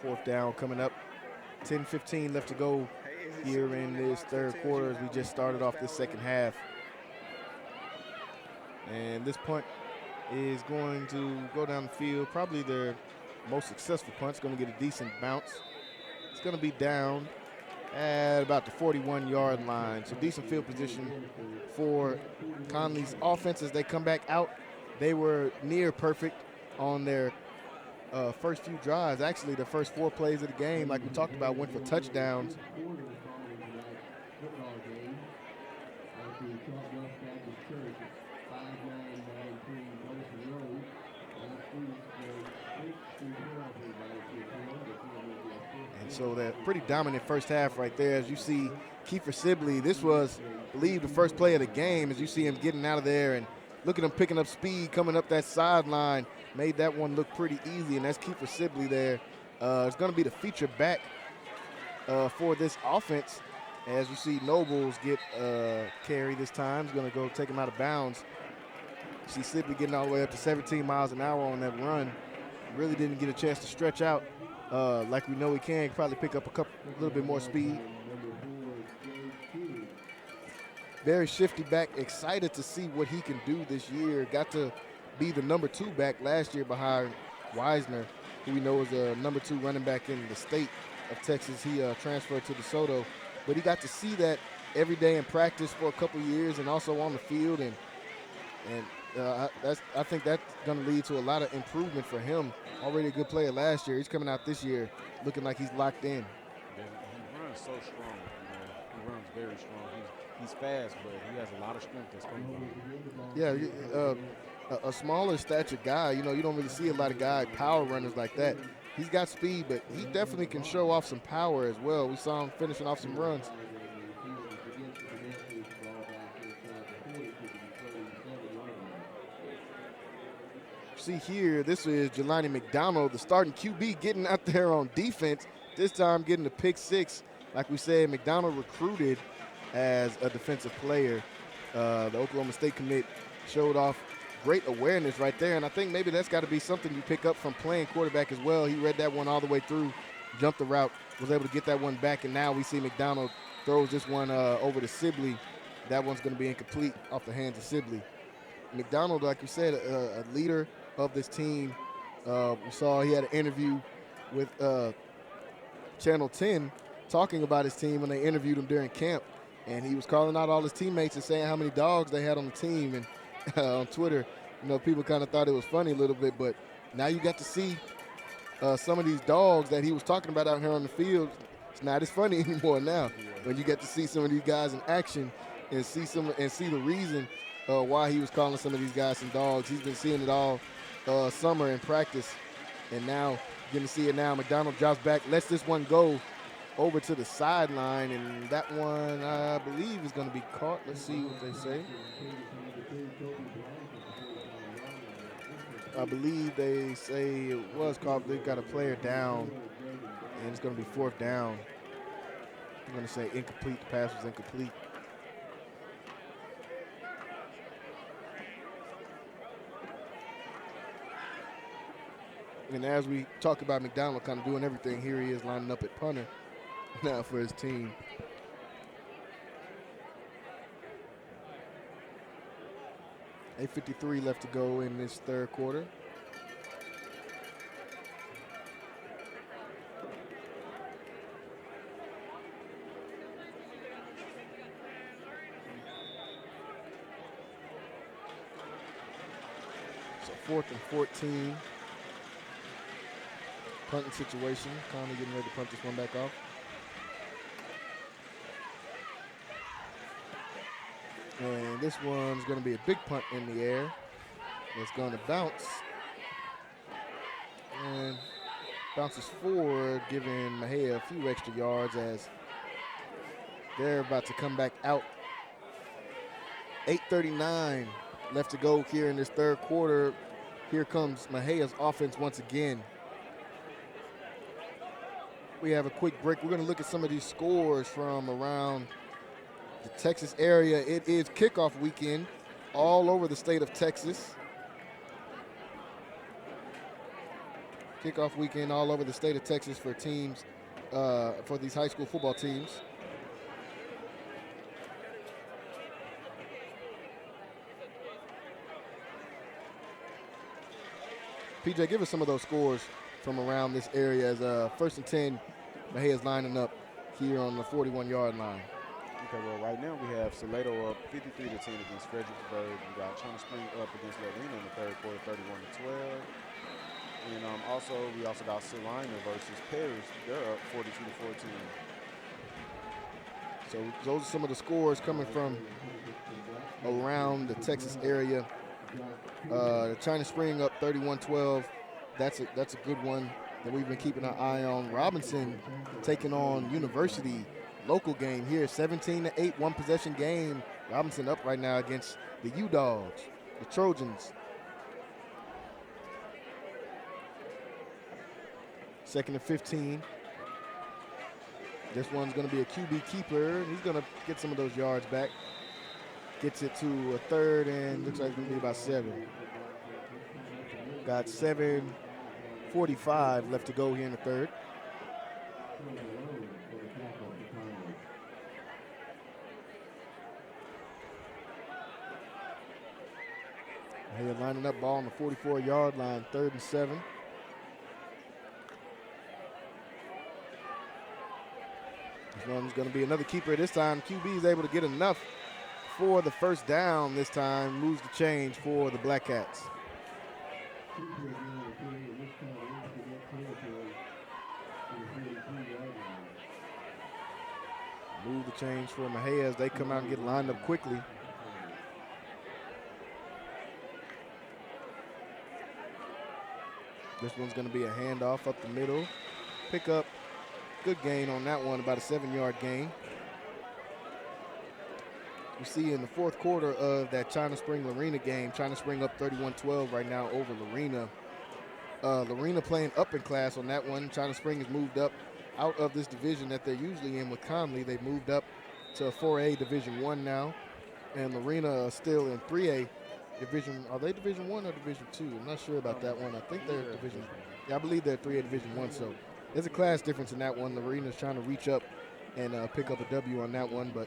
Fourth down coming up. 10-15 left to go here in this third quarter as we just started off this second half. And this punt is going to go down the field. Probably their most successful punt. It's going to get a decent bounce. It's going to be down at about the 41-yard line. So decent field position for Connally's offense as they come back out. They were near perfect on their first few drives. Actually, the first 4 plays of the game, like we talked about, went for touchdowns. So that pretty dominant first half right there. As you see Kiefer Sibley, this was, I believe, the first play of the game. As you see him getting out of there and look at him picking up speed, coming up that sideline, made that one look pretty easy. And that's Kiefer Sibley there. It's going to be the feature back for this offense. As you see Nobles get carry this time. He's going to go take him out of bounds. You see Sibley getting all the way up to 17 miles an hour on that run. Really didn't get a chance to stretch out like we know he can. Probably pick up a little bit more speed. Very shifty back. Excited to see what he can do this year. Got to be the number 2 back last year behind Wisner, who we know is a number 2 running back in the state of Texas. He transferred to DeSoto, but he got to see that every day in practice for a couple years and also on the field. And I think that's going to lead to a lot of improvement for him. Already a good player last year. He's coming out this year looking like he's locked in. Yeah, he runs so strong. He runs very strong. He's fast, but he has a lot of strength that's coming from him. Yeah, a smaller stature guy, you don't really see a lot of power runners like that. He's got speed, but he definitely can show off some power as well. We saw him finishing off some runs. See here, this is Jelani McDonald, the starting QB, getting out there on defense. This time getting the pick 6. Like we said, McDonald recruited as a defensive player. The Oklahoma State commit showed off great awareness right there, and I think maybe that's got to be something you pick up from playing quarterback as well. He read that one all the way through, jumped the route, was able to get that one back, and now we see McDonald throws this one over to Sibley. That one's going to be incomplete off the hands of Sibley. McDonald, like you said, a leader of this team. We saw he had an interview with Channel 10 talking about his team when they interviewed him during camp, and he was calling out all his teammates and saying how many dogs they had on the team. And on Twitter, people kind of thought it was funny a little bit, but now you got to see some of these dogs that he was talking about out here on the field. It's not as funny anymore now when you get to see some of these guys in action and see the reason why he was calling some of these guys some dogs. He's been seeing it all summer in practice, and now getting to see it now. McDonald drops back, lets this one go over to the sideline, and that one, I believe, is going to be caught. Let's see what they say. I believe they say it was caught. They've got a player down, and it's going to be 4th down. I'm going to say incomplete. The pass was incomplete. And as we talk about McDonald kind of doing everything, here he is lining up at punter now for his team. $8:53 left to go in this third quarter. So 4th and 14. Punting situation. Connally getting ready to punt this one back off. And this one's going to be a big punt in the air. It's going to bounce. And bounces forward, giving Mexia a few extra yards as they're about to come back out. 8:39 left to go here in this third quarter. Here comes Mexia's offense once again. We have a quick break. We're going to look at some of these scores from around the Texas area. It is kickoff weekend all over the state of Texas. Kickoff weekend all over the state of Texas for teams, for these high school football teams. PJ, give us some of those scores from around this area as 1st and 10, Mexia's lining up here on the 41-yard line. Okay, well, right now we have Salado up 53-10 against Fredericksburg. We got China Spring up against Lorena in the third quarter, 31-12. And we also got Salina versus Paris. They're up 42-14. So those are some of the scores coming from around the Texas area. China Spring up 31-12. That's a good one. that we've been keeping our eye on. Robinson taking on University, local game here, 17-8, one possession game. Robinson up right now against the U-Dogs, the Trojans. Second and 15. This one's going to be a QB keeper. He's going to get some of those yards back. Gets it to a third and looks like it's going to be about 7. Got 7:45 left to go here in the third. Here lining up, ball on the 44-yard line, 3rd and 7. This one's going to be another keeper this time. QB is able to get enough for the first down this time. Moves the change for the Black Cats. Move the change for Mexia as they come out and get lined up quickly. This one's going to be a handoff up the middle. Pick up, good gain on that one, about a 7-yard gain. You see in the fourth quarter of that China Spring-Lorena game, China Spring up 31-12 right now over Lorena. Lorena playing up in class on that one. China Spring has moved up out of this division that they're usually in with Connally. They've moved up to 4A Division I now. And Lorena is still in 3A Division. Are they Division I or Division II? I'm not sure about that one. I think they're Division. Yeah, I believe they're 3A Division I. So there's a class difference in that one. Lorena's trying to reach up and pick up a W on that one. But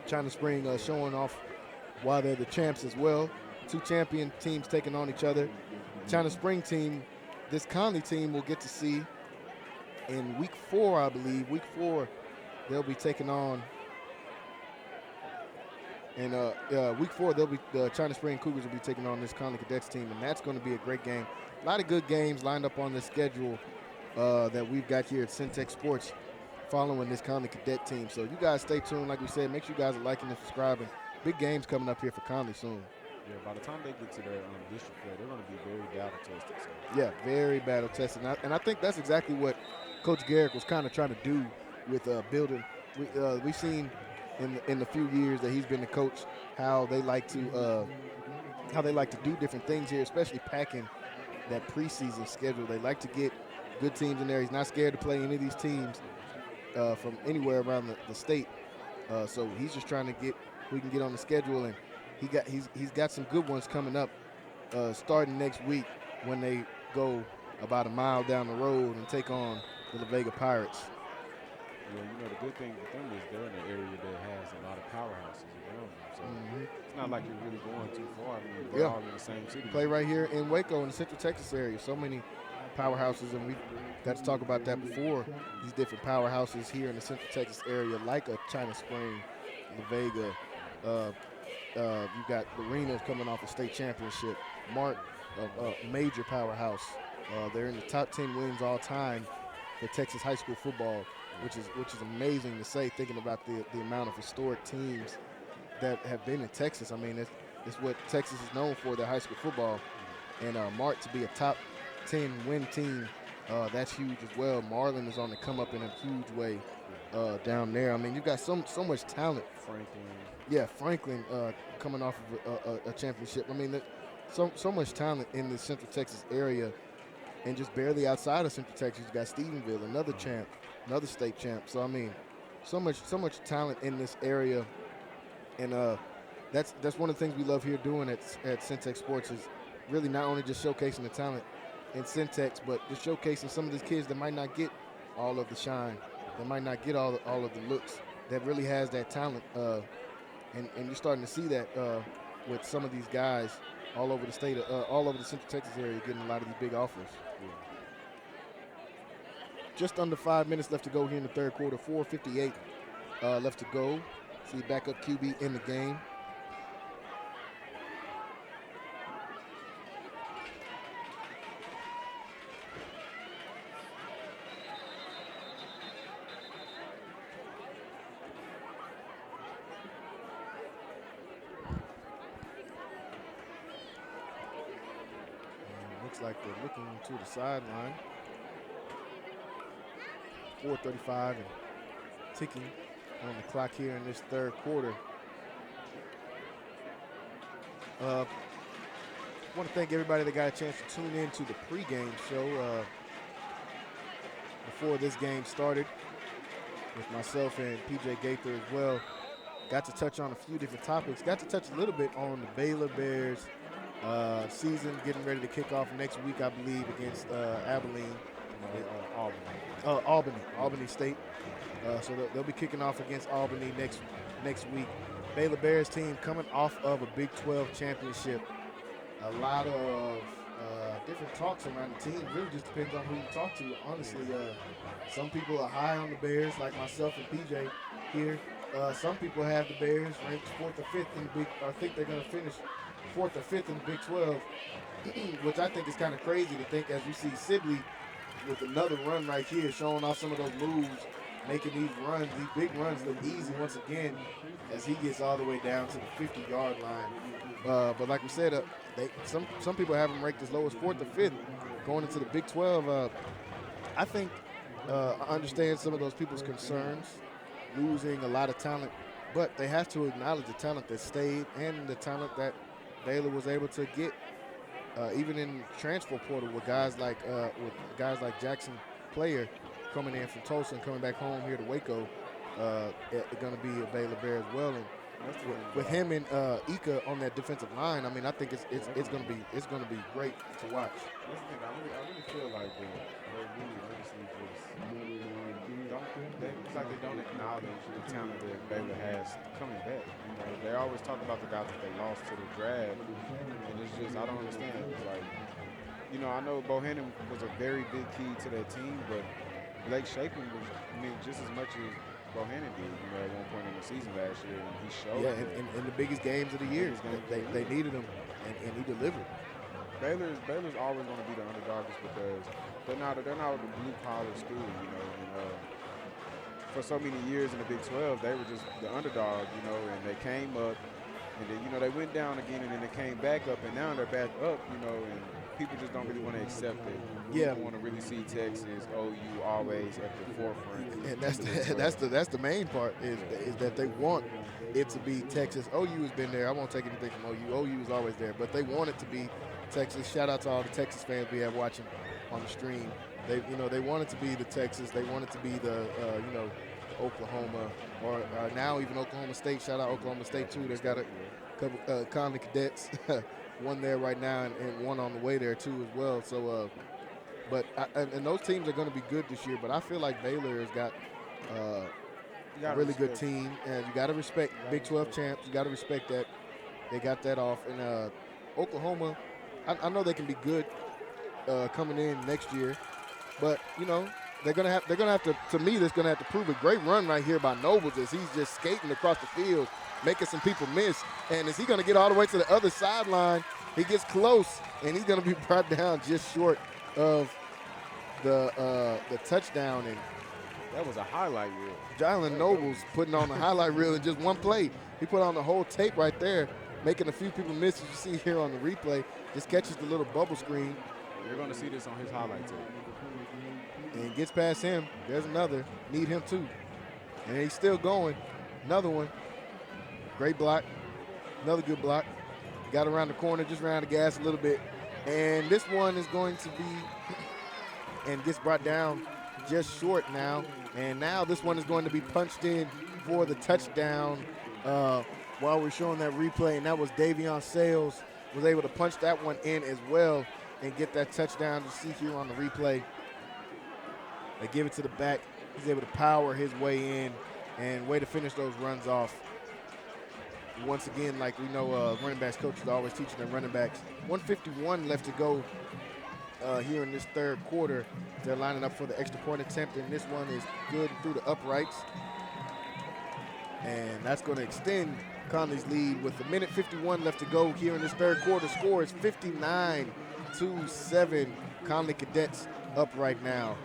China Spring showing off why they're the champs as well. 2 champion teams taking on each other. China Spring team, this Connally team will get to see in week 4, I believe. Week 4, they'll be taking on. And week 4, the China Spring Cougars will be taking on this Connally Cadets team, and that's going to be a great game. A lot of good games lined up on the schedule that we've got here at Syntech Sports following this Connally Cadet team. So you guys stay tuned. Like we said, make sure you guys are liking and subscribing. Big games coming up here for Connally soon. Yeah, by the time they get to their district play, they're going to be very battle tested. So. Yeah, very battle tested. And I think that's exactly what Coach Garrick was kind of trying to do with building. We've seen in the few years that he's been the coach how they like to do different things here, especially packing that preseason schedule. They like to get good teams in there. He's not scared to play any of these teams from anywhere around the state. So he's just trying to get who he can get on the schedule, and he's got some good ones coming up starting next week when they go about a mile down the road and take on the La Vega Pirates. Yeah, the good thing with them is they're in an area that has a lot of powerhouses around them. So it's not like you're really going too far. I mean, they're all in the same city. Play right here in Waco in the Central Texas area. So many powerhouses, and we got to talk about that before. These different powerhouses here in the Central Texas area, like a China Spring, La Vega. You got Lorena coming off a state championship. Mart, a major powerhouse. They're in the top 10 wins all time for Texas high school football, which is amazing to say, thinking about the amount of historic teams that have been in Texas. I mean, it's what Texas is known for, their high school football. And Mart to be a top 10 win team, that's huge as well. Marlin is on the come up in a huge way down there. I mean, you've got so much talent. Franklin coming off of a championship. I mean, so much talent in the Central Texas area, and just barely outside of Central Texas, you got Stephenville, another champ, another state champ. So I mean, so much talent in this area, and that's one of the things we love here doing at Syntech Sports is really not only just showcasing the talent in Syntex, but just showcasing some of these kids that might not get all of the shine, that might not get all of the looks, that really has that talent. And you're starting to see that with some of these guys all over the state, all over the Central Texas area, getting a lot of these big offers. Yeah. Just under 5 minutes left to go here in the third quarter. 4:58 left to go. See backup QB in the game. Looks like they're looking to the sideline. 4:35 and ticking on the clock here in this third quarter. I want to thank everybody that got a chance to tune in to the pregame show before this game started with myself and PJ Gaither as well. Got to touch on a few different topics. Got to touch a little bit on the Baylor Bears season getting ready to kick off next week, I believe, against Abilene. Albany State. So they'll be kicking off against Albany next week. Baylor Bears team coming off of a Big 12 championship. A lot of different talks around the team. Really just depends on who you talk to. Honestly, some people are high on the Bears, like myself and PJ here. Some people have the Bears ranked 4th or 5th in the Big. I think they're going to finish 4th or 5th in the Big 12, which I think is kind of crazy to think as you see Sibley with another run right here, showing off some of those moves, making these runs, these big runs look easy once again as he gets all the way down to the 50-yard line. But like we said, some people have him ranked as low as 4th or 5th going into the Big 12. I think I understand some of those people's concerns, losing a lot of talent, but they have to acknowledge the talent that stayed and the talent that Baylor was able to get, even in transfer portal with guys like Jackson Player coming in from Tulsa and coming back home here to Waco. Going to be a Baylor Bear as well, and with him and Ika on that defensive line, I mean, I think it's going to be great to watch. That's the thing. I really feel like they really honestly it's like they don't acknowledge the talent that Baylor has coming back. You know, they always talk about the guys that they lost to the draft, and it's just I don't understand. It's like, you know, I know Bohannon was a very big key to that team, but Blake Shapen was, just as much as Bohannon did, at one point in the season last year, and he showed. Yeah, in the biggest games of the year, they needed him, and he delivered. Baylor's always going to be the underdog just because they're not a blue collar school, and for so many years in the Big 12, they were just the underdog, and they came up, and then, they went down again, and then they came back up, and now they're back up, and people just don't really want to accept it. Yeah, want to really see Texas, OU always at the forefront. And that's the main part is that they want it to be Texas. OU has been there. I won't take anything from OU. OU is always there, but they want it to be Texas. Shout out to all the Texas fans we have watching on the stream. They want it to be the Texas. They want it to be the Oklahoma or now even Oklahoma State. Shout out Oklahoma State too. They've got a couple Connally Cadets. One there right now and one on the way there too as well. So, and those teams are going to be good this year. But I feel like Baylor has got a really good team, and you got to respect Big 12 champs. You got to respect that they got that off. And Oklahoma, I know they can be good coming in next year, but they're gonna have to. To me, they're gonna have to prove a great run right here by Nobles as he's just skating across the field, making some people miss. And is he going to get all the way to the other sideline? He gets close, and he's going to be brought down just short of the touchdown. And that was a highlight reel. Jalen Nobles putting on the highlight reel in just one play. He put on the whole tape right there, making a few people miss, as you see here on the replay. Just catches the little bubble screen. You're going to see this on his highlight tape. And gets past him. There's another. Need him too. And he's still going. Another one. Great block. Another good block. Got around the corner, just around the gas a little bit. And this one is going to be, and gets brought down just short now. And now this one is going to be punched in for the touchdown while we're showing that replay. And that was Davion Sales was able to punch that one in as well and get that touchdown. You see here on the replay. They give it to the back. He's able to power his way in and way to finish those runs off. Once again, like we know, running backs coaches are always teaching their running backs. 1:51 left to go here in this third quarter. They're lining up for the extra point attempt, and this one is good through the uprights. And that's going to extend Connally's lead with a minute 51 left to go here in this third quarter. Score is 59-7. Connally Cadets up right now.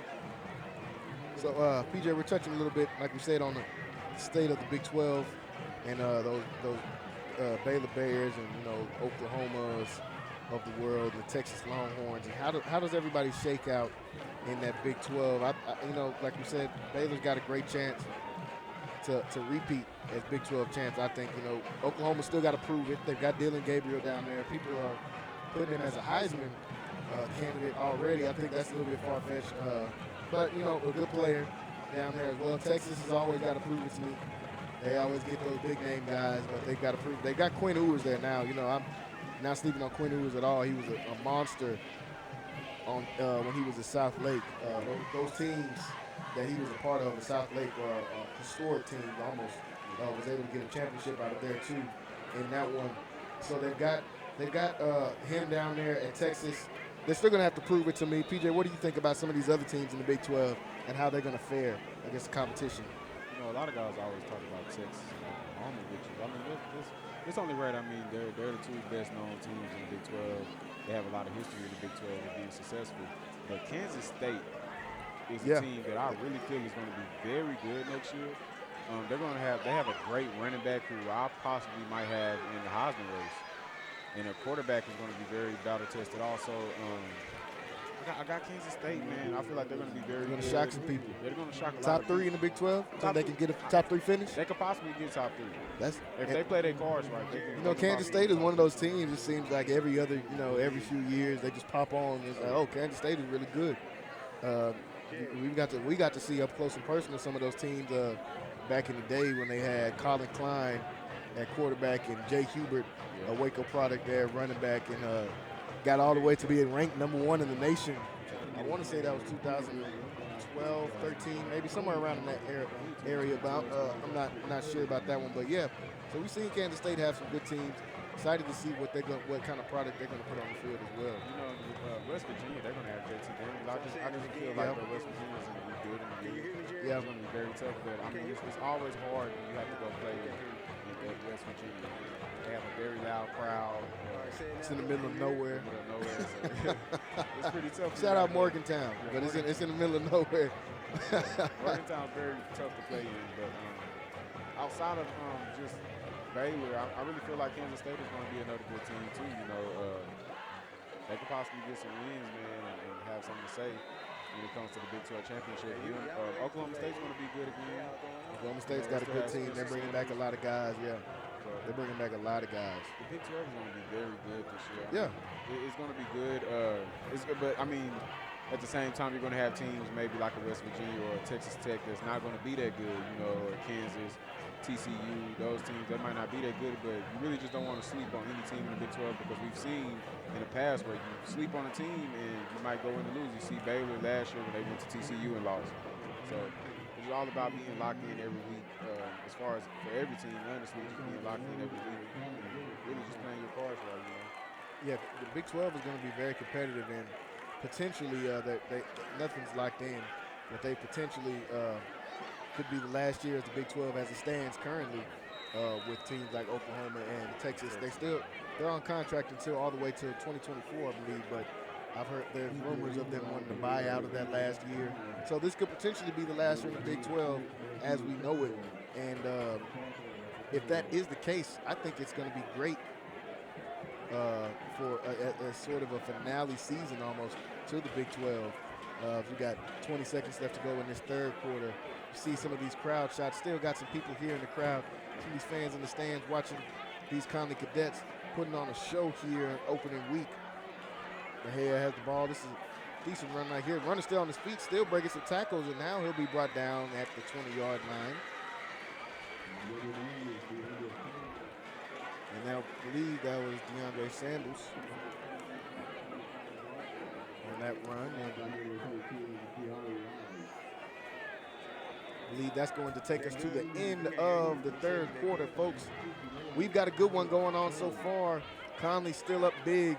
So, PJ, we're touching a little bit, like we said, on the state of the Big 12. And those Baylor Bears and Oklahomas of the world, the Texas Longhorns, and how does everybody shake out in that Big 12? Like you said, Baylor's got a great chance to repeat as Big 12 champs. I think, Oklahoma still got to prove it. They've got Dylan Gabriel down there. People are putting him as a Heisman candidate already. I think that's a little bit far-fetched. But, a good player down there as well. Texas has always got to prove it to me. They always get those big-name guys, but they've got to prove. They got Quinn Ewers there now. I'm not sleeping on Quinn Ewers at all. He was a monster on when he was at South Lake. Those teams that he was a part of at South Lake were historic teams almost. Was able to get a championship out of there too in that one. So they've got him down there at Texas. They're still going to have to prove it to me. PJ, what do you think about some of these other teams in the Big 12 and how they're going to fare against the competition? A lot of guys always talk about Texas and Oklahoma, which is, it's only right. They're the two best known teams in the Big 12. They have a lot of history in the Big 12 of being successful. But Kansas State is a team that I really feel is going to be very good next year. They have a great running back who I possibly might have in the Heisman race. And their quarterback is going to be very battle tested also. I got Kansas State, man. I feel like they're going to be very good. They're going to shock some people. They're going to shock a lot Top of three in the Big 12? So they can get a top 3 finish? They could possibly get top 3. If they play their cards right. They can Kansas State is one of those teams. It seems like every few years they just pop on. It's like, Kansas State is really good. We got to see up close and personal some of those teams back in the day when they had Colin Klein at quarterback and Jay Hubert, a Waco product there, running back, and got all the way to being ranked #1 in the nation. I want to say that was 2012, 13, maybe somewhere around in that area. But I'm not sure about that one. But yeah, so we've seen Kansas State have some good teams. Excited to see what kind of product they're going to put on the field as well. West Virginia, they're going to have JT Daniels. I just feel like West Virginia is going to be good in the league. It's going to be very tough. But it's always hard when you have to go play in West Virginia. They have a very loud crowd. It's in the middle of nowhere. It's pretty tough. Shout out Morgantown, but it's in the middle of nowhere. Morgantown's very tough to play in, but outside of just Baylor, I really feel like Kansas State is going to be another good team too. They could possibly get some wins, man, and have something to say when it comes to the Big 12 championship. Oklahoma State's going to be good again. Oklahoma State's got a good team. They're bringing back a lot of guys. Yeah. They're bringing back a lot of guys. The Big 12 is going to be very good this year. Yeah. It's going to be good. It's good, but at the same time, you're going to have teams maybe like a West Virginia or a Texas Tech that's not going to be that good. Or Kansas, TCU, those teams that might not be that good. But you really just don't want to sleep on any team in the Big 12 because we've seen in the past where you sleep on a team and you might go in and lose. You see Baylor last year when they went to TCU and lost. So it's all about being locked in every week. As far as for every team, honestly, just being locked in every week and really just playing your cards right. Yeah, the Big 12 is going to be very competitive and potentially nothing's locked in, but they potentially could be the last year of the Big 12 as it stands currently with teams like Oklahoma and Texas. They're on contract until all the way to 2024, I believe, but I've heard there's rumors of them wanting to buy out of that last year. So this could potentially be the last year in the Big 12 as we know it. And if that is the case, I think it's going to be great for a sort of a finale season almost to the Big 12. You got 20 seconds left to go in this third quarter. You see some of these crowd shots. Still got some people here in the crowd. Some of these fans in the stands watching these Connally Cadets putting on a show here opening week. Mejia has the ball. This is a decent run right here. Runner still on his feet, still breaking some tackles, and now he'll be brought down at the 20-yard line. And I believe that was DeAndre Sanders on that run. And I believe that's going to take us to the end of the third quarter, folks. We've got a good one going on so far. Connally still up big,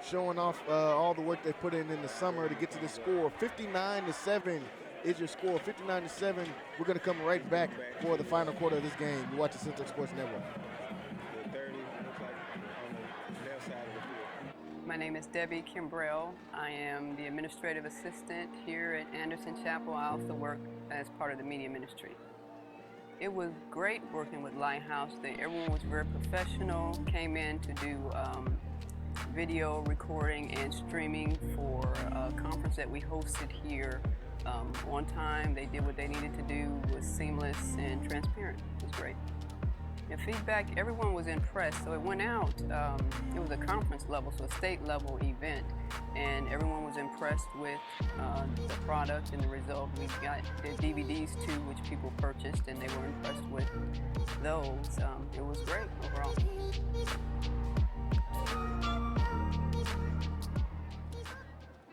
showing off all the work they put in the summer to get to this score. 59-7 is your score. 59-7. We're going to come right back for the final quarter of this game. You watch the Central Sports Network. My name is Debbie Kimbrell. I am the administrative assistant here at Anderson Chapel. I also work as part of the media ministry. It was great working with Lighthouse. Everyone was very professional, came in to do video recording and streaming for a conference that we hosted here on time. They did what they needed to do, was seamless and transparent. It was great. And feedback, everyone was impressed. So it went out, it was a conference level, so a state level event, and everyone was impressed with the product and the result. We got the DVDs too, which people purchased, and they were impressed with those. It was great overall.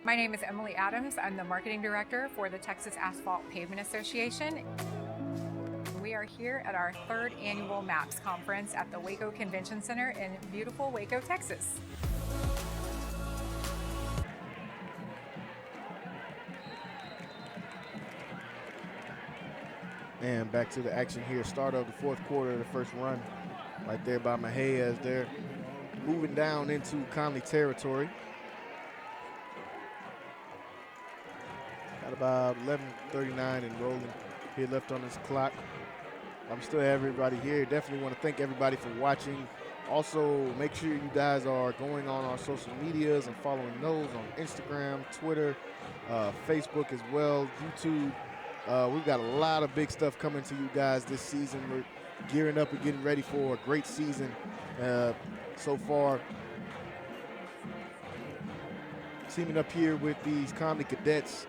My name is Emily Adams. I'm the marketing director for the Texas Asphalt Pavement Association. We are here at our 3rd annual MAPS conference at the Waco Convention Center in beautiful Waco, Texas. And back to the action here. Start of the 4th quarter, the first run right there by Mexia as they're moving down into Connally territory. Got about 11:39 and rolling here left on this clock. I'm still have everybody here. Definitely want to thank everybody for watching. Also, make sure you guys are going on our social medias and following those on Instagram, Twitter, Facebook as well, YouTube. We've got a lot of big stuff coming to you guys this season. We're gearing up and getting ready for a great season so far. Teaming up here with these Connally Cadets,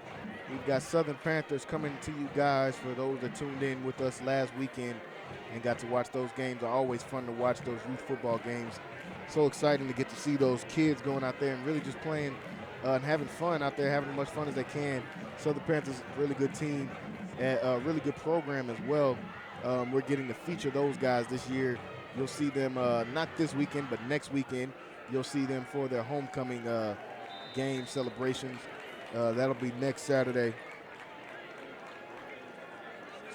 we've got Southern Panthers coming to you guys for those that tuned in with us last weekend and got to watch those games. Are always fun to watch those youth football games. So exciting to get to see those kids going out there and really just playing and having fun out there, having as much fun as they can. Southern Panthers, really good team, and a really good program as well. We're getting to feature those guys this year. You'll see them not this weekend, but next weekend. You'll see them for their homecoming game celebrations. That'll be next Saturday.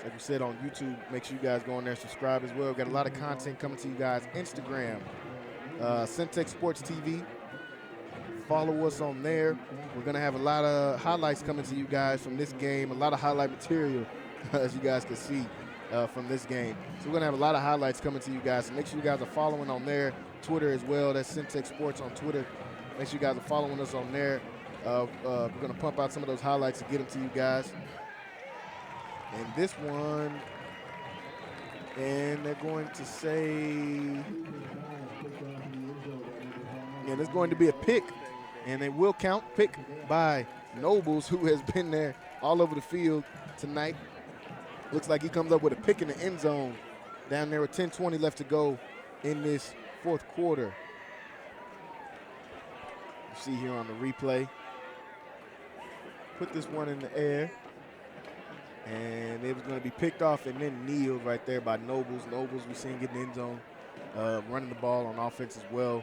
Like we said on YouTube, make sure you guys go on there and subscribe as well. We've got a lot of content coming to you guys. Instagram, Centex Sports TV. Follow us on there. We're going to have a lot of highlights coming to you guys from this game, a lot of highlight material, as you guys can see from this game. So we're going to have a lot of highlights coming to you guys. So make sure you guys are following on there. Twitter as well. That's Centex Sports on Twitter. Make sure you guys are following us on there. We're going to pump out some of those highlights and get them to you guys. And this one, and they're going to say, and it's going to be a pick, and they will count. Pick by Nobles, who has been there all over the field tonight. Looks like he comes up with a pick in the end zone down there with 10:20 left to go in this 4th quarter. You see here on the replay. Put this one in the air. And it was going to be picked off and then kneeled right there by Nobles. Nobles we seen get in the end zone, running the ball on offense as well.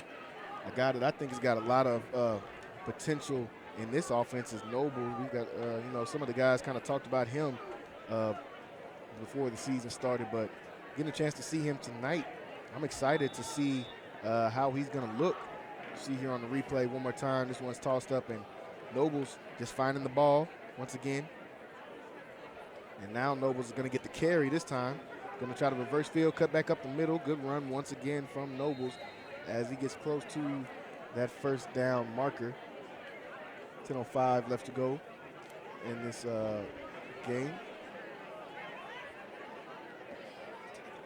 I think he's got a lot of potential in this offense is Nobles. We've got, some of the guys kind of talked about him before the season started, but getting a chance to see him tonight, I'm excited to see how he's going to look. See here on the replay one more time. This one's tossed up, and Nobles just finding the ball once again. And now Nobles is going to get the carry this time. Going to try to reverse field, cut back up the middle. Good run once again from Nobles as he gets close to that first down marker. 10:05 left to go in this game.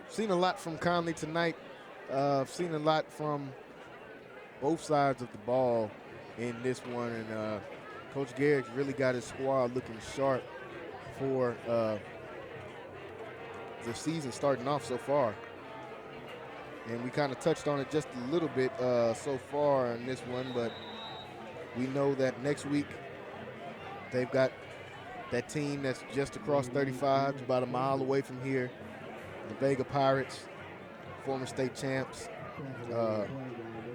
Seen a lot from Connally tonight. Seen a lot from both sides of the ball in this one. And Coach Garrick really got his squad looking sharp for the season starting off so far. And we kind of touched on it just a little bit so far in this one, but we know that next week they've got that team that's just across 35, about a mile away from here, the Vega Pirates, former state champs.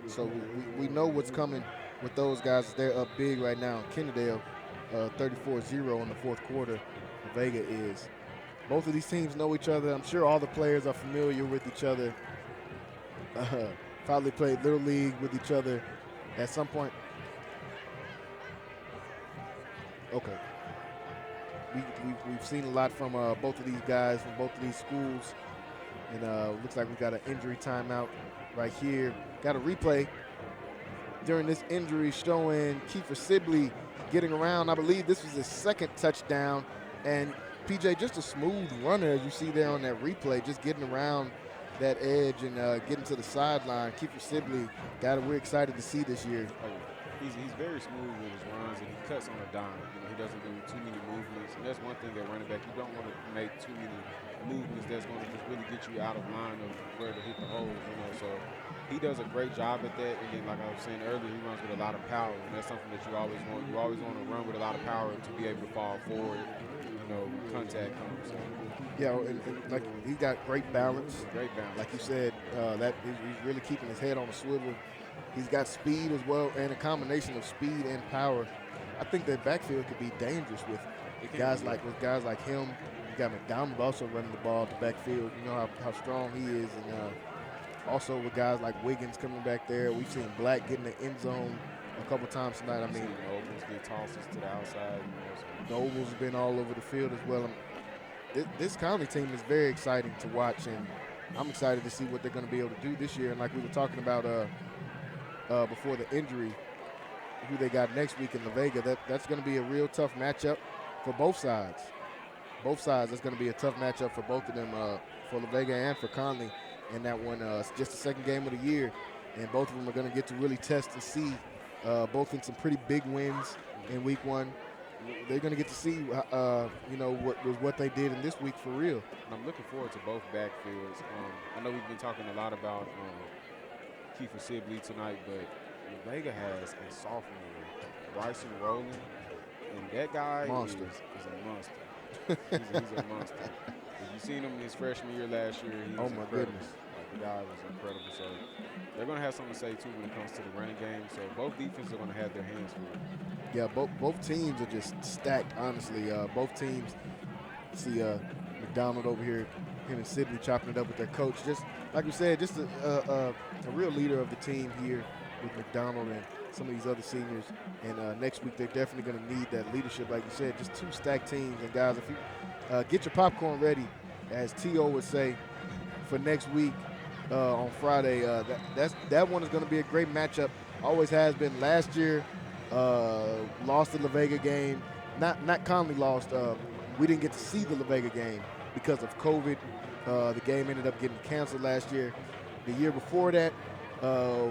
So we know what's coming with those guys. They're up big right now. Kennedale, 34-0 in the 4th quarter. Vega is. Both of these teams know each other. I'm sure all the players are familiar with each other. Probably played Little League with each other at some point. Okay. We've seen a lot from both of these guys from both of these schools. And looks like we've got an injury timeout right here. Got a replay. during this injury, showing Kiefer Sibley getting around. I believe this was his second touchdown. And PJ, just a smooth runner, as you see there on that replay, just getting around that edge and getting to the sideline. Kiefer Sibley, guy that we're excited to see this year. He's very smooth with his runs, and he cuts on a dime. He doesn't do too many movements, and that's one thing at running back. You don't want to make too many movements that's going to just really get you out of line of where to hit the holes. So he does a great job at that. And then, like I was saying earlier, he runs with a lot of power, and that's something that you always want. You always want to run with a lot of power to be able to fall forward. When contact comes. So. Yeah, and like he got great balance. Great balance. Like you said, that he's really keeping his head on a swivel. He's got speed as well, and a combination of speed and power. I think that backfield could be dangerous with guys like him. You got McDonald also running the ball at the backfield. You know how strong he is, and also with guys like Wiggins coming back there. We've seen Black get in the end zone a couple times tonight. I mean, Nobles get tosses to the outside. Nobles has been all over the field as well. This Connally team is very exciting to watch, and I'm excited to see what they're going to be able to do this year. And like we were talking about before the injury, who they got next week in La Vega, that's going to be a real tough matchup for both sides. Both sides, that's going to be a tough matchup for both of them, for La Vega and for Connally. And that one, it's just the second game of the year, and both of them are going to get to really test and see, both in some pretty big wins in week one. They're going to get to see, what they did in this week for real. I'm looking forward to both backfields. I know we've been talking a lot about Kiefer Sibley tonight, but La Vega has a sophomore, Bryson Rowland, and that guy is a monster. he's a monster. If you seen him in his freshman year last year, he was incredible. Goodness. The guy was incredible. So they're going to have something to say, too, when it comes to the running game. So both defenses are going to have their hands full. Yeah, both teams are just stacked, honestly. Both teams, see McDonald over here, him and Sibley chopping it up with their coach. Just like we said, just a real leader of the team here with McDonald and some of these other seniors. And next week they're definitely going to need that leadership, like you said. Just two stacked teams. And guys, if you get your popcorn ready, as T.O. would say, for next week on Friday, that one is going to be a great matchup. Always has been. Last year, lost the La Vega game. Not Connally lost. We didn't get to see the La Vega game because of COVID. The game ended up getting canceled last year. The year before that,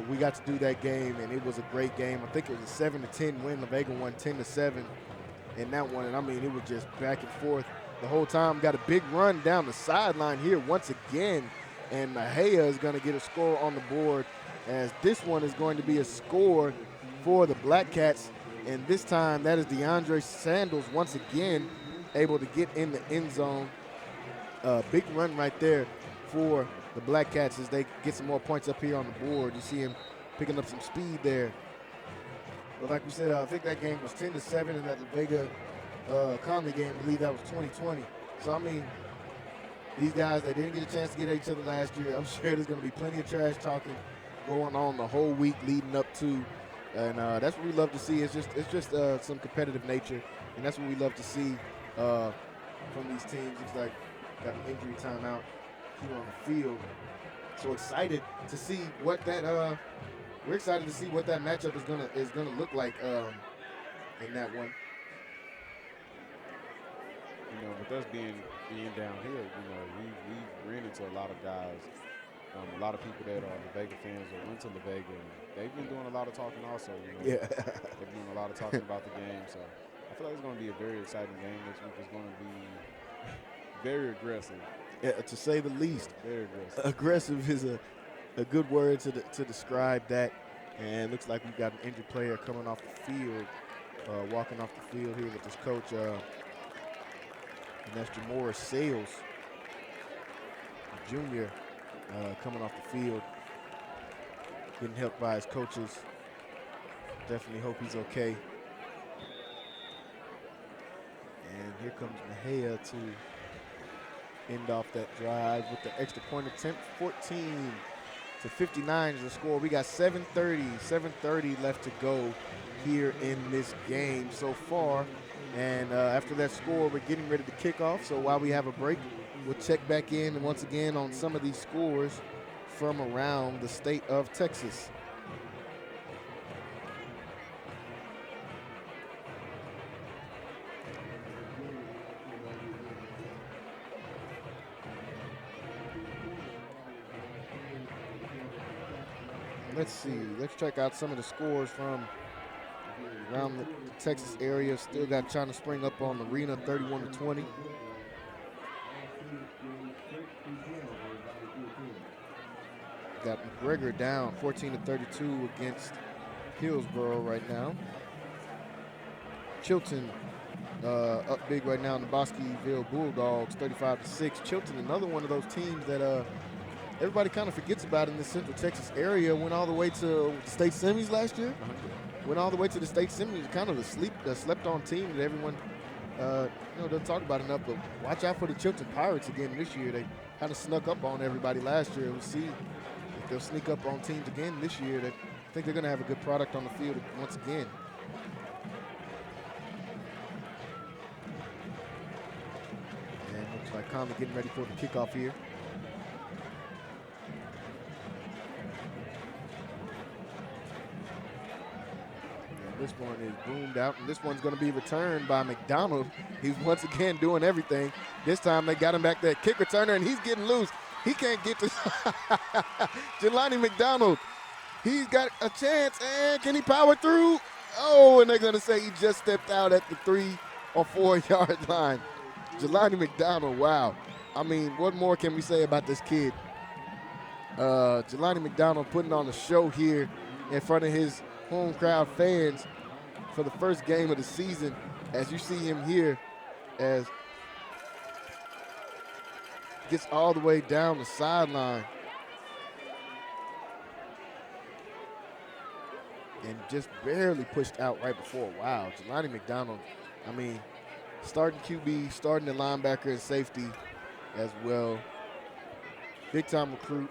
we got to do that game, and it was a great game. I think it was a 7-10 win. La Vega won 10-7 in that one, and I mean, it was just back and forth the whole time. Got a big run down the sideline here once again, and Mexia is going to get a score on the board, as this one is going to be a score for the Black Cats, and this time that is DeAndre Sandals once again able to get in the end zone. Big run right there for the Black Cats as they get some more points up here on the board. You see him picking up some speed there. But like we said, I think that game was 10-7, and that La Vega Connally game, I believe that was 2020. So, I mean, these guys, they didn't get a chance to get at each other last year. I'm sure there's going to be plenty of trash talking going on the whole week leading up to. And that's what we love to see. It's just some competitive nature, and that's what we love to see from these teams. Looks like got an injury timeout here on the field. So excited to see what that we're excited to see what that matchup is gonna look like in that one. With us being down here, we've ran into a lot of guys. A lot of people that are La Vega fans or went to La Vega, and they've been doing a lot of talking also. Yeah. They've been doing a lot of talking about the game. So I feel like it's going to be a very exciting game next week. It's going to be very aggressive. Yeah, to say the least. Very aggressive. Aggressive is a good word to describe that. And looks like we've got an injured player coming off the field, walking off the field here with his coach, and that's Jamora Sales, junior. Coming off the field, getting helped by his coaches. Definitely hope he's okay. And here comes Mexia to end off that drive with the extra point attempt. 14-59 is the score. We got 7:30 left to go here in this game so far. And after that score, we're getting ready to kick off. So while we have a break, we'll check back in once again on some of these scores from around the state of Texas. Let's see. Let's check out some of the scores from around the Texas area. Still got China Spring up on the arena, 31-20. Got McGregor down 14-32 against Hillsboro right now. Chilton up big right now in the Bosqueville Bulldogs, 35-6. Chilton, another one of those teams that everybody kind of forgets about in the Central Texas area. Went all the way to state semis last year. Went all the way to the state semis. Kind of a slept-on team that everyone doesn't talk about enough. But watch out for the Chilton Pirates again this year. They kind of snuck up on everybody last year. We'll see if they'll sneak up on teams again this year. I think they're going to have a good product on the field once again. And looks like Conley getting ready for the kickoff here. This one is boomed out, and this one's going to be returned by McDonald. He's once again doing everything. This time they got him back there. Kick returner, and he's getting loose. He can't get to Jelani McDonald. He's got a chance, and can he power through? Oh, and they're going to say he just stepped out at the 3 or 4 yard line. Jelani McDonald, wow. I mean, what more can we say about this kid? Jelani McDonald putting on a show here in front of his home crowd fans for the first game of the season, as you see him here as gets all the way down the sideline and just barely pushed out right before. Wow, Jelani McDonald, I mean, starting QB, starting the linebacker and safety as well. Big time recruit,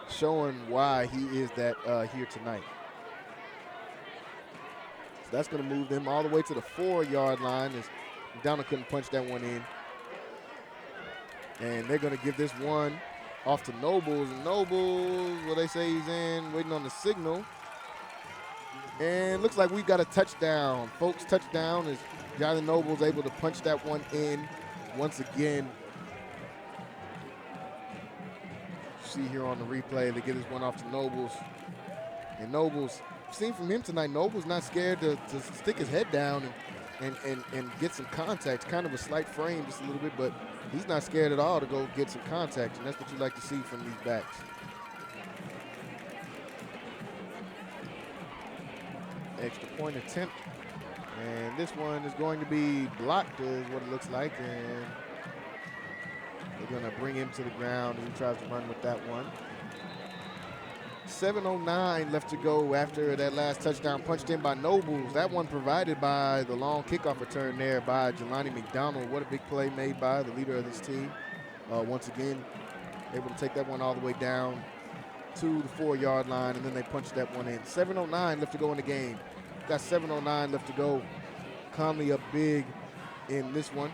showing why he is that here tonight. So that's going to move them all the way to the 4 yard line as McDonald couldn't punch that one in. And they're going to give this one off to Nobles. And Nobles, well, they say he's in, waiting on the signal. And looks like we've got a touchdown. Folks, touchdown as Jonathan Nobles able to punch that one in once again. See here on the replay, they give this one off to Nobles. And Nobles, seen from him tonight, Nobles not scared to stick his head down and get some contact. Kind of a slight frame just a little bit, but he's not scared at all to go get some contact, and that's what you like to see from these backs. Extra point attempt, and this one is going to be blocked is what it looks like, and they're going to bring him to the ground, and he tries to run with that one. 7:09 left to go after that last touchdown punched in by Nobles. That one provided by the long kickoff return there by Jelani McDonald. What a big play made by the leader of this team. Once again, able to take that one all the way down to the 4 yard line, and then they punched that one in. 7:09 left to go in the game. Got 7:09 left to go. Conley up big in this one.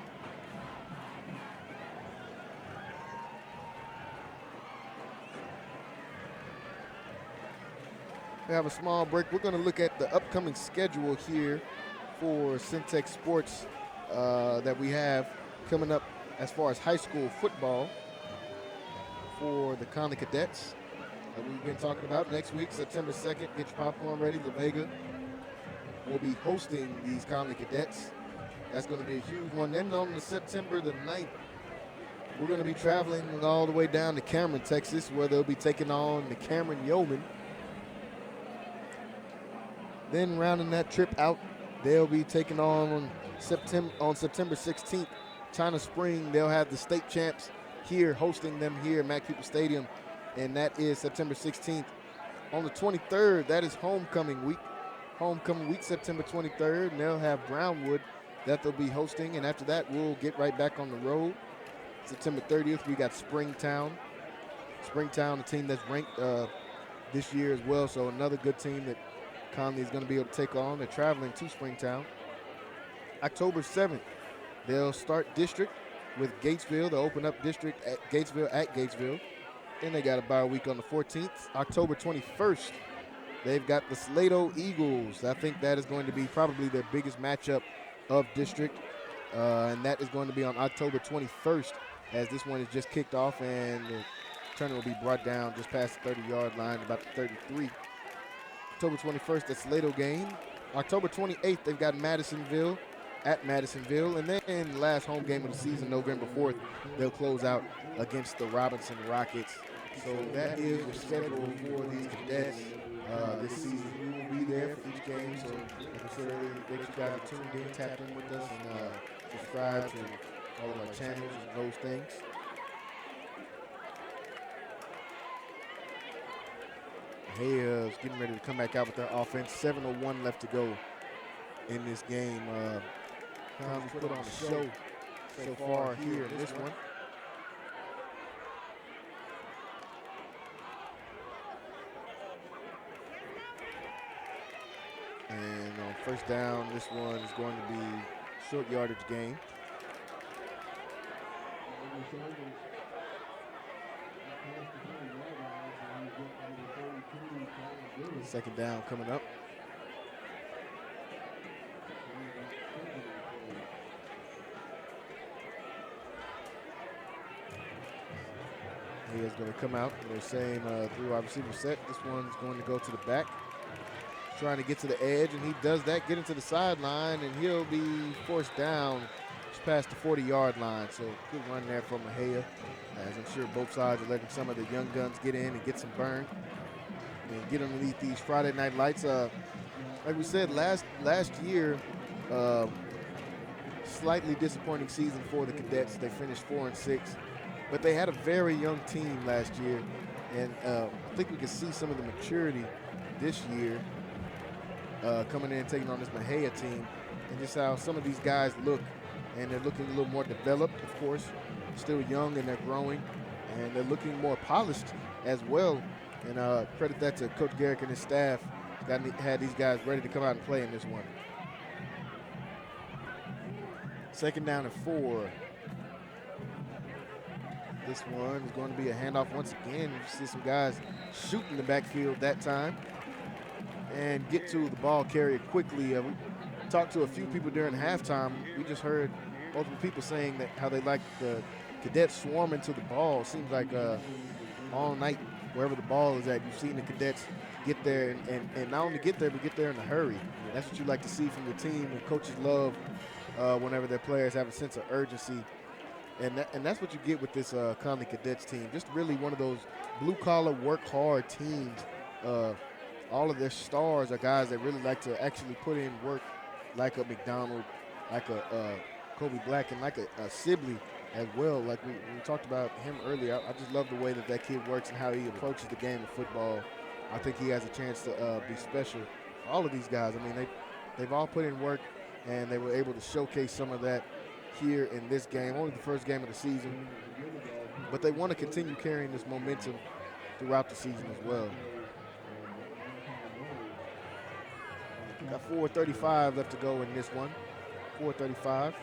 We have a small break. We're going to look at the upcoming schedule here for Centex Sports that we have coming up as far as high school football for the Connally Cadets that we've been talking about. Next week, September 2nd, get your popcorn ready. La Vega will be hosting these Connally Cadets. That's going to be a huge one. Then on the September the 9th, we're going to be traveling all the way down to Cameron, Texas, where they'll be taking on the Cameron Yeomen. Then rounding that trip out, they'll be taking on September 16th, China Spring. They'll have the state champs here, hosting them here at Mac People Stadium, and that is September 16th. On the 23rd, that is homecoming week. Homecoming week, September 23rd, and they'll have Brownwood that they'll be hosting, and after that, we'll get right back on the road. September 30th, we got Springtown. Springtown, a team that's ranked this year as well, so another good team that Conley is going to be able to take on. They're traveling to Springtown. October 7th, they'll start district with Gatesville. They'll open up district at Gatesville. Then they got a bye week on the 14th. October 21st, they've got the Salado Eagles. I think that is going to be probably their biggest matchup of district, and that is going to be on October 21st as this one is just kicked off, and the tournament will be brought down just past the 30-yard line, about the 33. October 21st, that's Lato game. October 28th, they've got Madisonville at Madisonville. And then last home game of the season, November 4th, they'll close out against the Robinson Rockets. So that is your schedule for these cadets this season. We will be there for each game. So like I said earlier, that you guys are tuned in, tapped in with us, and subscribe to all of our channels and those things. Hayes getting ready to come back out with their offense. 7:01 left to go in this game. Conley's put on a show so far here in this one. And on first down, this one is going to be short yardage game. Second down coming up. He is going to come out. They're saying through our receiver set, this one's going to go to the back. Trying to get to the edge, and he does that, get into the sideline, and he'll be forced down just past the 40-yard line. So good run there from Mexia, as I'm sure both sides are letting some of the young guns get in and get some burn and get underneath these Friday night lights. Like we said, last year, slightly disappointing season for the Cadets. They finished 4-6, but they had a very young team last year, and I think we can see some of the maturity this year coming in and taking on this Mexia team, and just how some of these guys look, and they're looking a little more developed, of course, still young and they're growing, and they're looking more polished as well. And credit that to Coach Garrick and his staff, had these guys ready to come out and play in this one. Second down and 4. This one is going to be a handoff once again. You see some guys shoot in the backfield that time and get to the ball carrier quickly. We talked to a few people during halftime. We just heard multiple people saying that how they like the Cadets swarming to the ball. Seems like all night, wherever the ball is at, you've seen the Cadets get there and not only get there, but get there in a hurry. That's what you like to see from the team, and coaches love whenever their players have a sense of urgency. And that's what you get with this Connally Cadets team. Just really one of those blue-collar, work-hard teams. All of their stars are guys that really like to actually put in work, like a McDonald, like a Kobe Black, and like a Sibley as well. Like we talked about him earlier. I just love the way that kid works and how he approaches the game of football. I think he has a chance to be special. All of these guys, I mean, they've all put in work, and they were able to showcase some of that here in this game, only the first game of the season. But they want to continue carrying this momentum throughout the season as well. Got 4:35 left to go in this one. 4:35.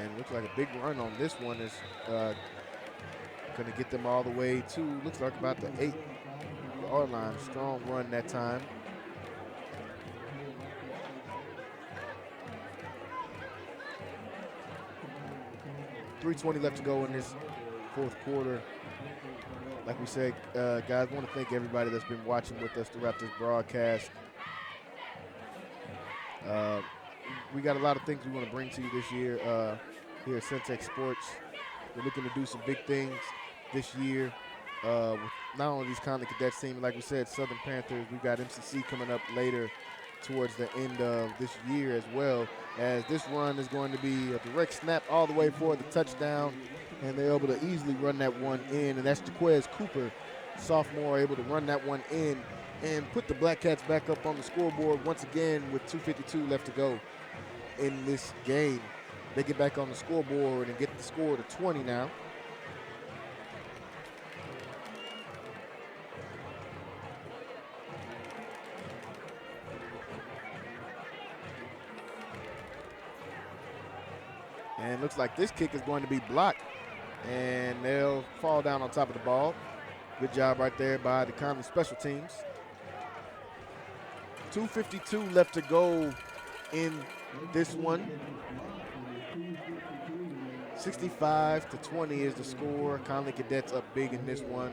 And looks like a big run on this one is going to get them all the way to, looks like about the 8-yard line. Strong run that time. $3:20 left to go in this fourth quarter. Like we said, guys, want to thank everybody that's been watching with us throughout this broadcast. We got a lot of things we want to bring to you this year here at Centex Sports. We're looking to do some big things this year. with not only these Conley Cadets team, like we said, Southern Panthers, we've got MCC coming up later towards the end of this year as well, as this run is going to be a direct snap all the way for the touchdown, and they're able to easily run that one in, and that's Jaquez Cooper, sophomore, able to run that one in and put the Black Cats back up on the scoreboard once again with 2:52 left to go in this game. They get back on the scoreboard and get the score to 20 now. And looks like this kick is going to be blocked, and they'll fall down on top of the ball. Good job right there by the Conley special teams. 2:52 left to go in this one. 65-20 is the score. Conley Cadets up big in this one.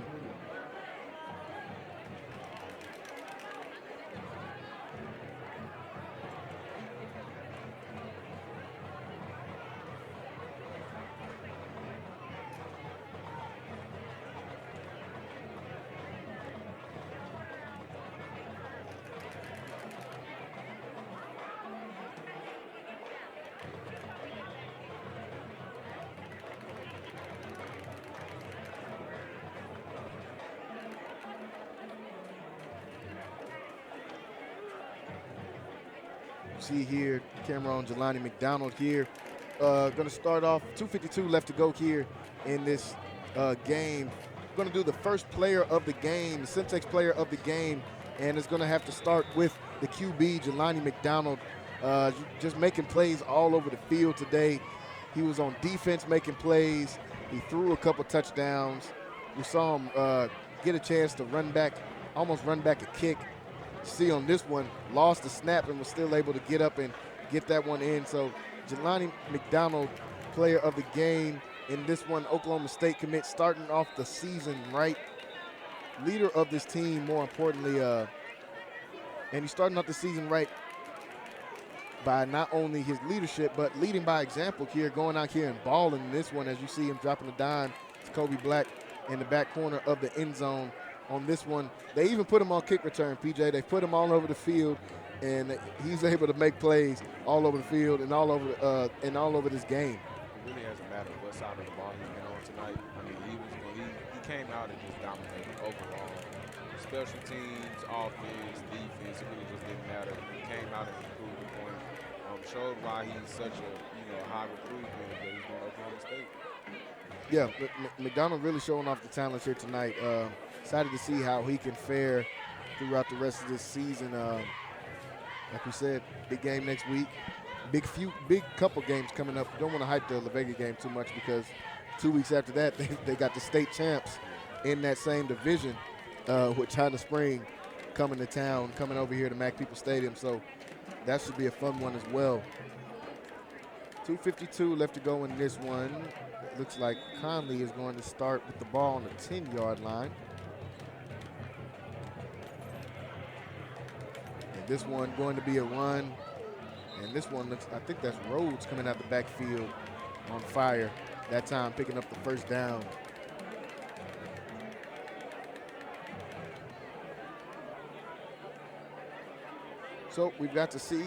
See here, Cameron Jelani McDonald here. Going to start off, 2:52 left to go here in this game. Going to do the first player of the game, the Centex player of the game, and it's going to have to start with the QB, Jelani McDonald, just making plays all over the field today. He was on defense making plays. He threw a couple touchdowns. We saw him get a chance to run back, almost run back a kick. See on this one, lost the snap and was still able to get up and get that one in. So Jelani McDonald, player of the game in this one. Oklahoma State commit, starting off the season right. Leader of this team, more importantly, and he's starting off the season right by not only his leadership, but leading by example here, going out here and balling in this one, as you see him dropping a dime to Kobe Black in the back corner of the end zone. On this one, they even put him on kick return, PJ. They put him all over the field, and he's able to make plays all over the field and all over this game. It really hasn't mattered what side of the ball he's been on tonight. I mean, he came out and just dominated overall. Special teams, offense, defense, it really just didn't matter. He came out and proved the point. Showed why he's such a high recruit that he's going to Oklahoma State. Yeah, McDonald really showing off the talents here tonight. Excited to see how he can fare throughout the rest of this season. Like we said, big game next week. Big couple games coming up. Don't want to hype the La Vega game too much because 2 weeks after that, they got the state champs in that same division with China Spring coming to town, coming over here to Mac People Stadium. So that should be a fun one as well. 2:52 left to go in this one. It looks like Conley is going to start with the ball on the 10-yard line. And this one going to be a run. And this one looks, I think that's Rhodes coming out the backfield on fire. That time picking up the first down. So we've got to see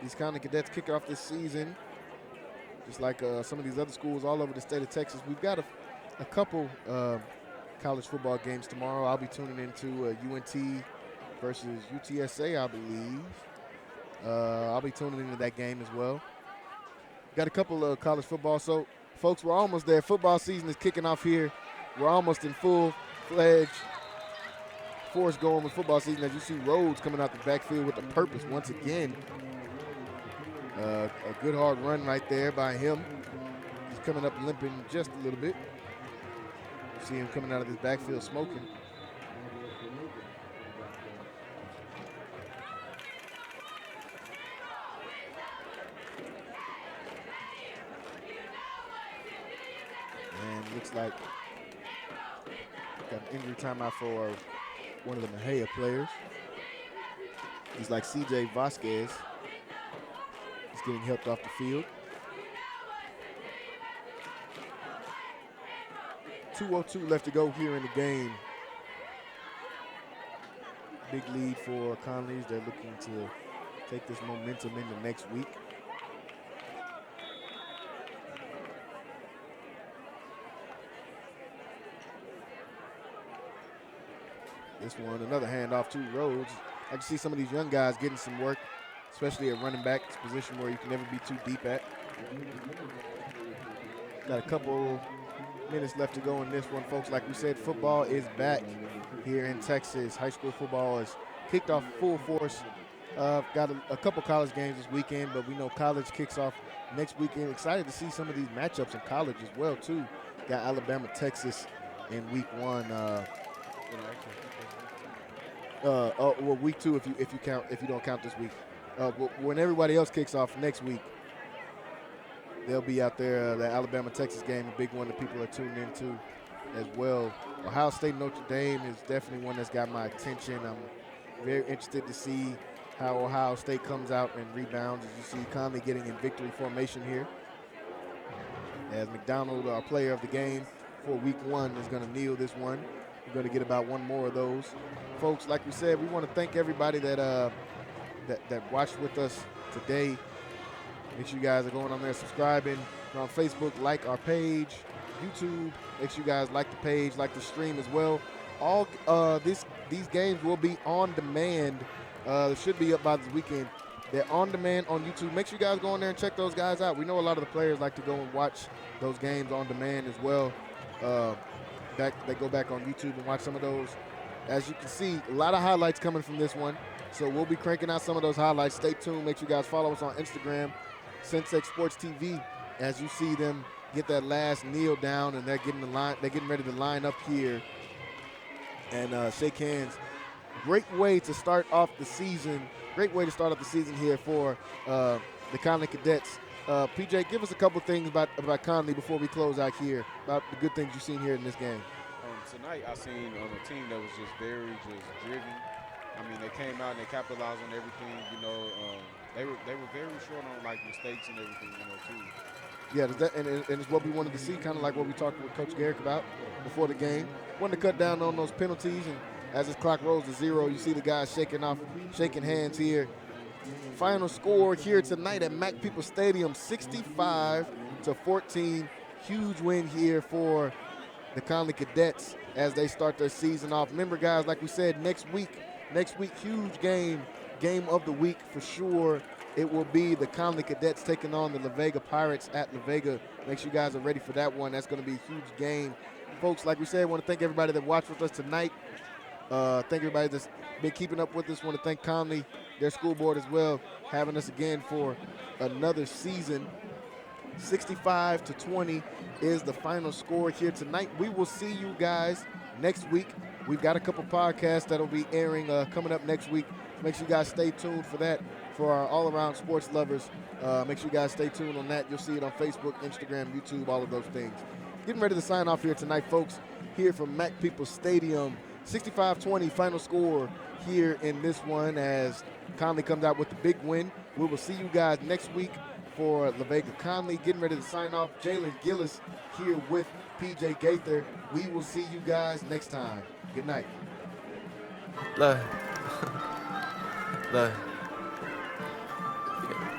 these Conley Cadets kick off this season, just like some of these other schools all over the state of Texas. We've got a couple college football games tomorrow. I'll be tuning into UNT versus UTSA, I believe. I'll be tuning into that game as well. Got a couple of college football. So, folks, we're almost there. Football season is kicking off here. We're almost in full-fledged force going with football season. As you see Rhodes coming out the backfield with a purpose once again. A good hard run right there by him. He's coming up limping just a little bit. You see him coming out of this backfield smoking. And looks like got an injury timeout for one of the Mexia players. He's like CJ Vasquez. He's getting helped off the field. 2:02 left to go here in the game. Big lead for Connally's. They're looking to take this momentum into next week. This one, another handoff to Rhodes. I can see some of these young guys getting some work, especially at running back. It's a position where you can never be too deep at. Got a couple minutes left to go in this one, folks. Like we said, football is back here in Texas. High school football is kicked off full force. Got a couple college games this weekend, but we know college kicks off next weekend. Excited to see some of these matchups in college as well, too. Got Alabama, Texas in week 1. Well, week 2 if you don't count this week. When everybody else kicks off next week, they'll be out there. The Alabama-Texas game, a big one that people are tuned into as well. Ohio State Notre Dame is definitely one that's got my attention. I'm very interested to see how Ohio State comes out and rebounds. As you see Connally getting in victory formation here. As McDonald, our player of the game for week 1, is going to kneel this one. We're going to get about one more of those. Folks, like we said, we want to thank everybody that watched with us today. Make sure you guys are going on there subscribing. We're on Facebook, like our page. YouTube, make sure you guys like the page, like the stream as well. All these games will be on demand. They should be up by this weekend. They're on demand on YouTube. Make sure you guys go in there and check those guys out. We know a lot of the players like to go and watch those games on demand as well. They go back on YouTube and watch some of those. As you can see, a lot of highlights coming from this one. So we'll be cranking out some of those highlights. Stay tuned. Make sure you guys follow us on Instagram, Sensex Sports TV. As you see them get that last kneel down, and they're getting ready to line up here and shake hands. Great way to start off the season. Great way to start off the season here for the Connally Cadets. PJ, give us a couple things about Connally before we close out here, about the good things you've seen here in this game. Tonight I seen a team that was just very driven. I mean, they came out and they capitalized on everything. You know, they were very short on like mistakes and everything. You know, too. Yeah, and it's what we wanted to see, kind of like what we talked with Coach Garrick about before the game. Wanted to cut down on those penalties, and as this clock rolls to 0, you see the guys shaking hands here. Final score here tonight at Mac People Stadium, 65-14. Huge win here for the Connally Cadets as they start their season off. Remember, guys, like we said, next week, huge game of the week for sure. It will be the Connally Cadets taking on the La Vega Pirates at La Vega. Make sure you guys are ready for that one. That's going to be a huge game. Folks, like we said, I want to thank everybody that watched with us tonight. Thank everybody that's been keeping up with us. Want to thank Connally, their school board as well, having us again for another season. 65-20 is the final score here tonight. We will see you guys next week. We've got a couple podcasts that'll be airing coming up next week. Make sure you guys stay tuned for that. For our all-around sports lovers, make sure you guys stay tuned on that. You'll see it on Facebook, Instagram, YouTube, all of those things. Getting ready to sign off here tonight, folks, here from Mac People Stadium. 65-20 final score here in this one as Connally comes out with the big win. We will see you guys next week for La Vega Connally. Getting ready to sign off. Jalen Gillis here with PJ Gaither. We will see you guys next time. Good night. Look.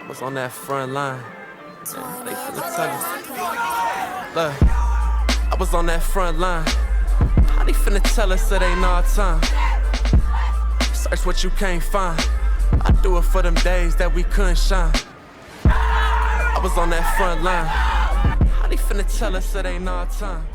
Was on that front line. They finna tell us. Look, I was on that front line. How they finna tell us it ain't our time? Search what you can't find. I do it for them days that we couldn't shine. I was on that front line. How they finna tell us it ain't our time?